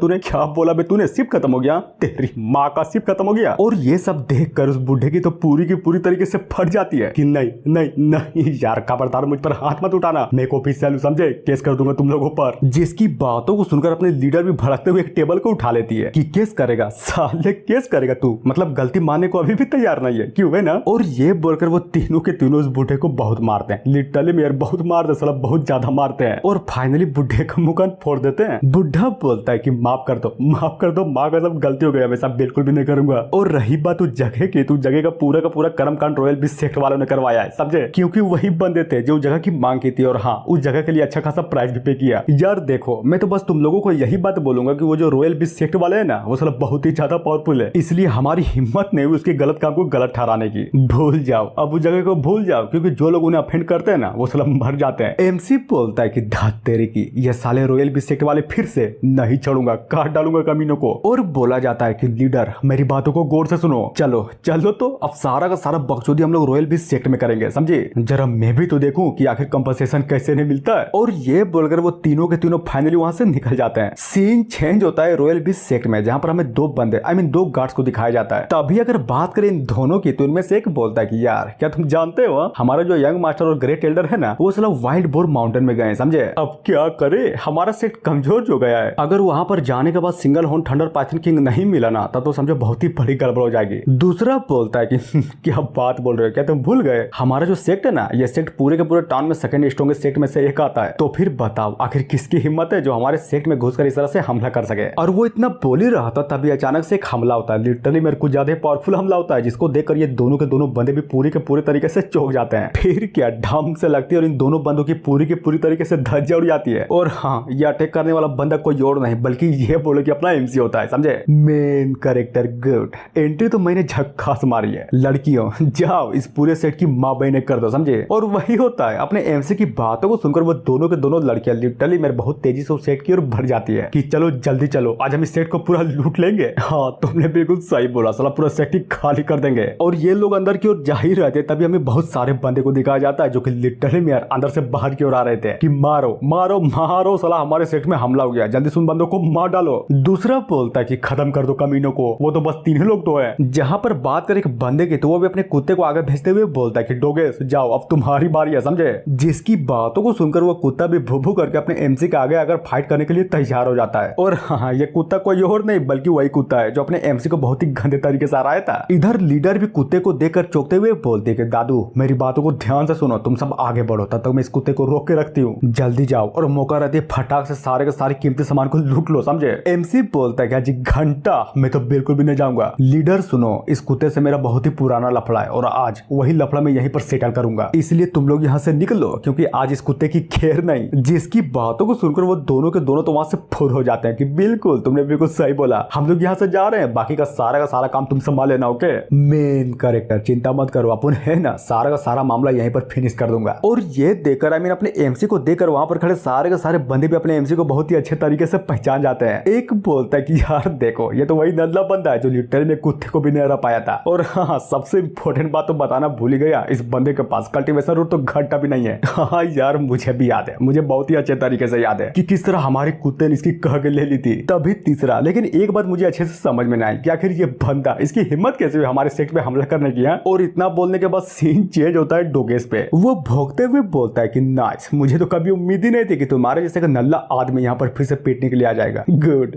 तूने, शिफ्ट खत्म हो गया, तेरी माँ का शिफ्ट खत्म हो गया। और ये सब देखकर उस बूढ़े की तो पूरी की पूरी तरीके से फट जाती है कि नहीं यार, खबरदार मुझ पर हाथ मत उठाना, मैं को ऑफिस समझे, केस कर दूंगा तुम लोगों पर। जिसकी बातों को सुनकर अपने लीडर भी भड़कते हुए एक टेबल को उठा लेती है कि केस करेगा, साले केस करेगा तू, मतलब गलती मानने को अभी भी तैयार नहीं है, क्यों है ना। और ये बोलकर वो तीनों के तीनों उस बूढ़े को बहुत मारते हैं, लिटरली में यार बहुत मारते, साला बहुत ज्यादा मारते हैं। और फाइनली बुढ़े का मुंह कान फोड़ देते हैं। बुढ़ा बोलता है कि माफ कर दो, माँ का सब गलती हो गया, वैसा बिल्कुल भी नहीं करूंगा। और रही बात उस जगह की, तो जगह का पूरा कर्म कांड रॉयल बीच सेक्ट वालों ने करवाया है, समझे, क्योंकि वही बंदे थे जो जगह की मांग की थी, और हाँ, उस जगह के लिए अच्छा खासा प्राइस भी पे किया। यार देखो, मैं तो बस तुम लोगों को यही बात बोलूंगा कि वो जो रॉयल बीच सेक्ट वाले है ना, वो साला बहुत ही ज्यादा पावरफुल है, इसलिए हमारी हिम्मत नहीं हुई उसके गलत काम को गलत ठहराने की। भूल जाओ, अब उस जगह को भूल जाओ, क्योंकि जो लोग उन्हें अफेंड करते हैं ना, वो साला मर जाते हैं। एमसी बोलता है कि धात तेरे की, ये साले रॉयल बीच सेक्ट वाले फिर से नहीं छोड़ूंगा, काट डालूंगा कमीनों को। और बोला जाता है कि लीडर, मेरी बातों को गौर से सुनो, चलो तो अब सारा का सारा बकचोदी हम लोग रॉयल बीच सेक्ट में करेंगे, समझे। जरा मैं भी तो देखूं कि आखिर कंपनसेशन कैसे नहीं मिलता है। और ये बोलकर वो तीनों के तीनों फाइनली वहां से निकल जाते हैं। सीन चेंज होता है रॉयल बीच सेक्ट में, जहां पर हमें दो बंदे, दो गार्ड्स को दिखाया जाता है। तभी अगर बात करें इन दोनों की, तो इनमें से एक बोलता है कि यार क्या तुम जानते हो, हमारा जो यंग मास्टर और ग्रेट एल्डर है ना, वो साला वाइल्ड बोर माउंटेन में गए, समझे। अब क्या करे, हमारा सेट कमजोर हो गया है। अगर वहां पर जाने के बाद सिंगल होन थंडर पाइथन किंग नहीं मिला ना, तब तो समझो बहुत ही बड़ी गड़बड़ हो जाएगी। दूसरा बोलता है कि क्या बात बोल रहे हो, क्या तुम भूल गए, हमारा जो सेक्ट है ना, ये सेक्ट पूरे के पूरे टाउन में सेकंड स्ट्रॉन्गेस्ट सेक्ट में से एक आता है। तो फिर बताओ आखिर किसकी हिम्मत है जो हमारे सेक्ट में घुसकर इस तरह से हमला कर सके। और वो इतना बोल ही रहा था, तभी अचानक से एक हमला होता है, लिटरली मेरे को ज्यादा पावरफुल हमला होता है, जिसको देखकर ये दोनों के दोनों बंदे भी पूरे के पूरे तरीके से चौंक जाते हैं। फिर क्या ढम से लगती है और इन दोनों बंदों की पूरी तरीके से धज्जियां उड़ जाती है। और हाँ, ये अटैक करने वाला बंदा कोई और नहीं बल्कि ये बोले कि अपना एमसी होता है, समझे। मेन कैरेक्टर गुड, एंट्री तो मैंने झक्कास मारी है। लड़कियों जाओ इस पूरे सेट की माँ बहने कर दो, समझे। और वही होता है, अपने एमसी की बातों को सुनकर वो दोनों के दोनों लड़कियां लिटरली मेरे बहुत तेजी से उस सेट की ओर भर जाती है कि चलो जल्दी चलो, आज हम इस सेट को पूरा लूट लेंगे। हाँ तुमने बिल्कुल सही बोला, साला पूरा सेट ही खाली कर देंगे। और ये लोग अंदर की ओर जा ही रहते, तभी हमें बहुत सारे बंदे को को दिखाया जाता है जो कि लिटरली में यार अंदर से बाहर की ओर आ रहे थे कि मारो मारो मारो साला हमारे सेट में हमला हो गया, जल्दी सुन बंदों को मार डालो। दूसरा बोलता है कि खत्म कर दो कमीनों को, वो तो बस 3 ही लोग तो है। जहां पर बात करें एक बंदे की तो वो भी अपने कुत्ते को आगे भेजते हुए बोलता है कि डोगेस जाओ अब तुम्हारी बारी है, समझे। जिसकी बातों को सुनकर वो कुत्ता भी भू करके अपने एमसी के आगे अगर फाइट करने के लिए तैयार हो जाता है। और हाँ, ये कुत्ता कोई और नहीं बल्कि वही कुत्ता है जो अपने एमसी को बहुत ही गंदे तरीके से हराया था। इधर लीडर भी कुत्ते को देखकर चौंकते हुए बोलते कि दादू मेरी बातों को ध्यान से सुनो, तुम सब आगे बढ़ो, तब तक मैं इस कुत्ते को रोक के रखती हूँ, जल्दी जाओ और मौका रहते फटाक से सारे के सारे कीमती सामान को लूट लो, समझे। एमसी बोलता है कि घंटा मैं तो बिल्कुल भी नहीं जाऊंगा। लीडर सुनो, इस कुत्ते से मेरा बहुत ही पुराना लफड़ा है और आज वही लफड़ा मैं यहीं पर सेटल करूंगा, इसलिए तुम लोग यहाँ से निकलो क्योंकि आज इस कुत्ते की खेर नहीं। जिसकी बातों को सुनकर वो दोनों के दोनों तो वहां से फुर हो जाते हैं कि बिल्कुल तुमने बिल्कुल सही बोला, हम लोग यहाँ से जा रहे हैं, बाकी का सारा काम तुम संभाल लेना, ओके। मेन कैरेक्टर चिंता मत करो, अपन है ना सारा का सारा मामला यहीं पर फिनिश कर दूंगा। और ये देखकर आई मीन अपने एमसी को देखकर वहां पर खड़े सारे के सारे बंदे भी अपने एमसी को बहुत ही अच्छे तरीके से पहचान जाते हैं। एक बोलता है कि यार देखो ये तो वही नल्ला बंदा है जो लिटरली में कुत्ते को भी नहीं हरा पाया था। और हाँ, सबसे इंपॉर्टेंट बात तो बताना भूल ही गया, इस बंदे के पास कल्टीवेशन रूट तो घंटा भी नहीं है। हाँ यार, मुझे भी याद है, मुझे बहुत ही अच्छे तरीके से याद है कि किस तरह हमारे कुत्ते ने इसकी कह के ले ली थी। तभी तीसरा, लेकिन एक बात मुझे अच्छे से समझ में नहीं आई कि आखिर ये बंदा इसकी हिम्मत कैसे हुई हमारे सेक्ट पे हमला करने की। और इतना बोलने के बाद सीन चेंज होता है डोगेस पे। वो भोगते हुए बोलता है कि नाइस, मुझे तो कभी उम्मीद ही नहीं थी कि तुम्हारे जैसे का नल्ला आदमी यहाँ पर फिर से पीटने के लिए आ जाएगा। गुड।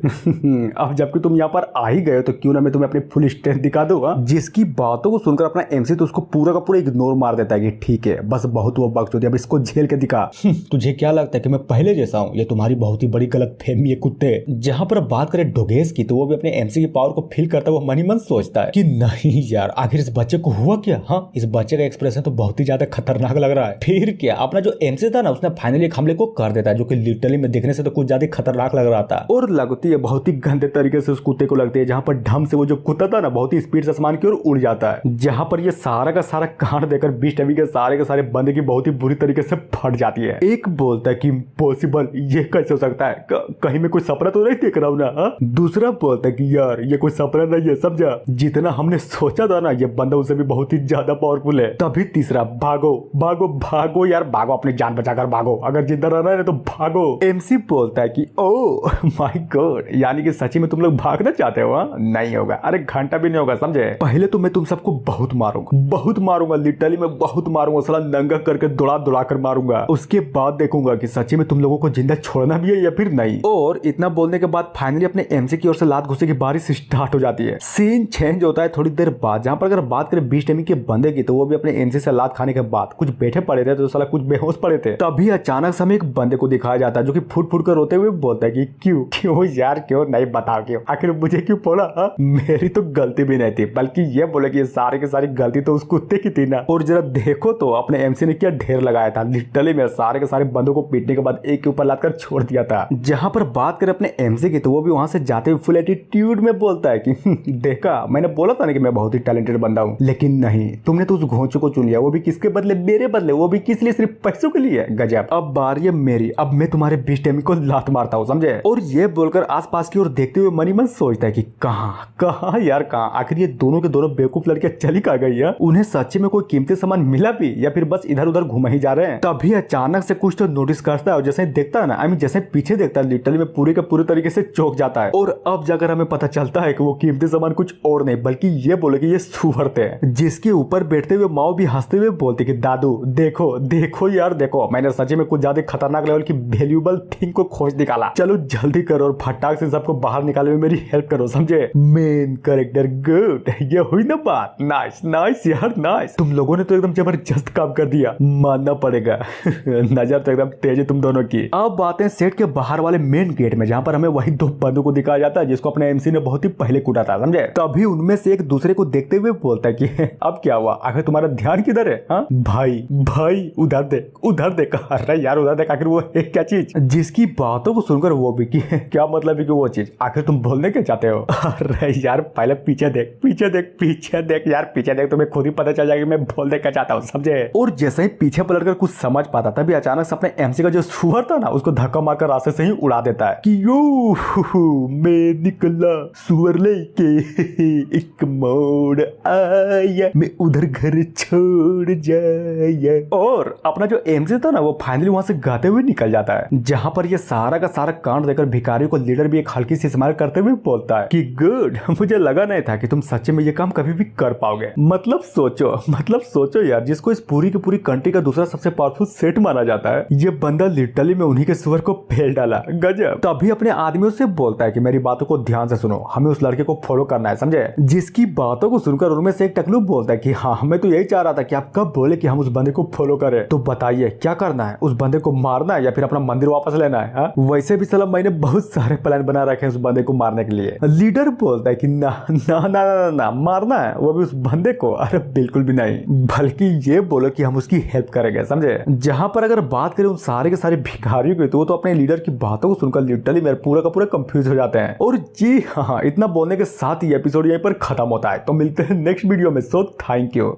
अब जबकि तुम यहाँ पर आ ही गए तो क्यों ना मैं तुम्हें अपनी फुल स्ट्रेंथ दिखा दूंगा। जिसकी बातों को सुनकर अपना एमसी तो उसको पूरा का पूरा इग्नोर मार देता है कि ठीक है बस बहुत वो बकचोदी, अब इसको झेल के दिखा। तुझे क्या लगता है कि मैं पहले जैसा हूँ? ये तुम्हारी बहुत ही बड़ी गलत फहमी है कुत्ते। जहां पर बात करें डोगेस की तो वो भी अपने एमसी की पावर को फील करता हुआ मन ही मन सोचता है कि नहीं यार, आखिर इस बच्चे को हुआ क्या। हाँ, इस बच्चे का एक्सप्रेशन तो बहुत ही ज्यादा खतरनाक लग रहा है। फिर क्या, अपना जो एमसी था ना उसने फाइनली एक हमले को कर देता है जो कि लिटरली में देखने से तो कुछ ज्यादा खतरनाक लग रहा था। और लगती है बहुत ही गंदे तरीके से उस कुत्ते को लगती है, जहां पर ढम से वो जो कुत्ता था ना बहुत ही स्पीड से आसमान की ओर उड़ जाता है। जहां पर ये सारा का सारा कांड देकर बीस्ट एवी के सारे बंदे की बहुत ही बुरी तरीके से फट जाती है। एक बोलता है कि इम्पॉसिबल, ये कैसे हो सकता है, कहीं में कोई सपना तो नहीं देख रहा हूं ना। दूसरा बोलता है कि यार ये कोई सपना नहीं है, समझा, जितना हमने सोचा था ना ये बंदा उससे भी बहुत ही ज्यादा पावरफुल है। तभी तीसरा, भागो भागो भागो यार, भागो, अपनी जान बचाकर भागो, अगर जिंदा रहना है तो भागो। एमसी बोलता है कि ओ माय गॉड, यानी कि सच्ची में तुम लोग भागना चाहते हो? नहीं होगा, अरे घंटा भी नहीं होगा, समझे। पहले तो मैं तुम सबको बहुत मारूंगा, लिटरली मैं बहुत मारूंगा, साला नंगा करके दौड़ा कर मारूंगा। उसके बाद देखूंगा कि सच्ची में तुम लोगों को जिंदा छोड़ना भी है या फिर नहीं। और इतना बोलने के बाद फाइनली अपने एमसी की ओर से लात घुसे की बारिश स्टार्ट हो जाती है। सीन चेंज होता है थोड़ी देर बाद, जहां पर अगर बात करें बीस्ट एमी के बंदे की तो वो भी अपने एमसी से लात खाने के बाद कुछ बैठे पड़े थे तो साला कुछ बेहोश पड़े थे। तभी अचानक से हमें एक बंदे को दिखाया जाता है जो कि फुट कर रोते हुए बोलता है कि क्यों यार, क्यों नहीं, बताओ क्यों, आखिर मुझे क्यों पड़ा? मेरी तो गलती भी नहीं थी, बल्कि ये बोले कि ये सारे की सारी गलती तो उस कुत्ते की थी ना। और जरा देखो तो अपने एमसी ने क्या ढेर लगाया था, लिटरली में सारे के सारे बंदों को पीटने के बाद एक के ऊपर लाद कर छोड़ दिया था। जहां पर बात करें अपने एमसी की तो वो भी वहां से जाते हुए फुल एटीट्यूड में बोलता है कि देखा, मैंने बोला था ना कि मैं बहुत ही टैलेंटेड बंदा हूँ, लेकिन नहीं, तुमने तो उस घोंचे को चुन लिया, वो भी किसके बदले, मेरे बदले, वो भी किस लिए, सिर्फ पैसों के लिए। गजब, अब बारी है मेरी, अब मैं तुम्हारे बीस्ट एमी को लात मारता हूँ, समझे। और ये बोलकर आसपास की ओर देखते हुए मन ही मन सोचता है कि कहाँ यार, कहाँ, आखिर ये दोनों के दोनों बेवकूफ लड़कियां चली कहाँ गई है? उन्हें सच्ची में कोई कीमती सामान मिला भी या फिर बस इधर उधर घूम ही जा रहे हैं? तभी अचानक से कुछ तो नोटिस करता है और जैसे देखता है ना, जैसे पीछे देखता है, लिटरली में पूरे के पूरे तरीके से चौंक जाता है। और अब जाकर हमें पता चलता है कि वो कीमती सामान कुछ और नहीं बल्कि ये बोले कि ये सुअर थे, जिसके ऊपर बैठते हुए माओ भी हंसते हुए बोलते कि दादू देखो यार, देखो, मैंने सच्ची में कुछ ज्यादा खतरनाक लेवल की वैल्यूएबल थिंग को खोज निकाला, चलो जल्दी करो और फटाक से सबको बाहर निकालने में मेरी हेल्प करो, समझे। मेन कैरेक्टर, गुड, ये हुई ना बात, नाइस यार, नाइस, तुम लोगों ने तो एकदम जबरदस्त काम कर दिया, मानना पड़ेगा। नजर तो एकदम तेज है तुम दोनों की। अब बातें सेट के बाहर वाले मेन गेट में, जहां पर हमें वही दो बंदों को दिखाया जाता है जिसको अपने एमसी ने बहुत ही पहले कूटा था, समझे। तभी उनमें से एक दूसरे को देखते हुए बोलता है कि अब क्या हुआ, आखिर तुम्हारा ध्यान किधर है? हाँ भाई उधर देख, अरे यार उधर देख, आखिर वो है क्या चीज? जिसकी बातों को सुनकर वो भी कि क्या मतलब है कि वो चीज, आखिर तुम बोलने क्या चाहते हो? अरे यार पहले पीछे देख यार, पीछे देख, तुम्हें खुद ही पता चल जाएगा मैं बोलने क्या चाहता हूँ, समझे। और जैसे ही पीछे पलटकर कुछ समझ पाता तभी अचानक से अपने एमसी का जो सुअर था ना उसको धक्का मारकर रास्ते से ही उड़ा देता है कि मैं निकला सुअर लेके, एक मोड़ आया, मैं उधर घर छोड़ जाए। और अपना जो एमसी था ना वो फाइनली वहां से गाते हुए निकल जाता है, जहां पर ये सारा का सारा कांड देखकर भिखारी को लीडर भी एक हल्की सी स्माइल करते हुए बोलता है कि गुड, मुझे लगा नहीं था कि तुम सच्चे में ये काम कभी भी कर पाओगे। मतलब सोचो यार, जिसको इस पूरी की पूरी कंट्री का दूसरा सबसे पावरफुल सेट माना जाता है, ये बंदा लिटरली में उन्हीं के सुअर को फेल डाला। गजब। तभी अपने आदमियों से बोलता है कि मेरी बातों को ध्यान से सुनो, हमें उस लड़के को फॉलो करना है, समझे। जिसकी बातों को सुनकर उनमें से एक टकलू बोलता है कि हाँ, हमें तो यही चाह रहा था कि आप कब बोले कि हम उस बंदे को फॉलो करें। तो बताइए क्या करना है, उस बंदे को मारना है या फिर अपना मंदिर वापस लेना है? हा? वैसे भी सलाम मैंने बहुत सारे प्लान बना रखे हैं उस बंदे को मारने के लिए। लीडर बोलता है कि ना ना ना ना, ना मारना है वो भी उस बंदे को? अरे बिल्कुल भी नहीं, बल्कि ये बोलो कि हम उसकी हेल्प करेंगे, समझे। जहां पर अगर बात करें उन सारे के सारे भिखारियों की, तो वो तो अपने लीडर की बातों को सुनकर लिटरली मेरे पूरा का पूरा कंफ्यूज हो जाते हैं। और जी हाँ, इतना बोलने के साथ ही एपिसोड यहीं पर खत्म होता है। तो मिलते हैं नेक्स्ट वीडियो में। So thank you.